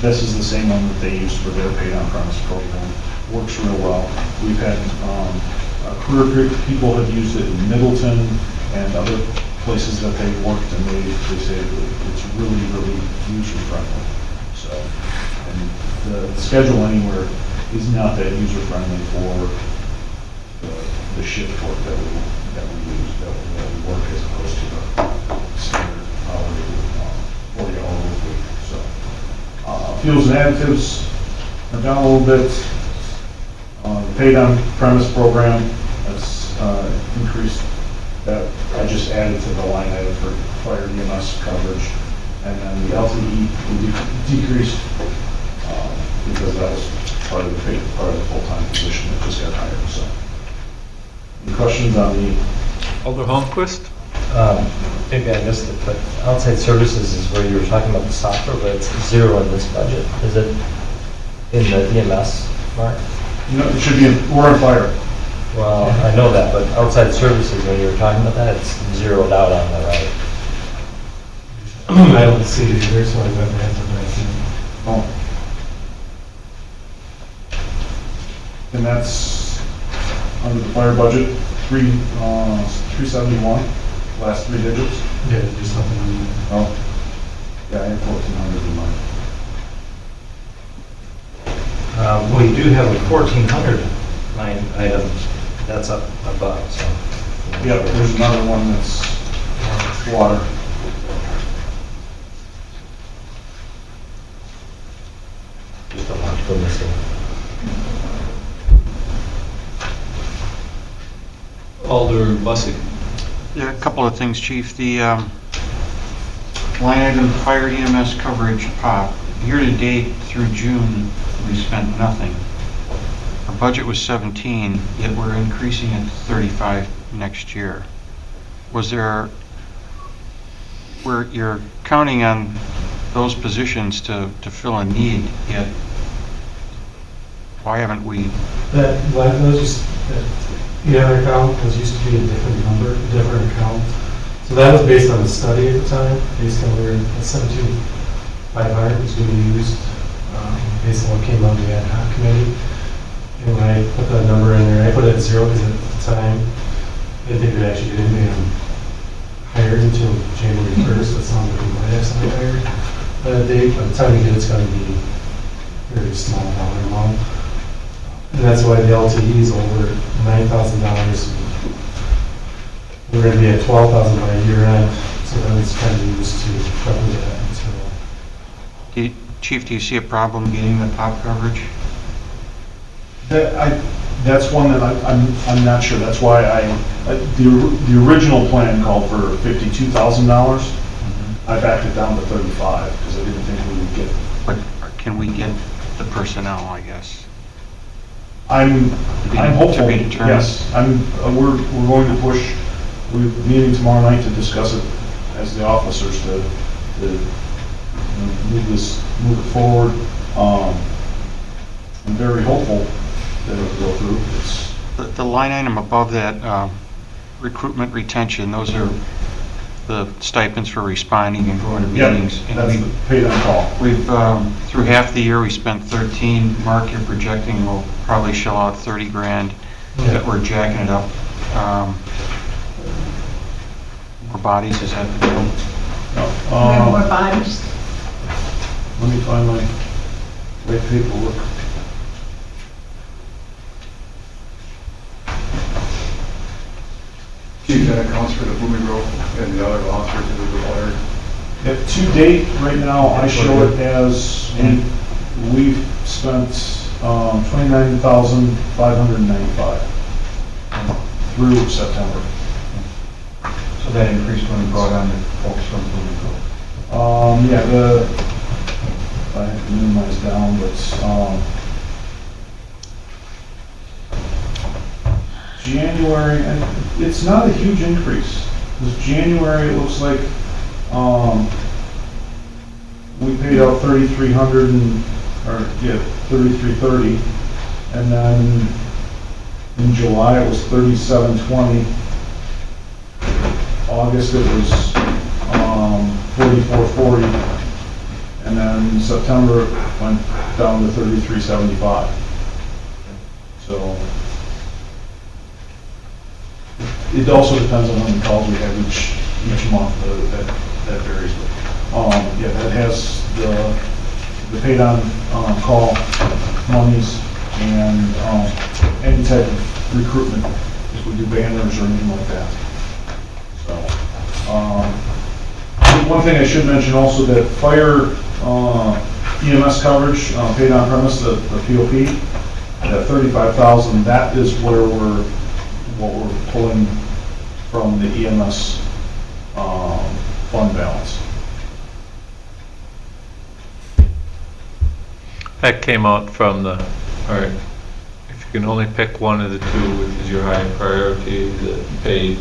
this is the same one that they use for their paid on-premise program. Works real well. We've had career people have used it in Middleton and other places that they've worked, and they say it's really, really user-friendly. So, and the Schedule Anywhere is not that user-friendly for the shift work that we use, that we work as opposed to the standard hourly 40-hour work week. So, fuels and additives are down a little bit. The paid on premise program, that's increased. That I just added to the line item for fire EMS coverage. And then the LTE decreased because that was part of the full-time position that just got hired. So, any questions on the Alder Holmquist? Maybe I missed it, but outside services is where you were talking about the software, but it's zero in this budget. Is it in the EMS, Mark? No, it should be we're on fire. Well, I know that, but outside services, when you were talking about that, it's zeroed out on the right. I don't see it either, so I got my hands up and I see it. Oh. And that's under the fire budget, 371, last three digits. Yeah, do something on that. Oh, yeah, I had 1,400 in mind. We do have a 1,400 line item that's up above, so. Yep, there's another one that's water. Just don't want to go missing. Alder Bussey? Yeah, a couple of things, Chief. The line item fire EMS coverage pop, year-to-date through June, we spent nothing. Our budget was 17, yet we're increasing it to 35 next year. You're counting on those positions to fill a need, yet Why haven't we? That was just, the other account was used to be a different number, a different account. So that was based on a study at the time, based on where the 17,500 was going to be used, based on what came out of the ad hoc committee. And when I put that number in there, I put it at 0 because at the time, I didn't think we'd actually get anybody hired until January 1st, so it sounds like we might have somebody hired. By the time we get it's going to be a very small dollar amount. And that's why the LTE is over $9,000. We're going to be at $12,000 by year end, so that was kind of used to cover that. So, Chief, do you see a problem getting the pop coverage? That's one that I'm not sure. That's why the original plan called for $52,000. I backed it down to 35 because I didn't think we would get. But can we get the personnel, I guess? I'm hopeful. To be determined. Yes, we're going to push. We're meeting tomorrow night to discuss it as the officers to move it forward. I'm very hopeful that it'll go through. The line item above that, recruitment retention, those are the stipends for responding and going to meetings. Yep, that's the paid on call. We've, through half the year, we spent 13. Mark, you're projecting we'll probably shell out 30 grand that we're jacking it up. More bodies, is that the deal? We have more bodies. Let me find my paperwork. Chief, that accounts for the booming growth and the other officers that we've hired. To date, right now, I show it as we've spent $29,595 through September. So that increased when we brought on the folks from booming growth. I have to minimize down, but January, and it's not a huge increase. Because January, it looks like we paid out $3,330, and then in July it was $3,720. August it was $4,440, and then September it went down to $3,375. So it also depends on how many calls we have each month. That varies. Yeah, that has the paid on call monies and any type of recruitment if we do banners or anything like that. So, one thing I should mention also that fire EMS coverage, paid on premise, the POP, that $35,000, that is where what we're pulling from the EMS fund balance. That came out from the, all right, if you can only pick one of the two, which is your high priority, the paid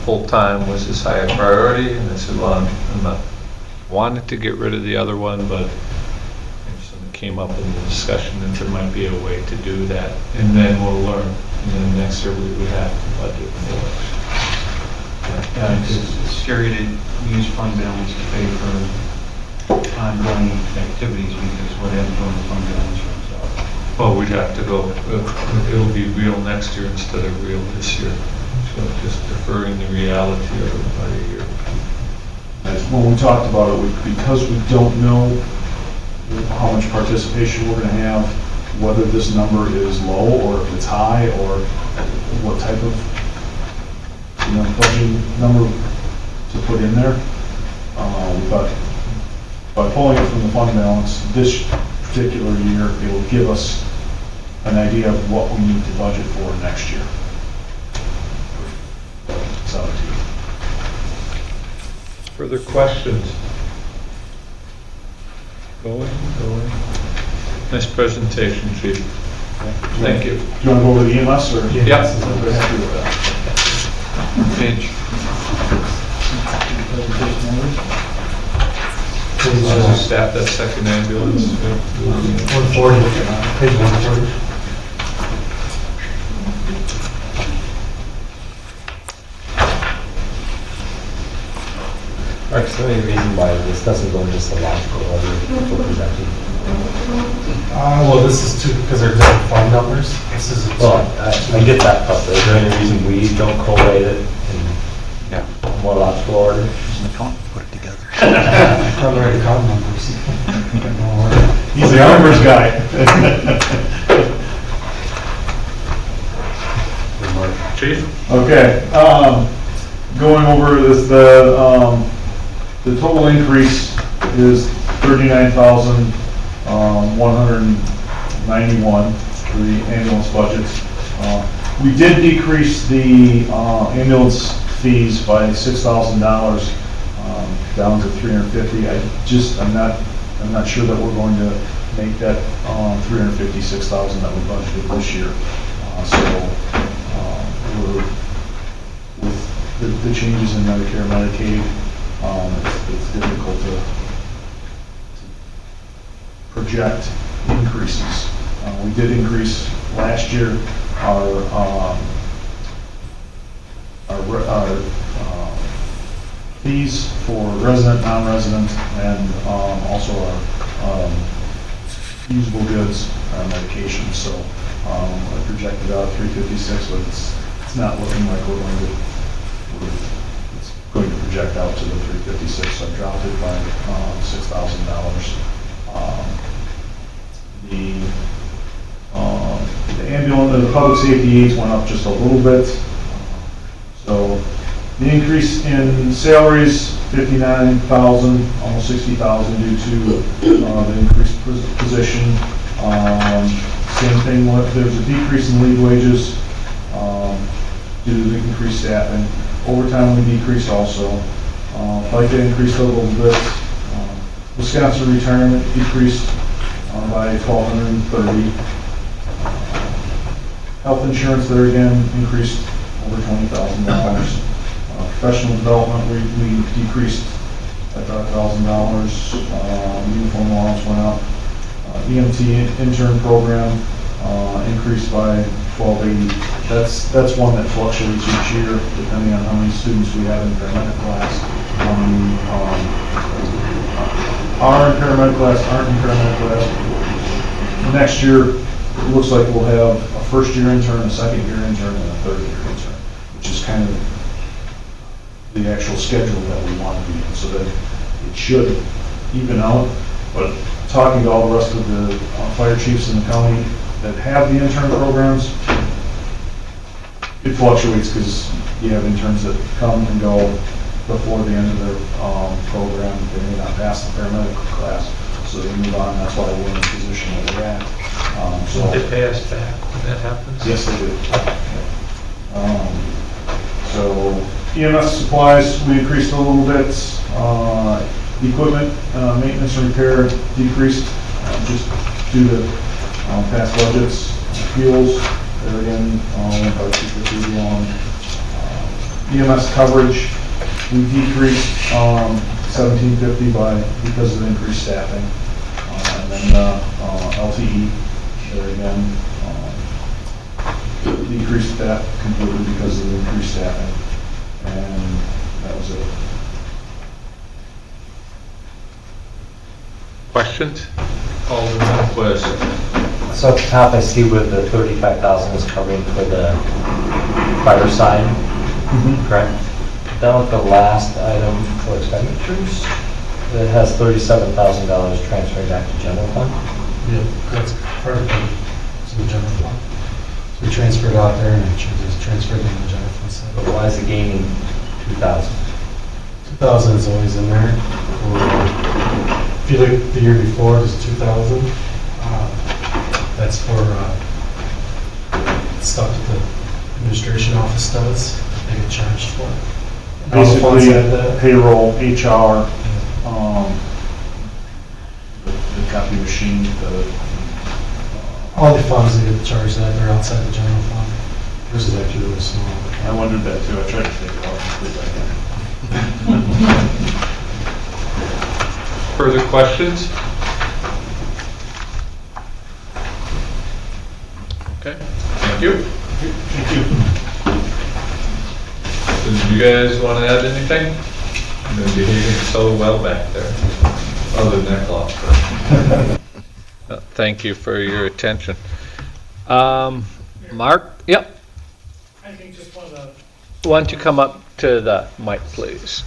full-time was his high priority, and I said, well, I'm not wanted to get rid of the other one, but something came up in the discussion that there might be a way to do that, and then we'll learn. And then next year we would have to budget for it. Yeah, it's scary to use fund balance to pay for ongoing activities because what happens when the fund balance runs out? Well, we'd have to go, it'll be real next year instead of real this year. So just deferring the reality of it by a year. As when we talked about it, because we don't know how much participation we're going to have, whether this number is low or if it's high or what type of budget number to put in there. But by pulling it from the fund balance this particular year, it will give us an idea of what we need to budget for next year. 17. Further questions? Going. Nice presentation, Chief. Thank you. Do you want to go over the EMS or? Yep. Page. Staff that second ambulance. 140, page 140. Mark, is there any reason why this doesn't go in just a logical order for presenting? Well, this is too, because they're different fund numbers. This is. Well, I get that, but is there any reason we don't collate it in a more logical order? Put it together. I'm ready to count numbers. He's the numbers guy. Chief? Okay, going over this, the total increase is 39,191 for the ambulance budget. We did decrease the ambulance fees by $6,000 down to $350. I'm not sure that we're going to make that $356,000 that we budgeted this year. With the changes in Medicare, Medicaid, it's difficult to project increases. We did increase last year our fees for resident, non-resident, and also our usable goods, our medications. So I projected out 356, but it's not looking like it's going to project out to the 356. So I dropped it by $6,000. The ambulance, the public safety aids went up just a little bit. So the increase in salaries, 59,000, almost 60,000 due to the increased position. Same thing, there's a decrease in leave wages due to the increased staffing. Overtime we decreased also. FICA increased a little bit. Wisconsin retirement decreased by $1,230. Health insurance there again increased over $20,000. Professional development we decreased by $5,000. Uniform allowance went up. EMT intern program increased by $1,280. That's one that fluctuates each year depending on how many students we have in paramedic class. How many are in paramedic class, aren't in paramedic class. Next year, it looks like we'll have a first-year intern, a second-year intern, and a third-year intern, which is kind of the actual schedule that we want to be in, so that it should even out. But talking to all the rest of the fire chiefs in the county that have the intern programs, it fluctuates because you have interns that come and go before the end of their program. They may not pass the paramedic class, so they move on. That's why we're in the position that we're at. They pay us back when that happens? Yes, they do. So EMS supplies, we increased a little bit. Equipment, maintenance and repair decreased just due to past budgets. Fuels, there again, went by 250 on. EMS coverage, we decreased $1,750 because of the increased staffing. And then LTE, there again, decreased that completely because of the increased staffing. And that was it. Questions? Alderman Quist. So at the top, I see where the 35,000 is covering for the fire sign, correct? Down at the last item for expenditures, it has $37,000 transferring back to general fund. Yeah, that's part of the general fund. So we transferred out there and it just transferred in the general fund side. But why is it gaining 2,000? 2,000 is always in there. If you look at the year before, it was 2,000. That's for stuff that the administration office does. They get charged for. Basically, payroll, HR, the copy machine, all the funds that get charged that they're outside the general fund. This is actually really small. I wondered that too. I tried to take it out completely. Further questions? Okay, thank you. Thank you. Did you guys want to add anything? You've been behaving so well back there, other than that clock. Thank you for your attention. Mark? Yep. I think just one of the Why don't you come up to the mic, please?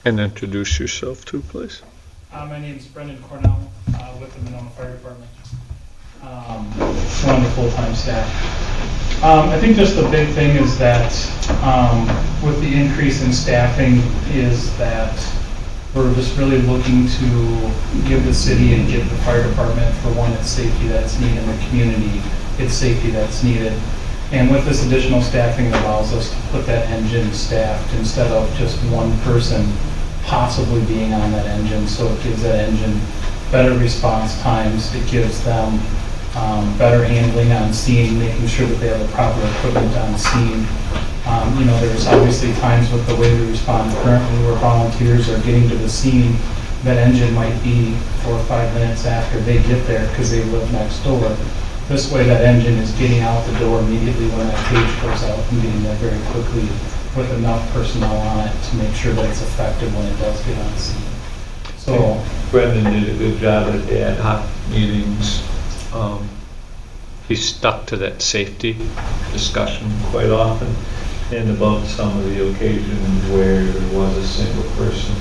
And introduce yourself too, please. my name is Brendan Cornell with the Monona Fire Department. One of the full-time staff. I think just the big thing is that with the increase in staffing is that we're just really looking to give the city and give the fire department, for one, its safety that's needed, and the community its safety that's needed. And with this additional staffing, it allows us to put that engine staffed instead of just one person possibly being on that engine. So it gives that engine better response times. It gives them better handling on scene, making sure that they have the proper equipment on scene. There's obviously times with the way we respond currently where volunteers are getting to the scene, that engine might be 4 or 5 minutes after they get there because they live next door. This way that engine is getting out the door immediately when that page goes out and getting there very quickly with enough personnel on it to make sure that it's effective when it does get on scene. So Brendan did a good job at the ad hoc meetings. He stuck to that safety discussion quite often, and about some of the occasions where there was a single person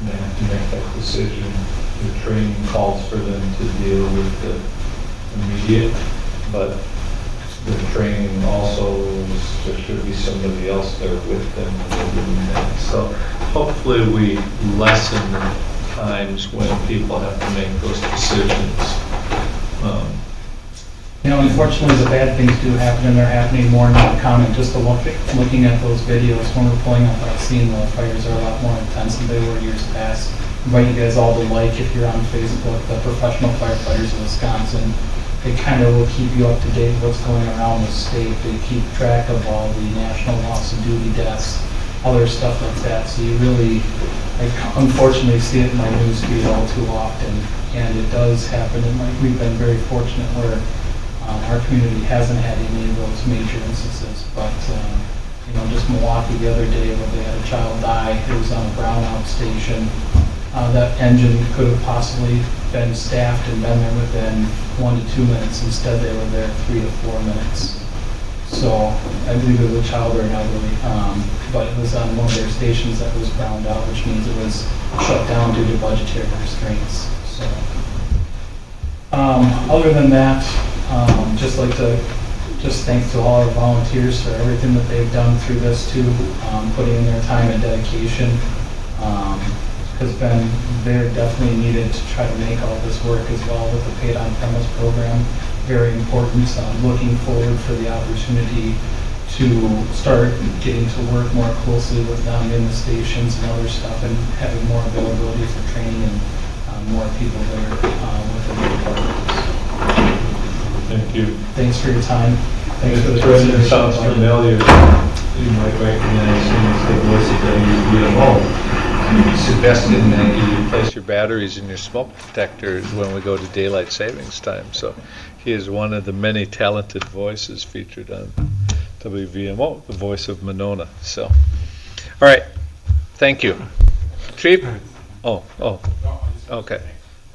that had to make that decision. The training calls for them to deal with the immediate, but the training also is there should be somebody else there with them when they're doing that. So hopefully we lessen the times when people have to make those decisions. Unfortunately, the bad things do happen, and they're happening more, not common. Just looking at those videos when we're pulling up that scene, the fires are a lot more intense than they were years past. I invite you guys all to like, if you're on Facebook, the Professional Firefighters of Wisconsin. They kind of will keep you up to date with what's going around the state. They keep track of all the national loss of duty deaths, other stuff like that. So you really, unfortunately, see it in my news feed all too often. And it does happen, and we've been very fortunate where our community hasn't had any of those major instances, but just Milwaukee the other day where they had a child die. It was on a brownout station. That engine could have possibly been staffed and been there within 1 to 2 minutes. Instead, they were there 3 to 4 minutes. So I believe it was a child or an elderly, but it was on one of their stations that was browned out, which means it was shut down due to budgetary restraints. So other than that, just like to thank to all our volunteers for everything that they've done through this too, putting in their time and dedication. Has been very definitely needed to try to make all this work as well with the paid on premise program. Very important. Looking forward for the opportunity to start getting to work more closely with them in the stations and other stuff, and having more availability for training and more people there within the department. Thank you. Thanks for your time. Thanks for the Brendan sounds familiar. You might recognize him as the voice of WVMO. He's invested in that you replace your batteries and your smoke detectors when we go to daylight savings time. So he is one of the many talented voices featured on WVMO, the voice of Monona. So, all right. Thank you. Chief? Oh, okay.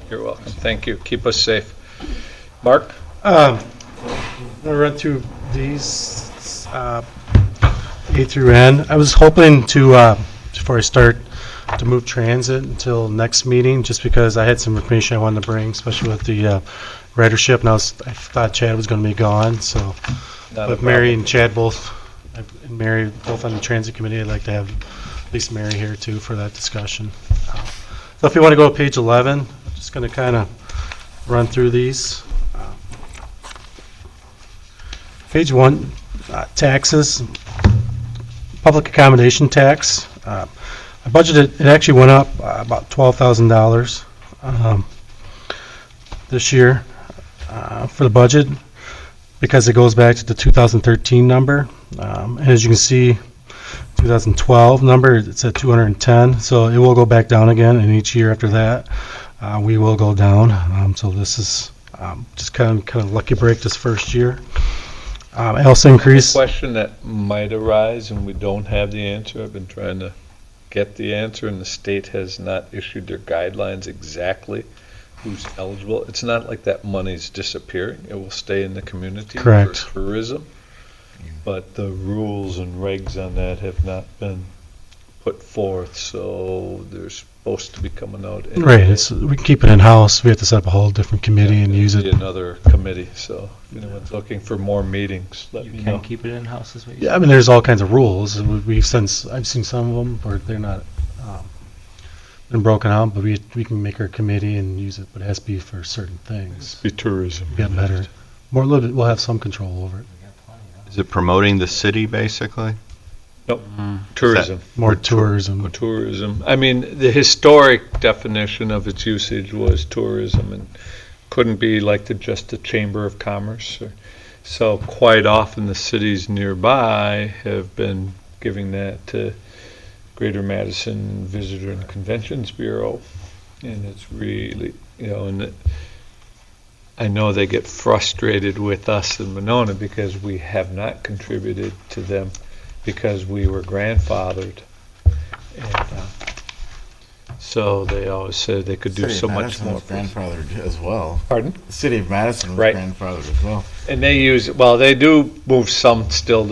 You're welcome. Thank you. Keep us safe. Mark? I'm going to run through these A through N. I was hoping to, before I start, to move transit until next meeting, just because I had some information I wanted to bring, especially with the ridership, and I thought Chad was going to be gone. So, with Mary and Chad both, and Mary both on the transit committee, I'd like to have at least Mary here too for that discussion. So, if you want to go to page 11, I'm just going to kind of run through these. Page 1, taxes, public accommodation tax. I budgeted, it actually went up about $12,000 this year for the budget, because it goes back to the 2013 number. As you can see, 2012 number, it's at 210, so it will go back down again, and each year after that, we will go down. So this is just kind of lucky break this first year. I also increased, Question that might arise and we don't have the answer. I've been trying to get the answer and the state has not issued their guidelines exactly who's eligible. It's not like that money's disappearing. It will stay in the community Correct. for tourism. But the rules and regs on that have not been put forth, so they're supposed to be coming out. right, we can keep it in-house. We have to set up a whole different committee and use Be it. another committee, so if anyone's looking for more meetings, let me know. Can keep it in-house, is what you Yeah, I mean, there's all kinds of rules. I've seen some of them, or they're not, been broken out, but we can make our committee and use it, but it has to be for certain things. Be tourism. Get better. More, a little bit, we'll have some control over it. Is it promoting the city, basically? Nope, tourism. More tourism. Tourism. I mean, the historic definition of its usage was tourism and couldn't be like just a chamber of commerce. So quite often the cities nearby have been giving that to Greater Madison Visitor and Conventions Bureau. And it's really, and I know they get frustrated with us in Monona because we have not contributed to them because we were grandfathered. And so they always said they could do City so of much Madison more. was grandfathered as well. Pardon? The city of Madison was Right. grandfathered as well. And they they do move some still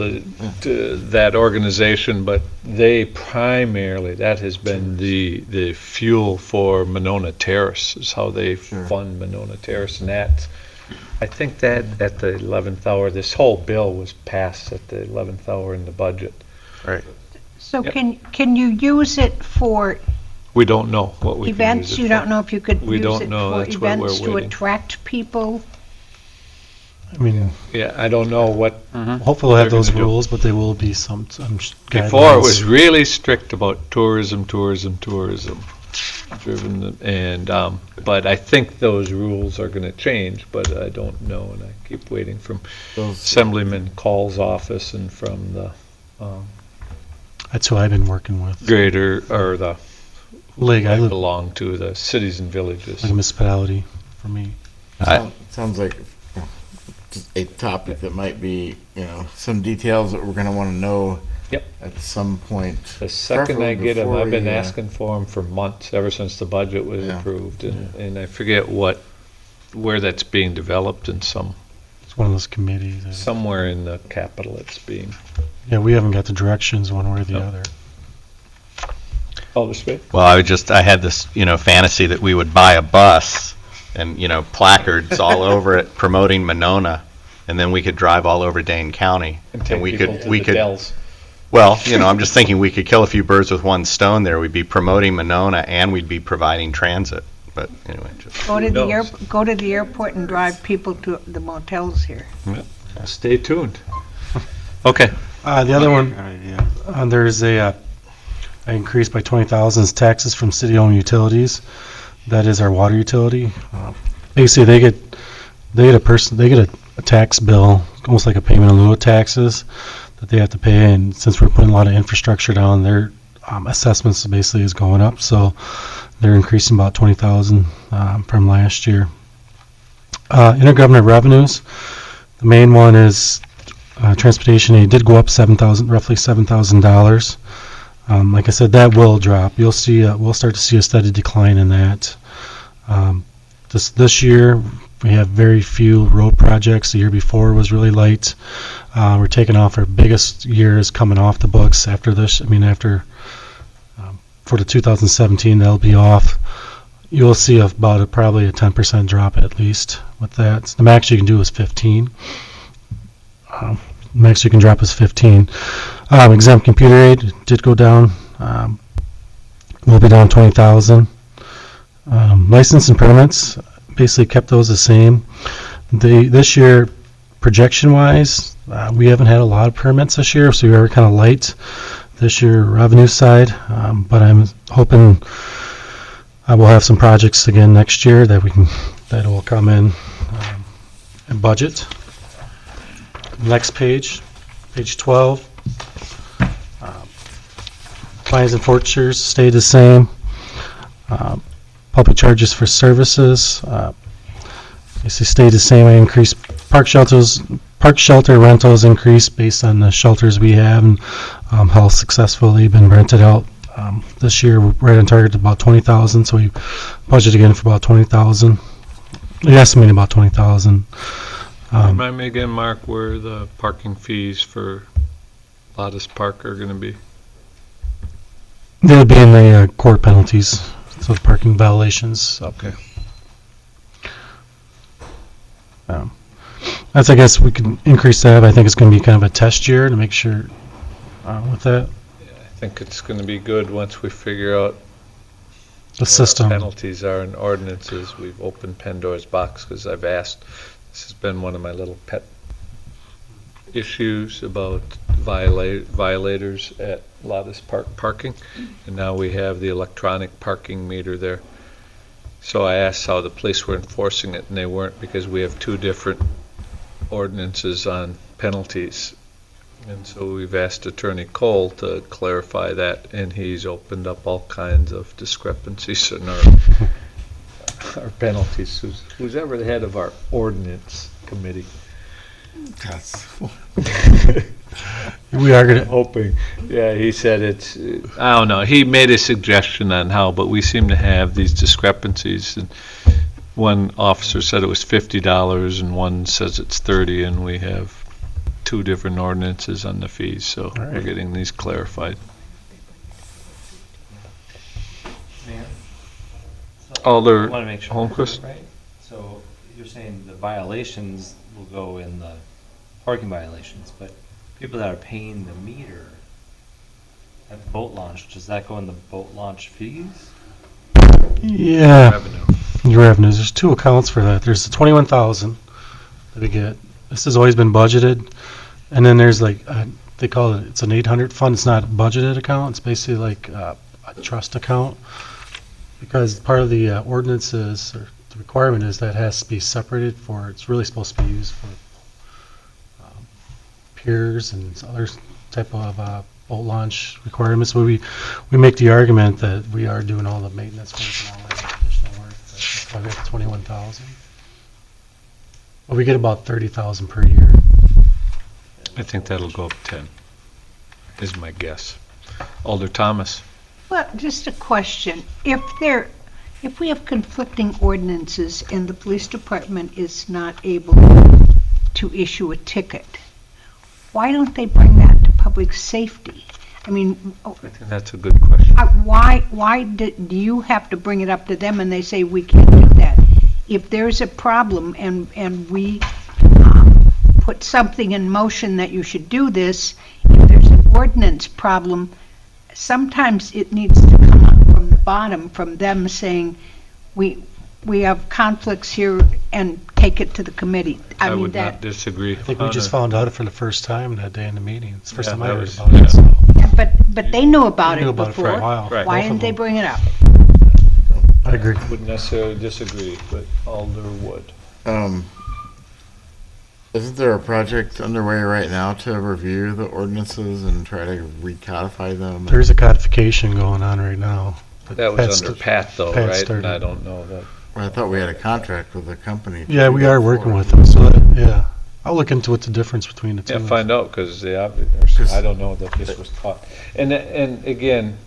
to that organization, but they primarily, that has been the fuel for Monona Terrace, is how they fund Monona Terrace. And that, I think that at the 11th hour, this whole bill was passed at the 11th hour in the budget. Right. So Yep. can you use it for We don't know what we can use events? it You for. don't know if you could We use don't it know. for That's what we're events to waiting. attract people? I mean, Yeah, I don't know what. hopefully we'll have They're those gonna do. rules, but they will be some Before, it was guidelines. really strict about tourism, driven, and, but I think those rules are gonna change, but I don't know, and I keep waiting from Assemblyman Call's office and from the, That's who I've been working with. greater, or the, League, I I live belong to, the cities and villages. like a municipality for me. Sounds like just a topic that might be, some details that we're going to want to know Yep. at some point. The second I preferably get them, before I've been we, asking for them for months, ever since the budget was Yeah. approved, and I forget where that's being developed in It's one of those committees. somewhere in the capital it's being. Yeah, we haven't got the directions one way or the other. Alder Spade? Well, I had this, fantasy that we would buy a bus and, placards all over it promoting Monona, and then we could drive all over Dane County. And take we people could, to we the could, Dells. well, I'm just thinking we could kill a few birds with one stone there. We'd be promoting Monona and we'd be providing transit. But anyway, just. Go to knows? go to the airport and drive people to the motels here. Stay tuned. Okay. The other one, there's I increased by 20,000 is taxes from city-owned utilities. That is our water utility. Basically, they get a tax bill, almost like a payment in lieu of taxes that they have to pay. And since we're putting a lot of infrastructure down, their assessments basically is going up. So they're increasing about 20,000 from last year. Intergovernment revenues. The main one is transportation aid did go up roughly $7,000. Like I said, that will drop. You'll see. We'll start to see a steady decline in that. This year, we have very few road projects. The year before was really light. We're taking off. Our biggest year is coming off the books after this. For the 2017, they'll be off. You'll see about probably a 10% drop at least with that. The max you can do is 15. Max you can drop is 15. Exempt computer aid did go down. Will be down 20,000. License and permits basically kept those the same. This year, projection-wise, we haven't had a lot of permits this year, so we were kind of light this year revenue side. But I'm hoping we'll have some projects again next year that will come in and budget. Next page, page 12. Fines and forfeitures stay the same. Public charges for services, basically stay the same. I increased park shelter rentals increased based on the shelters we have and how successful they've been rented out. This year, we're right on target to about 20,000, so we budgeted again for about 20,000. We estimate about 20,000. Remind me again, Mark, where the parking fees for Lotus Park are going to be? They'll be in the court penalties, so the parking violations. Okay. That's, I guess, we can increase that. I think it's going to be kind of a test year to make sure with that. I think it's going to be good once we figure out The system. penalties are in ordinances. We've opened Pandora's box because I've asked, this has been one of my little pet issues about violators at Lotus Park parking, and now we have the electronic parking meter there. So I asked how the police were enforcing it, and they weren't, because we have two different ordinances on penalties. And so we've asked Attorney Cole to clarify that, and he's opened up all kinds of discrepancies in our penalties. Who's ever the head of our ordinance committee? We are going to. Hoping. Yeah, he said it's, I don't know, he made a suggestion on how, but we seem to have these discrepancies. And one officer said it was $50 and one says it's 30, and we have two different ordinances on the fees, so we're getting these clarified. Mayor? Alder I want to make sure I heard Holmquist? it right. So you're saying the violations will go in the parking violations, but people that are paying the meter at the boat launch, does that go in the boat launch fees? Yeah. Revenue. Your revenues. There's two accounts for that. There's the 21,000 that we get. This has always been budgeted. And then there's like, they call it, it's an 800 fund. It's not a budgeted account. It's basically like a trust account. Because part of the ordinance is, or the requirement is that it has to be separated for, it's really supposed to be used for piers and other type of boat launch requirements. So we make the argument that we are doing all the maintenance work and all that additional work. That's why we have 21,000. But we get about 30,000 per year. I think that'll go up 10, is my guess. Alder Thomas? Well, just a question. If we have conflicting ordinances and the police department is not able to issue a ticket, why don't they bring that to public safety? I mean, I think that's a good question. why do you have to bring it up to them and they say we can't do that? If there's a problem and we put something in motion that you should do this, if there's an ordinance problem, sometimes it needs to come up from the bottom, from them saying, we have conflicts here, and take it to the committee. I would not disagree. I think we just found out it for the first time that day in the meeting. It's the first Yeah, time I that heard was- about it. So. But they knew about They knew it about it for a before. while. Right. Why Both of didn't they them. bring it up? I agree. Wouldn't necessarily disagree, but Alder would. Isn't there a project underway right now to review the ordinances and try to recodify them? There's a codification going on right now. That was under Pat though, Pat right? started. And I don't know that. Well, I thought we had a contract with the company. to Yeah, do we that are for working us. with them, so that, yeah. I'll look into what's the difference between the two. Yeah, find out, because I don't know that this was taught. And again,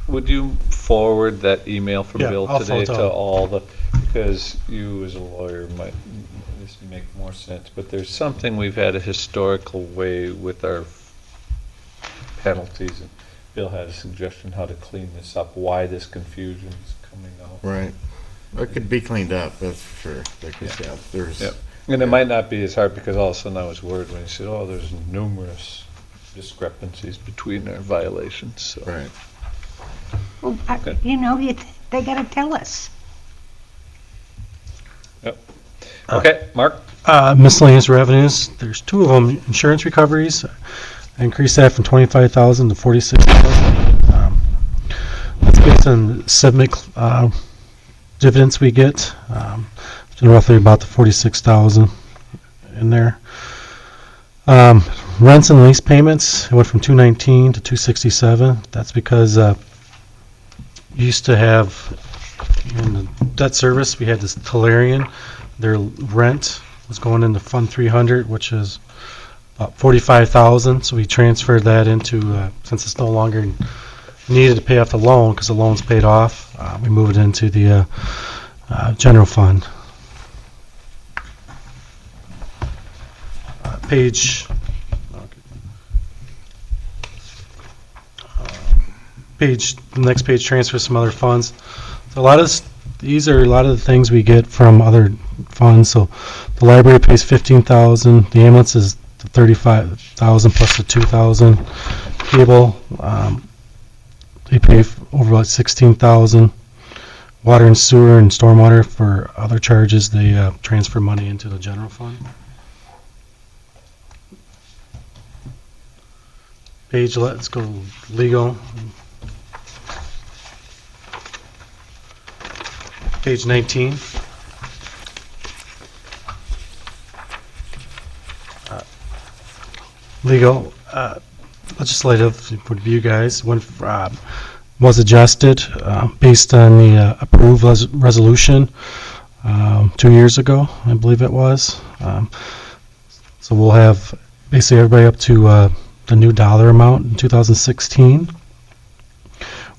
would you forward that email from Yeah, Bill I'll today forward to it. all the, because you as a lawyer might, this would make more sense, but there's something we've had a historical way with our penalties, and Bill had a suggestion how to clean this up, why this confusion is coming out. Right. It could be cleaned up, that's for sure. Like you said, there's. Yep. And it might not be as hard, because all of a sudden I was worried when he said, oh, there's numerous discrepancies between our violations, so. Right. Well, Okay. they gotta tell us. Yep. Okay, Mark? Miscellaneous revenues, there's two of them, insurance recoveries. I increased that from 25,000 to 46,000. That's based on CIVMIC dividends we get. It's roughly about the 46,000 in there. Rents and lease payments, it went from 219 to 267. That's because used to have in the debt service, we had this Talarian. Their rent was going into Fund 300, which is about 45,000. So we transferred that into, since it's no longer needed to pay off the loan because the loan's paid off, we moved it into the general fund. The next page transfers some other funds. So these are a lot of the things we get from other funds. So the library pays 15,000. The ambulance is the 35,000 plus the 2,000. Cable, they pay over about 16,000. Water and sewer and stormwater for other charges, they transfer money into the general fund. Let's go legal. Page 19. Legal, legislative for you guys was adjusted based on the approved resolution 2 years ago, I believe it was. So we'll have basically everybody up to the new dollar amount in 2016.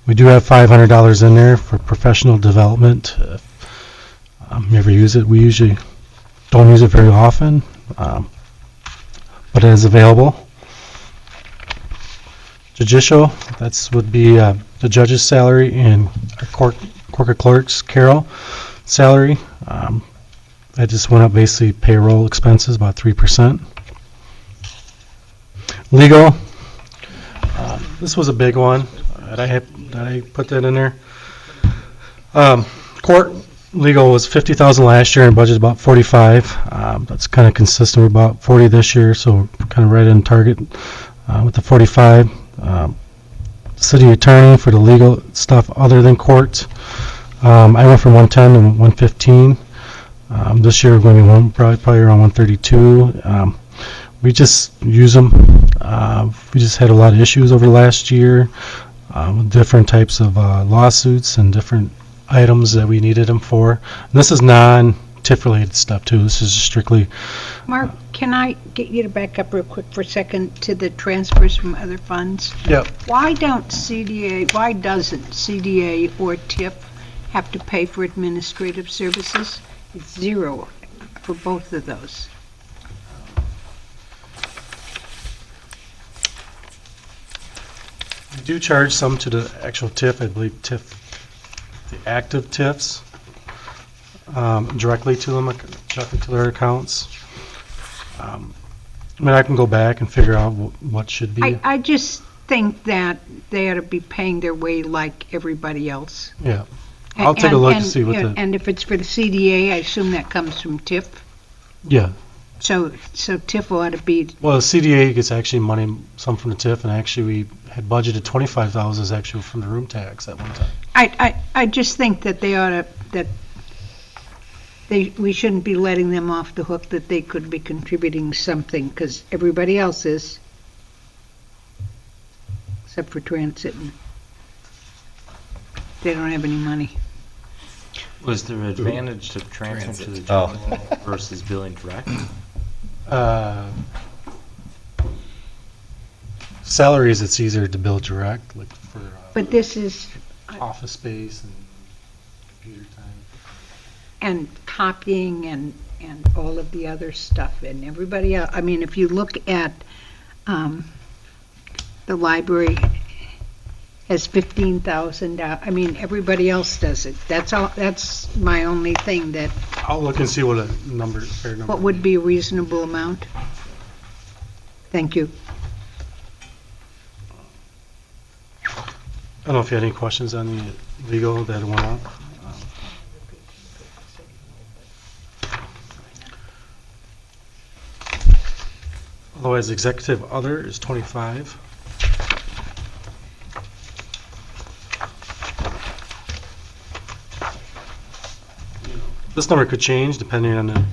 We do have $500 in there for professional development. If you ever use it, we usually don't use it very often, but it is available. Judicial, that would be the judge's salary and our corporate clerk's Carol salary. That just went up basically payroll expenses about 3%. Legal, this was a big one that I put that in there. Court legal was 50,000 last year and budgeted about 45. That's kind of consistent with about 40 this year, so kind of right in target with the 45. City attorney for the legal stuff other than court. I went from 110 to 115. This year we're going to be probably around 132. We just use them. We just had a lot of issues over the last year with different types of lawsuits and different items that we needed them for. And this is non-TIF related stuff too. This is strictly. Mark, can I get you to back up real quick for a second to the transfers from other funds? Yep. Why doesn't CDA or TIF have to pay for administrative services? It's zero for both of those. We do charge some to the actual TIF. I believe the active TIFs directly to them, directly to their accounts. I mean, I can go back and figure out what should be. I just think that they ought to be paying their way like everybody else. Yeah. I'll take a look to see what And if it's for the CDA, I assume that comes from TIF. Yeah. So TIF ought to be. Well, the CDA gets actually money, some from the TIF, and actually we had budgeted 25,000 is actually from the room tax at one time. I just think that they ought to, we shouldn't be letting them off the hook that they could be contributing something, because everybody else is, except for transit, and they don't have any money. Was there an advantage to transfer to the general versus billing direct? Salaries, it's easier to bill direct, like for But this is, office space and computer time. and copying and all of the other stuff, and everybody else. I mean, if you look at the library has 15,000. I mean, everybody else does it. That's all. That's my only thing. That I'll look and see what a fair number. what would be a reasonable amount. Thank you. I don't know if you had any questions on the legal that went up. Otherwise, executive other is 25. This number could change depending on the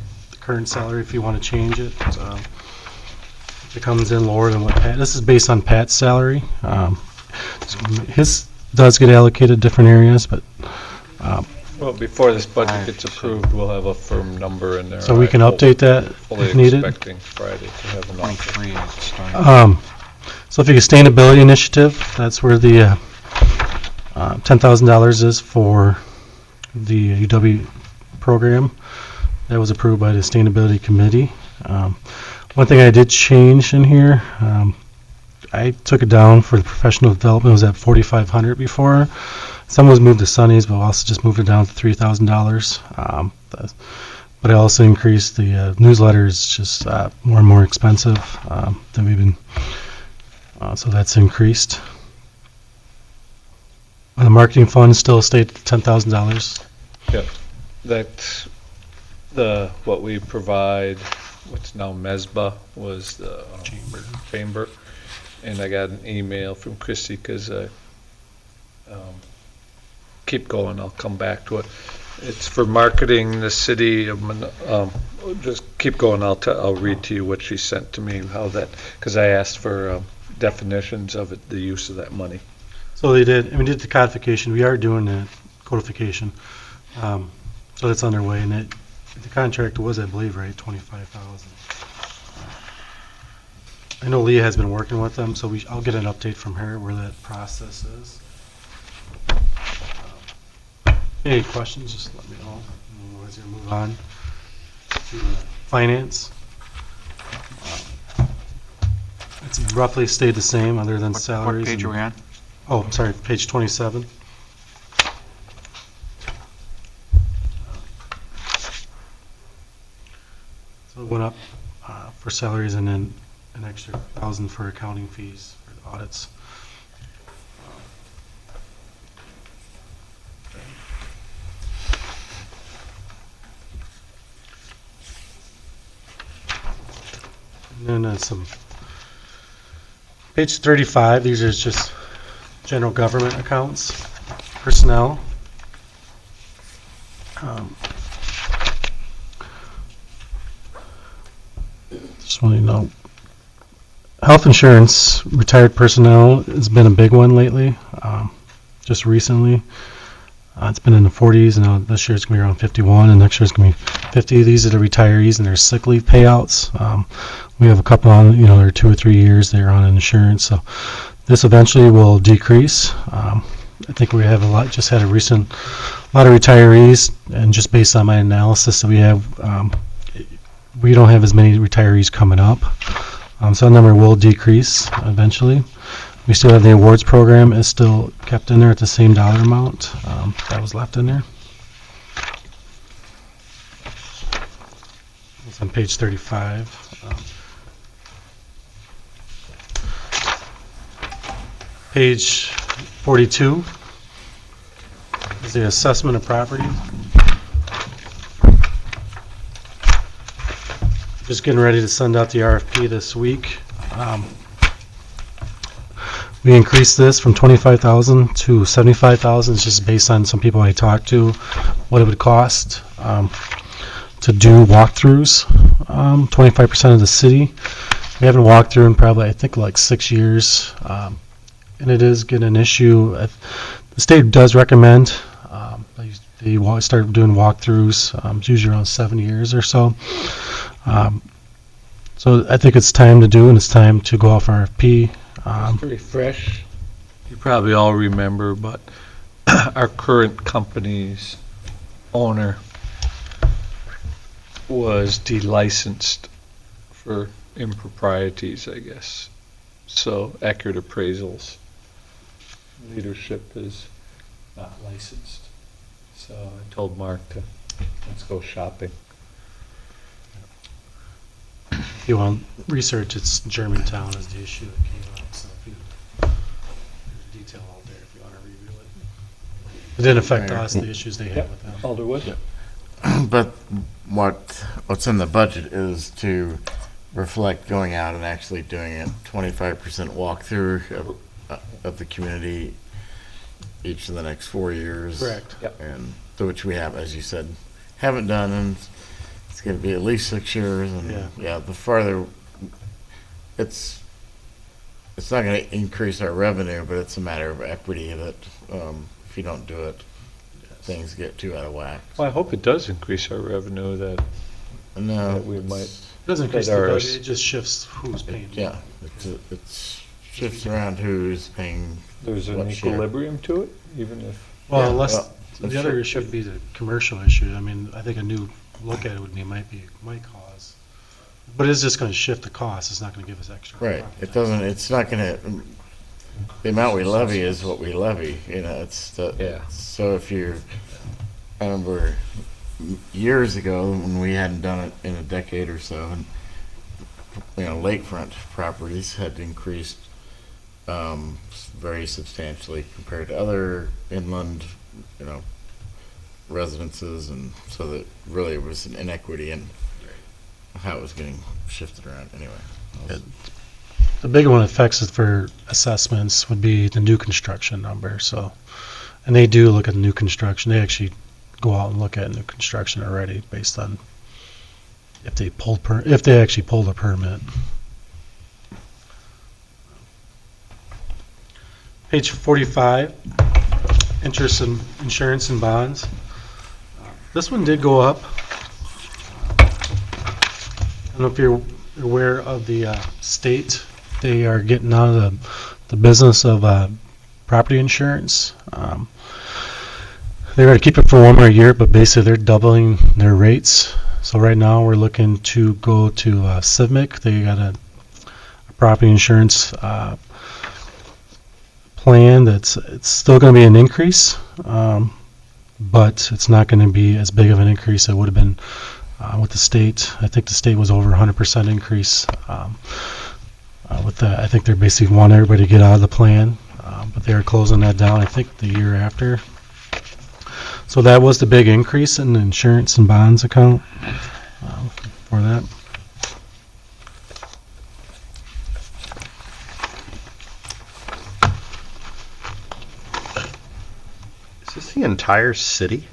current salary if you want to change it. If it comes in lower than what Pat, this is based on Pat's salary. His does get allocated different areas, but Well, before this budget gets approved, we'll have a firm number in there. So we can I hope. update that Fully if needed. expecting Friday to have an offer. 23 is starting. So for the sustainability initiative, that's where the $10,000 is for the UW program. That was approved by the sustainability committee. One thing I did change in here, I took it down for the professional development. It was at $4,500 before. Some was moved to Sunny's, but also just moved it down to $3,000. But I also increased the newsletter is just more and more expensive than we've been. So that's increased. The marketing fund still stayed at $10,000. Yep, that's what we provide, what's now MESBA was the chamber. And I got an email from Christy because keep going, I'll come back to it. It's for marketing the city of just keep going, I'll read to you what she sent to me, how that, because I asked for definitions of it, the use of that money. So they did, and we did the codification. We are doing the codification. So that's underway, and the contract was, I believe, right, $25,000. I know Leah has been working with them, so I'll get an update from her where that process is. Any questions, just let me know. Otherwise, we'll move on to finance. It's roughly stayed the same, other than salaries. What page are we on? Oh, I'm sorry, page 27. So it went up for salaries and then an extra $1,000 for accounting fees for the audits. And then some, page 35, these are just general government accounts, personnel. Just want to know, health insurance, retired personnel has been a big one lately, just recently. It's been in the 40s, and now this year it's going to be around 51, and next year it's going to be 50. These are the retirees and their sick leave payouts. We have a couple on, they're 2 or 3 years they're on insurance, so this eventually will decrease. I think we have just had a lot of retirees, and just based on my analysis that we have, we don't have as many retirees coming up. So that number will decrease eventually. We still have the awards program is still kept in there at the same dollar amount that was left in there. It's on page 35. Page 42 is the assessment of property. Just getting ready to send out the RFP this week. We increased this from $25,000 to $75,000. It's just based on some people I talked to, what it would cost to do walkthroughs. 25% of the city. We haven't walked through in probably, I think, like 6 years. And it is getting an issue. The state does recommend they start doing walkthroughs. It's usually around 7 years or so. So I think it's time to do, and it's time to go off RFP. Just to refresh, you probably all remember, but our current company's owner was delicensed for improprieties, I guess. So accurate appraisals. Leadership is not licensed. So I told Mark let's go shopping. If you want research, it's Germantown is the issue that came up. So if there's detail out there if you want to review it. It didn't affect us, the issues they had with them. Alderwood? Yep. But what's in the budget is to reflect going out and actually doing a 25% walkthrough of the community each of the next 4 years. Correct. Yep. And which we have, as you said, haven't done, and it's going to be at least 6 years. And yeah, the farther it's not going to increase our revenue, but it's a matter of equity that if you don't do it, things get too out of whack. Well, I hope it does increase our revenue that No, that we might. It doesn't increase the budget, it just shifts who's paying. Yeah, it shifts around who's paying. There's an what share. equilibrium to it, even if. Well, Yeah, unless, well, the other issue would be the commercial issue. I mean, I think a new look at it would be, might cause. But it's just gonna shift the cost, it's not gonna give us extra. Right, profit. it doesn't, it's not gonna, the amount we levy is what we levy, it's the. Yeah. So if you're, I remember years ago when we hadn't done it in a decade or so, and, lakefront properties had increased, very substantially compared to other inland, residences, and so that really it was an inequity in how it was getting shifted around anyway. The big one that affects it for assessments would be the new construction number, so, and they do look at new construction, they actually go out and look at new construction already based on if they actually pulled a permit. Page 45, interest in insurance and bonds. This one did go up. I don't know if you're aware of the state. They are getting out of the business of property insurance. They're going to keep it for 1 more year, but basically they're doubling their rates. So right now we're looking to go to CIVMIC. They got a property insurance plan it's still going to be an increase, but it's not going to be as big of an increase as it would have been with the state. I think the state was over 100% increase. With that, I think they basically want everybody to get out of the plan, but they are closing that down, I think, the year after. So that was the big increase in the insurance and bonds account for that. Is this the entire city?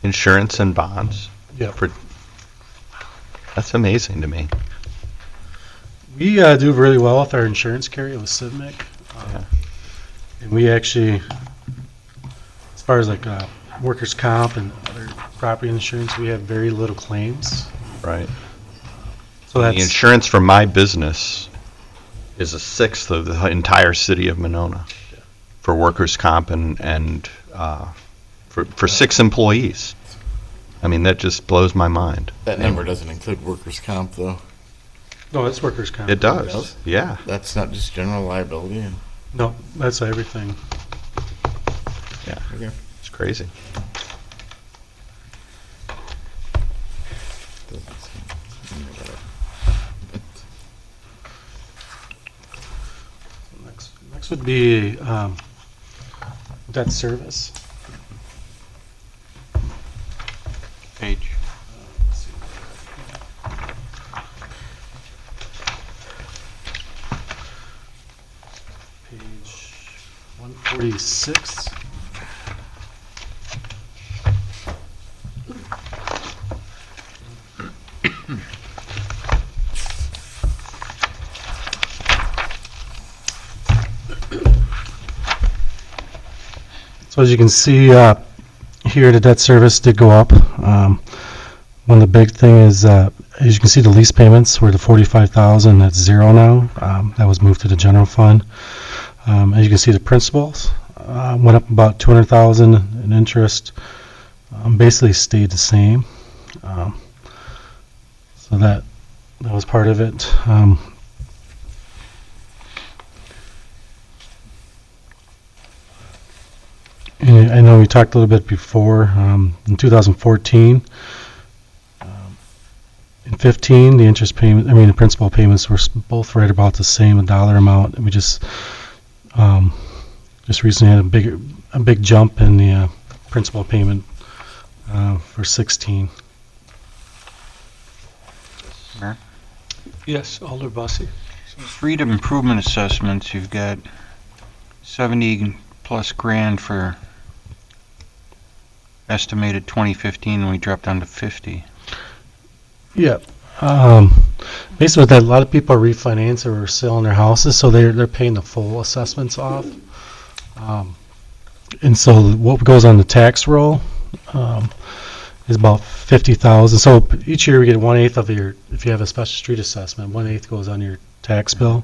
Insurance and bonds? Yeah. That's amazing to me. We do really well with our insurance carrier with CIVMIC. And we actually, as far as like workers' comp and other property insurance, we have very little claims. Right. So The that's, insurance for my business is a sixth of the entire city of Monona for workers' comp and for 6 employees. I mean, that just blows my mind. That number doesn't include workers' comp, though. no, it's workers' comp. It does, yeah. That's not just general liability. No, that's everything. Yeah, Okay. it's crazy. Doesn't seem- Next would be debt service. Page. Page 146. So as you can see here, the debt service did go up. One of the big thing is, as you can see, the lease payments were the $45,000. That's zero now. That was moved to the general fund. As you can see, the principals went up about $200,000, and interest basically stayed the same. So that was part of it. And I know we talked a little bit before, in 2014, in 15, the principal payments were both right about the same dollar amount. And we just recently had a big jump in the principal payment for 16. Mayor? Yes, Alder Bussey. Freedom improvement assessments, you've got 70 plus grand for estimated 2015, and we dropped down to 50. Yeah. Basically, with that, a lot of people are refinancing or selling their houses, so they're paying the full assessments off. And so what goes on the tax roll is about 50,000. So each year we get 1/8 of your, if you have a special street assessment, 1/8 goes on your tax bill.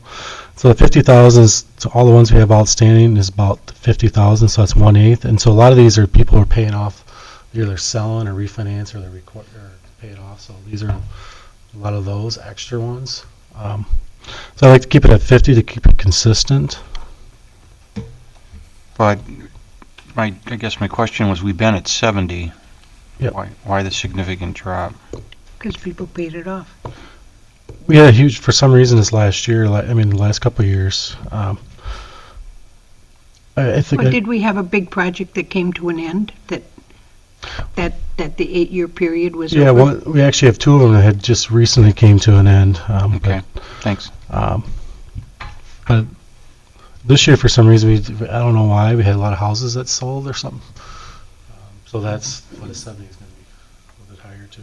So the 50,000 is, to all the ones we have outstanding is about 50,000, so that's 1/8. And so a lot of these are people who are paying off, either they're selling or refinance or they're or pay it off. So these are a lot of those extra ones. So I like to keep it at 50 to keep it consistent. But I guess my question was, we've been at 70. Yep. Why the significant drop? Because people paid it off. We had a huge, for some reason this last year, I mean, the last couple of years. I think Well, did we have a big project that came to an end, that the 8-year period was over? yeah, well, we actually have two of them that had just recently came to an end. Okay, thanks. But this year, for some reason, I don't know why, we had a lot of houses that sold or something. So that's what the 70 is going to be, a little bit higher too.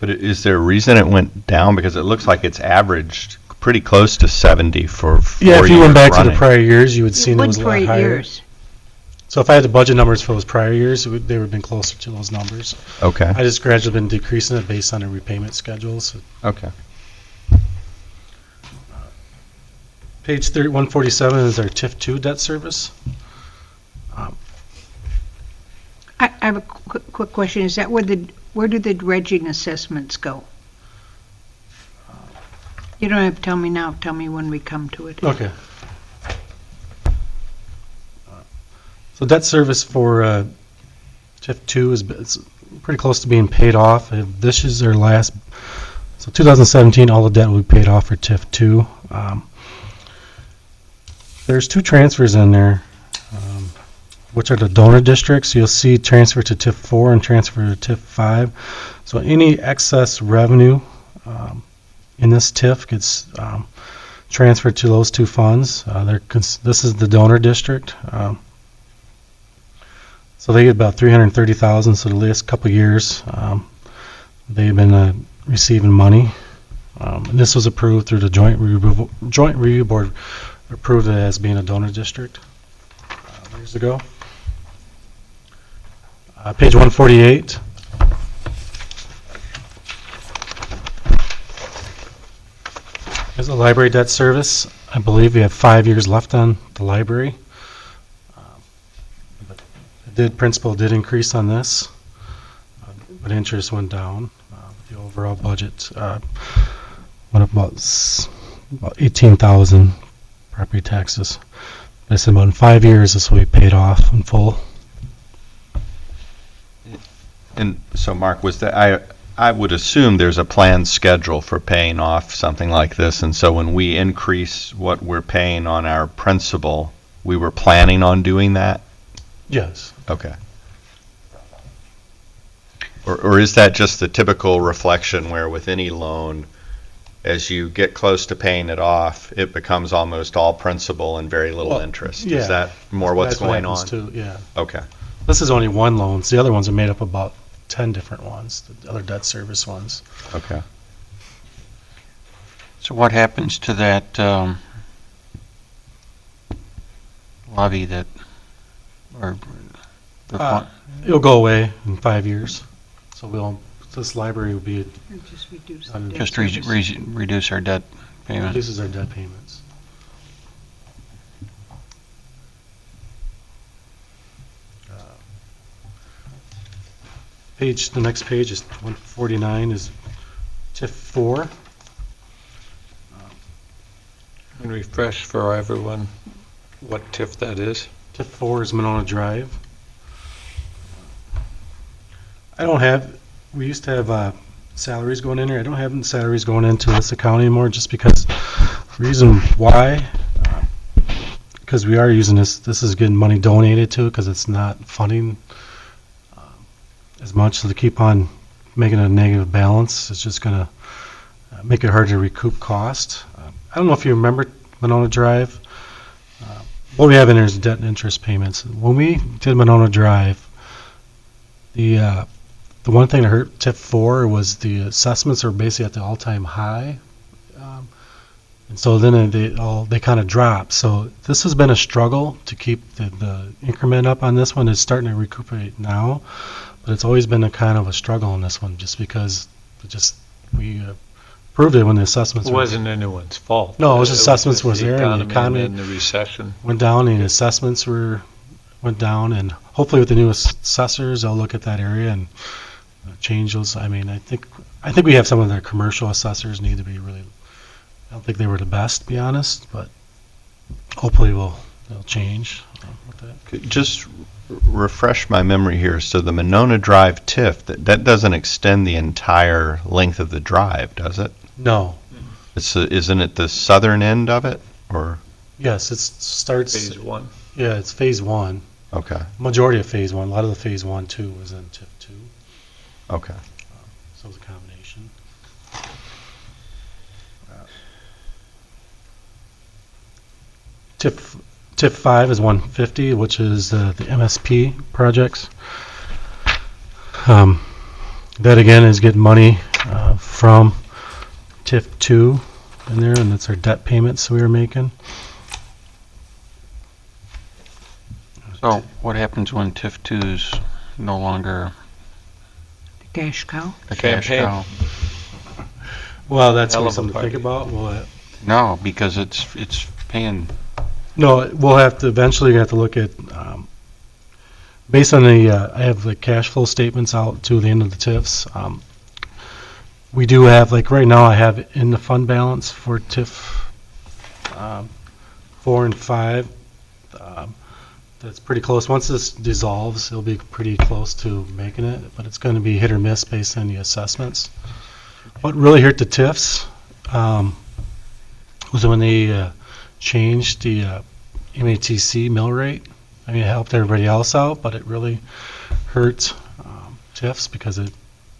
But is there a reason it went down? Because it looks like it's averaged pretty close to 70 for 4 Yeah, if you went years back to running. the prior years, you would see It it would was a for lot 8 higher. years. So if I had the budget numbers for those prior years, they would have been closer to those numbers. Okay. I just gradually been decreasing it based on the repayment schedules. Okay. Page 147 is our TIF 2 debt service. I have a quick question. Is that where do the dredging assessments go? You don't have to tell me now. Tell me when we come to it. Okay. So debt service for TIF 2 it's pretty close to being paid off. This is our last, so 2017, all the debt will be paid off for TIF 2. There's 2 transfers in there, which are the donor districts. You'll see transfer to TIF 4 and transfer to TIF 5. So any excess revenue in this TIF gets transferred to those 2 funds. This is the donor district. So they get about $330,000. So the last couple of years, they've been receiving money. And this was approved through the Joint Review Board, approved it as being a donor district years ago. Page 148. There's a library debt service. I believe we have 5 years left on the library. Principal did increase on this, but interest went down. The overall budget went up about 18,000 property taxes. I said about in 5 years this will be paid off in full. And so, Mark, was that I would assume there's a planned schedule for paying off something like this, and so when we increase what we're paying on our principal, we were planning on doing that? Yes. Okay. Or is that just the typical reflection where with any loan, as you get close to paying it off, it becomes almost all principal and very little interest? Yeah. Is that more what's That's what going happens on? too, yeah. Okay. This is only one loan. So the other ones are made up of about 10 different ones, the other debt service ones. Okay. So what happens to that levy that, or the fund? It'll go away in 5 years. So this library will be, Just reduce Um, the debt Just service. reduce our debt payment? reduces our debt payments. The next page is 149 is TIF 4. And refresh for everyone what TIF that is. TIF 4 is Monona Drive. We used to have salaries going in there. I don't have any salaries going into this account anymore just because, reason why, because we are using this is getting money donated to it because it's not funding as much. So to keep on making a negative balance, it's just going to make it hard to recoup cost. I don't know if you remember Monona Drive. What we have in there is debt and interest payments. When we did Monona Drive, the one thing that hurt TIF 4 was the assessments are basically at the all-time high. And so then they kind of drop. So this has been a struggle to keep the increment up on this one. It's starting to recuperate now, but it's always been a kind of a struggle on this one, just because we proved it when the assessments It were. wasn't anyone's fault. No, it was assessments was there, and the economy and the recession. went down, and assessments went down, and hopefully with the new assessors, they'll look at that area and change those. I mean, I think we have some of the commercial assessors need to be really. I don't think they were the best, to be honest, but hopefully they'll change with that. Could just refresh my memory here. So the Monona Drive TIF, that doesn't extend the entire length of the drive, does it? No. Isn't it the southern end of it, or? Yes, it starts. Phase 1. Yeah, it's phase 1. Okay. Majority of phase 1. A lot of the phase 1, 2 was in TIF 2. Okay. So it was a combination. TIF 5 is 150, which is the MSP projects. That again is getting money from TIF 2 in there, and that's our debt payments we were making. So what happens when TIF 2 is no longer The cash cow? a cash Campaign. cow? Well, that's Hell of a something to think party. about. Well, No, because it's paying. no, we'll have to eventually have to look at, based on I have the cash flow statements out to the end of the TIFs. We do have, like right now, I have in the fund balance for TIF 4 and 5. That's pretty close. Once this dissolves, it'll be pretty close to making it, but it's going to be hit or miss based on the assessments. What really hurt the TIFs was when they changed the MATC mill rate. I mean, it helped everybody else out, but it really hurt TIFs because it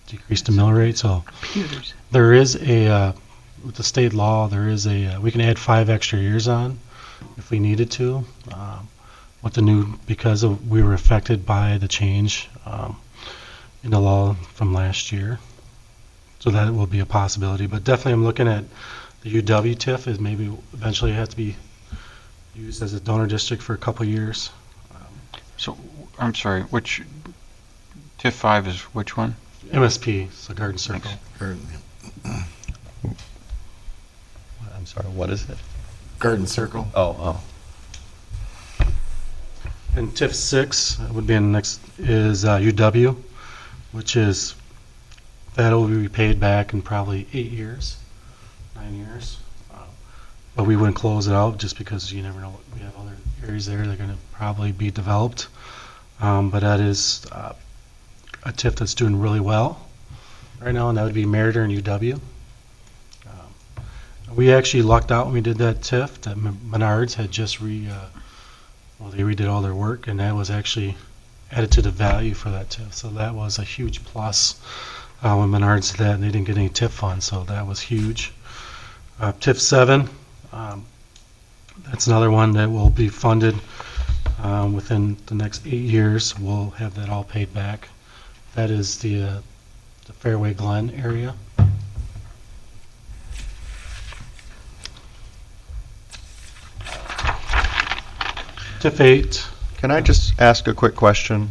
decreased the mill rate. So Computers. there is with the state law, there is we can add 5 extra years on if we needed to. With the new, because we were affected by the change in the law from last year. So that will be a possibility, but definitely I'm looking at the UW TIF is maybe eventually have to be used as a donor district for a couple of years. So, I'm sorry, which, TIF 5 is which one? MSP, so Garden Circle. I'm sorry, what is it? Garden Circle. Oh. And TIF 6 would be in the next, is UW, which is, that'll be paid back in probably 8 years, 9 years. But we wouldn't close it out just because you never know. We have other areas there that are going to probably be developed. But that is a TIF that's doing really well right now, and that would be Meriter and UW. We actually lucked out when we did that TIF that Menards had just they redid all their work, and that was actually added to the value for that TIF. So that was a huge plus when Menards did that, and they didn't get any TIF funds, so that was huge. TIF 7, that's another one that will be funded within the next 8 years. We'll have that all paid back. That is the Fairway Glen area. TIF 8. Can I just ask a quick question?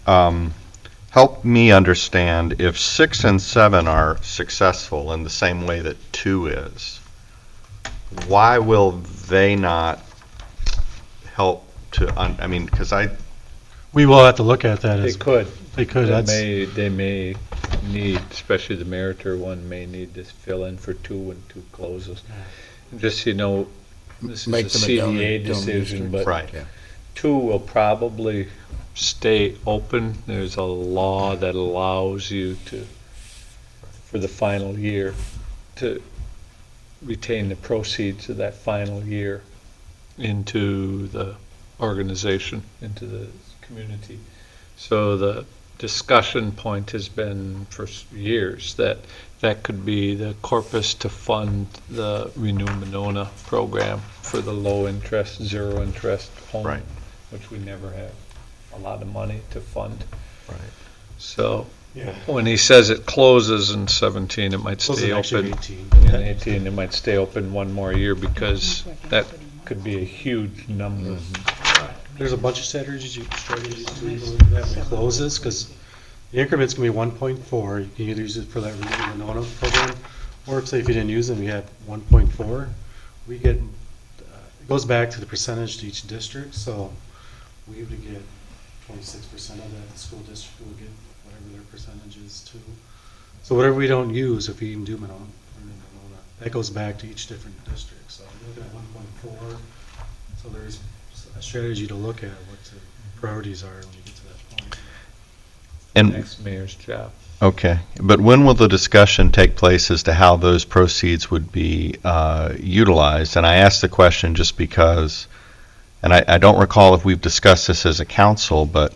Help me understand, if 6 and 7 are successful in the same way that 2 is, why will they not help to, I mean, because We will have to look at that. They could. They could. They may need, especially the Meriter one, may need to fill in for 2 when 2 closes. Just so you know, this Make is a them a donor- CDA donor decision, district. but Right. Yeah. 2 will probably stay open. There's a law that allows you to, for the final year, to retain the proceeds of that final year into the organization, into the community. So the discussion point has been for years that that could be the corpus to fund the Renew Monona program for the low interest, zero interest home, Right. which we never have a lot of money to fund. Right. So Yeah. When he says it closes in 17, it might Closes stay actually open. 18. In 18, it might stay open one more year because that could be a huge number. There's a bunch of strategies to look at that when it closes, because the increment's gonna be 1.4. You can either use it for that Monona program, or say if you didn't use them, you had 1.4. We get, it goes back to the percentage to each district, so we would get 26% of that. The school district would get whatever their percentage is too. So whatever we don't use, if we even do Monona, that goes back to each different district. So you're looking at 1.4. So there's a strategy to look at what the priorities are when you get to that point. And Next mayor's job. Okay, but when will the discussion take place as to how those proceeds would be utilized? And I ask the question just because, and I don't recall if we've discussed this as a council, but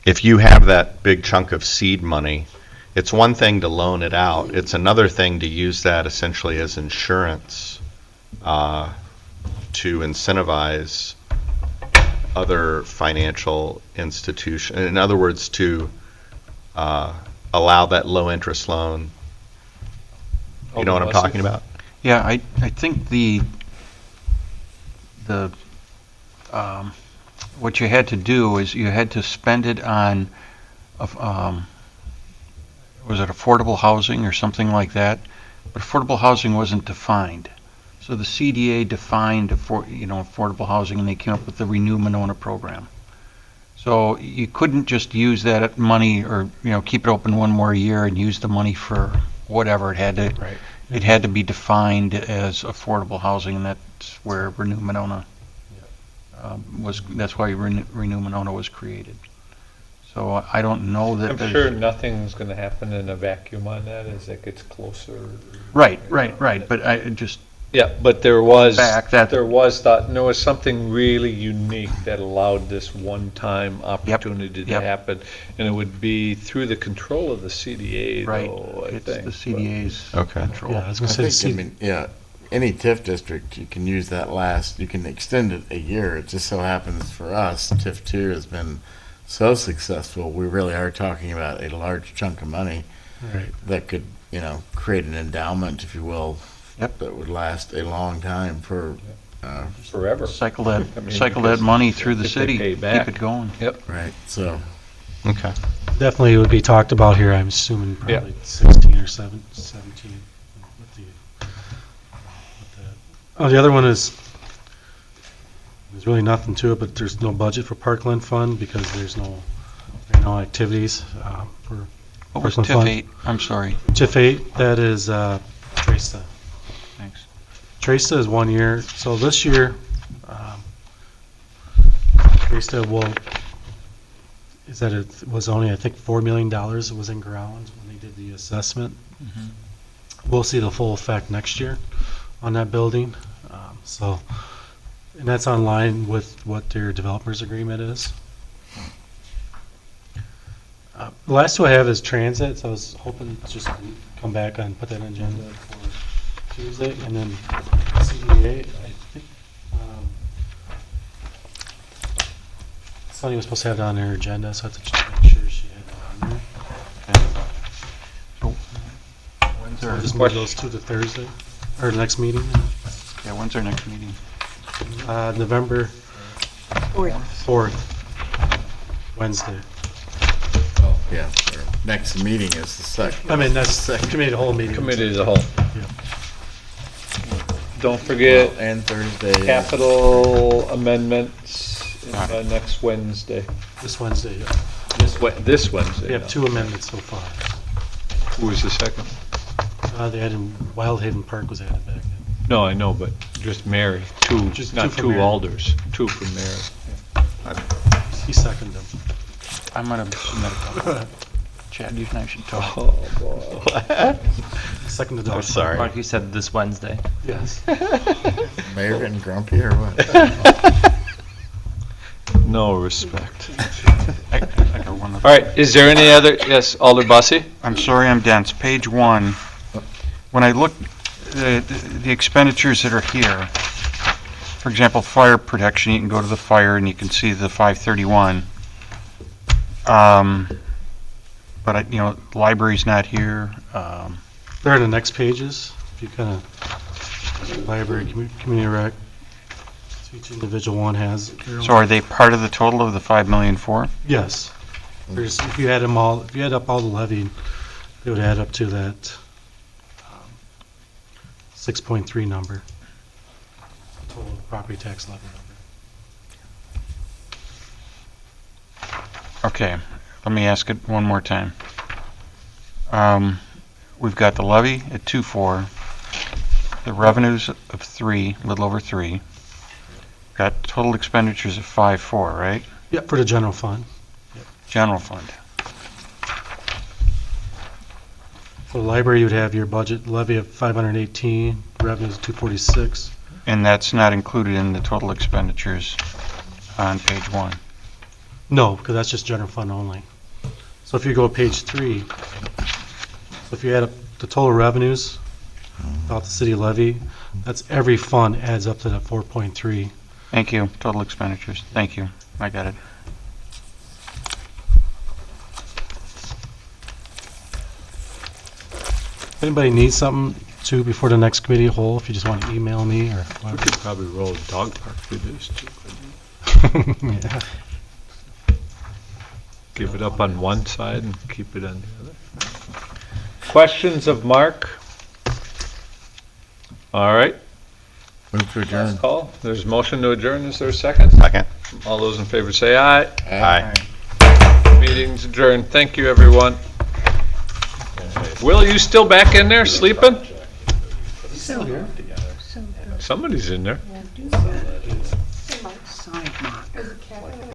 if you have that big chunk of seed money, it's one thing to loan it out. It's another thing to use that essentially as insurance to incentivize other financial institutions. In other words, to allow that low-interest loan. You know what I'm talking about? Yeah, I think what you had to do is you had to spend it on, was it affordable housing or something like that? But affordable housing wasn't defined. So the CDA defined affordable housing, and they came up with the Renew Monona program. So you couldn't just use that money or, keep it open one more year and use the money for whatever. It had to be defined as affordable housing, and that's where Renew Monona that's why Renew Monona was created. So I don't know that I'm sure nothing's going to happen in a vacuum on that as it gets closer. Right. But I just. Yeah, but there was there was something really unique that allowed this one-time opportunity to happen, and it would be through the control of the CDA. Right, though, I it's think. the CDA's Okay. control. Yeah, I was going to say, any TIF district, you can use that you can extend it a year. It just so happens for us, TIF 2 has been so successful, we really are talking about a large chunk of money that could, create an endowment, if you will, that would last a long time for forever. Cycle that money through the city, keep it going. Yep. Right. So. Okay. Definitely would be talked about here. I'm assuming probably 16 or 17. The other one is there's really nothing to it, but there's no budget for Parkland Fund because there's no activities for What was Parkland TIF Fund. 8? I'm sorry. TIF 8, that is TRASTA. Thanks. TRASTA is 1 year. So this year, TRASTA it was only, I think, $4 million that was in ground when they did the assessment. Mm-hmm. We'll see the full effect next year on that building. And that's online with what their developers agreement is. The last two I have is transit, so I was hoping to just come back and put that on agenda for Tuesday, and then CDA, I think, Sonny was supposed to have it on her agenda, so I have to just make sure she had it on there. When's So our we'll just move those two to Thursday, or the next meeting. Yeah, when's our next meeting? November 4th, Wednesday. Oh, yeah. Our next meeting is the second. I mean, that's committee, the whole meeting. Committee as a whole. Yeah. Don't forget And Thursday. capital amendments next Wednesday. This Wednesday, yeah. This Wednesday. We have 2 amendments so far. Who was the second? They added, Wildhaven Park was added back in. No, I know, but just Mary, two, Just not two for two Mary. alders, two from Mary. He seconded them. I'm going to submit a couple. Chad, you and I should talk. Oh, boy. Second the dog. Sorry. Mark, you said this Wednesday. Yes. Mayor getting grumpy or what? No respect. I got one other. All right, is there any other, yes, Alder Bussey? I'm sorry I'm dense. Page 1, when I look at the expenditures that are here, for example, fire protection, you can go to the fire and you can see the 531. But but the library's not here. They're on the next pages. If you kind of, library, community rec, so each individual one has. their So own- are they part of the total of the 5,000,004? Yes. If you add them all, if you add up all the levy, it would add up to that 6.3 number. Total property tax levy number. Okay, let me ask it one more time. We've got the levy at 2.4, the revenues of 3, a little over 3. Got total expenditures of 5.4, right? Yeah, for the general fund. General fund. For the library, you'd have your budget levy of 518, revenues 246. And that's not included in the total expenditures on page 1. No, because that's just general fund only. So if you go to page 3, so if you add up the total revenues, about the city levy, that's every fund adds up to that 4.3. Thank you, total expenditures. Thank you, I got it. If anybody needs something too before the next committee of whole, if you just want to email me or We whatever. could probably roll a dog park through this too. Yeah. Give it up on one side and keep it on the other. Questions of Mark? All right. Move to adjourn. Last call. There's a motion to adjourn. Is there a second? Second. All those in favor say aye. Aye. Meeting's adjourned. Thank you, everyone. Will, you still back in there sleeping? So, Somebody's in there.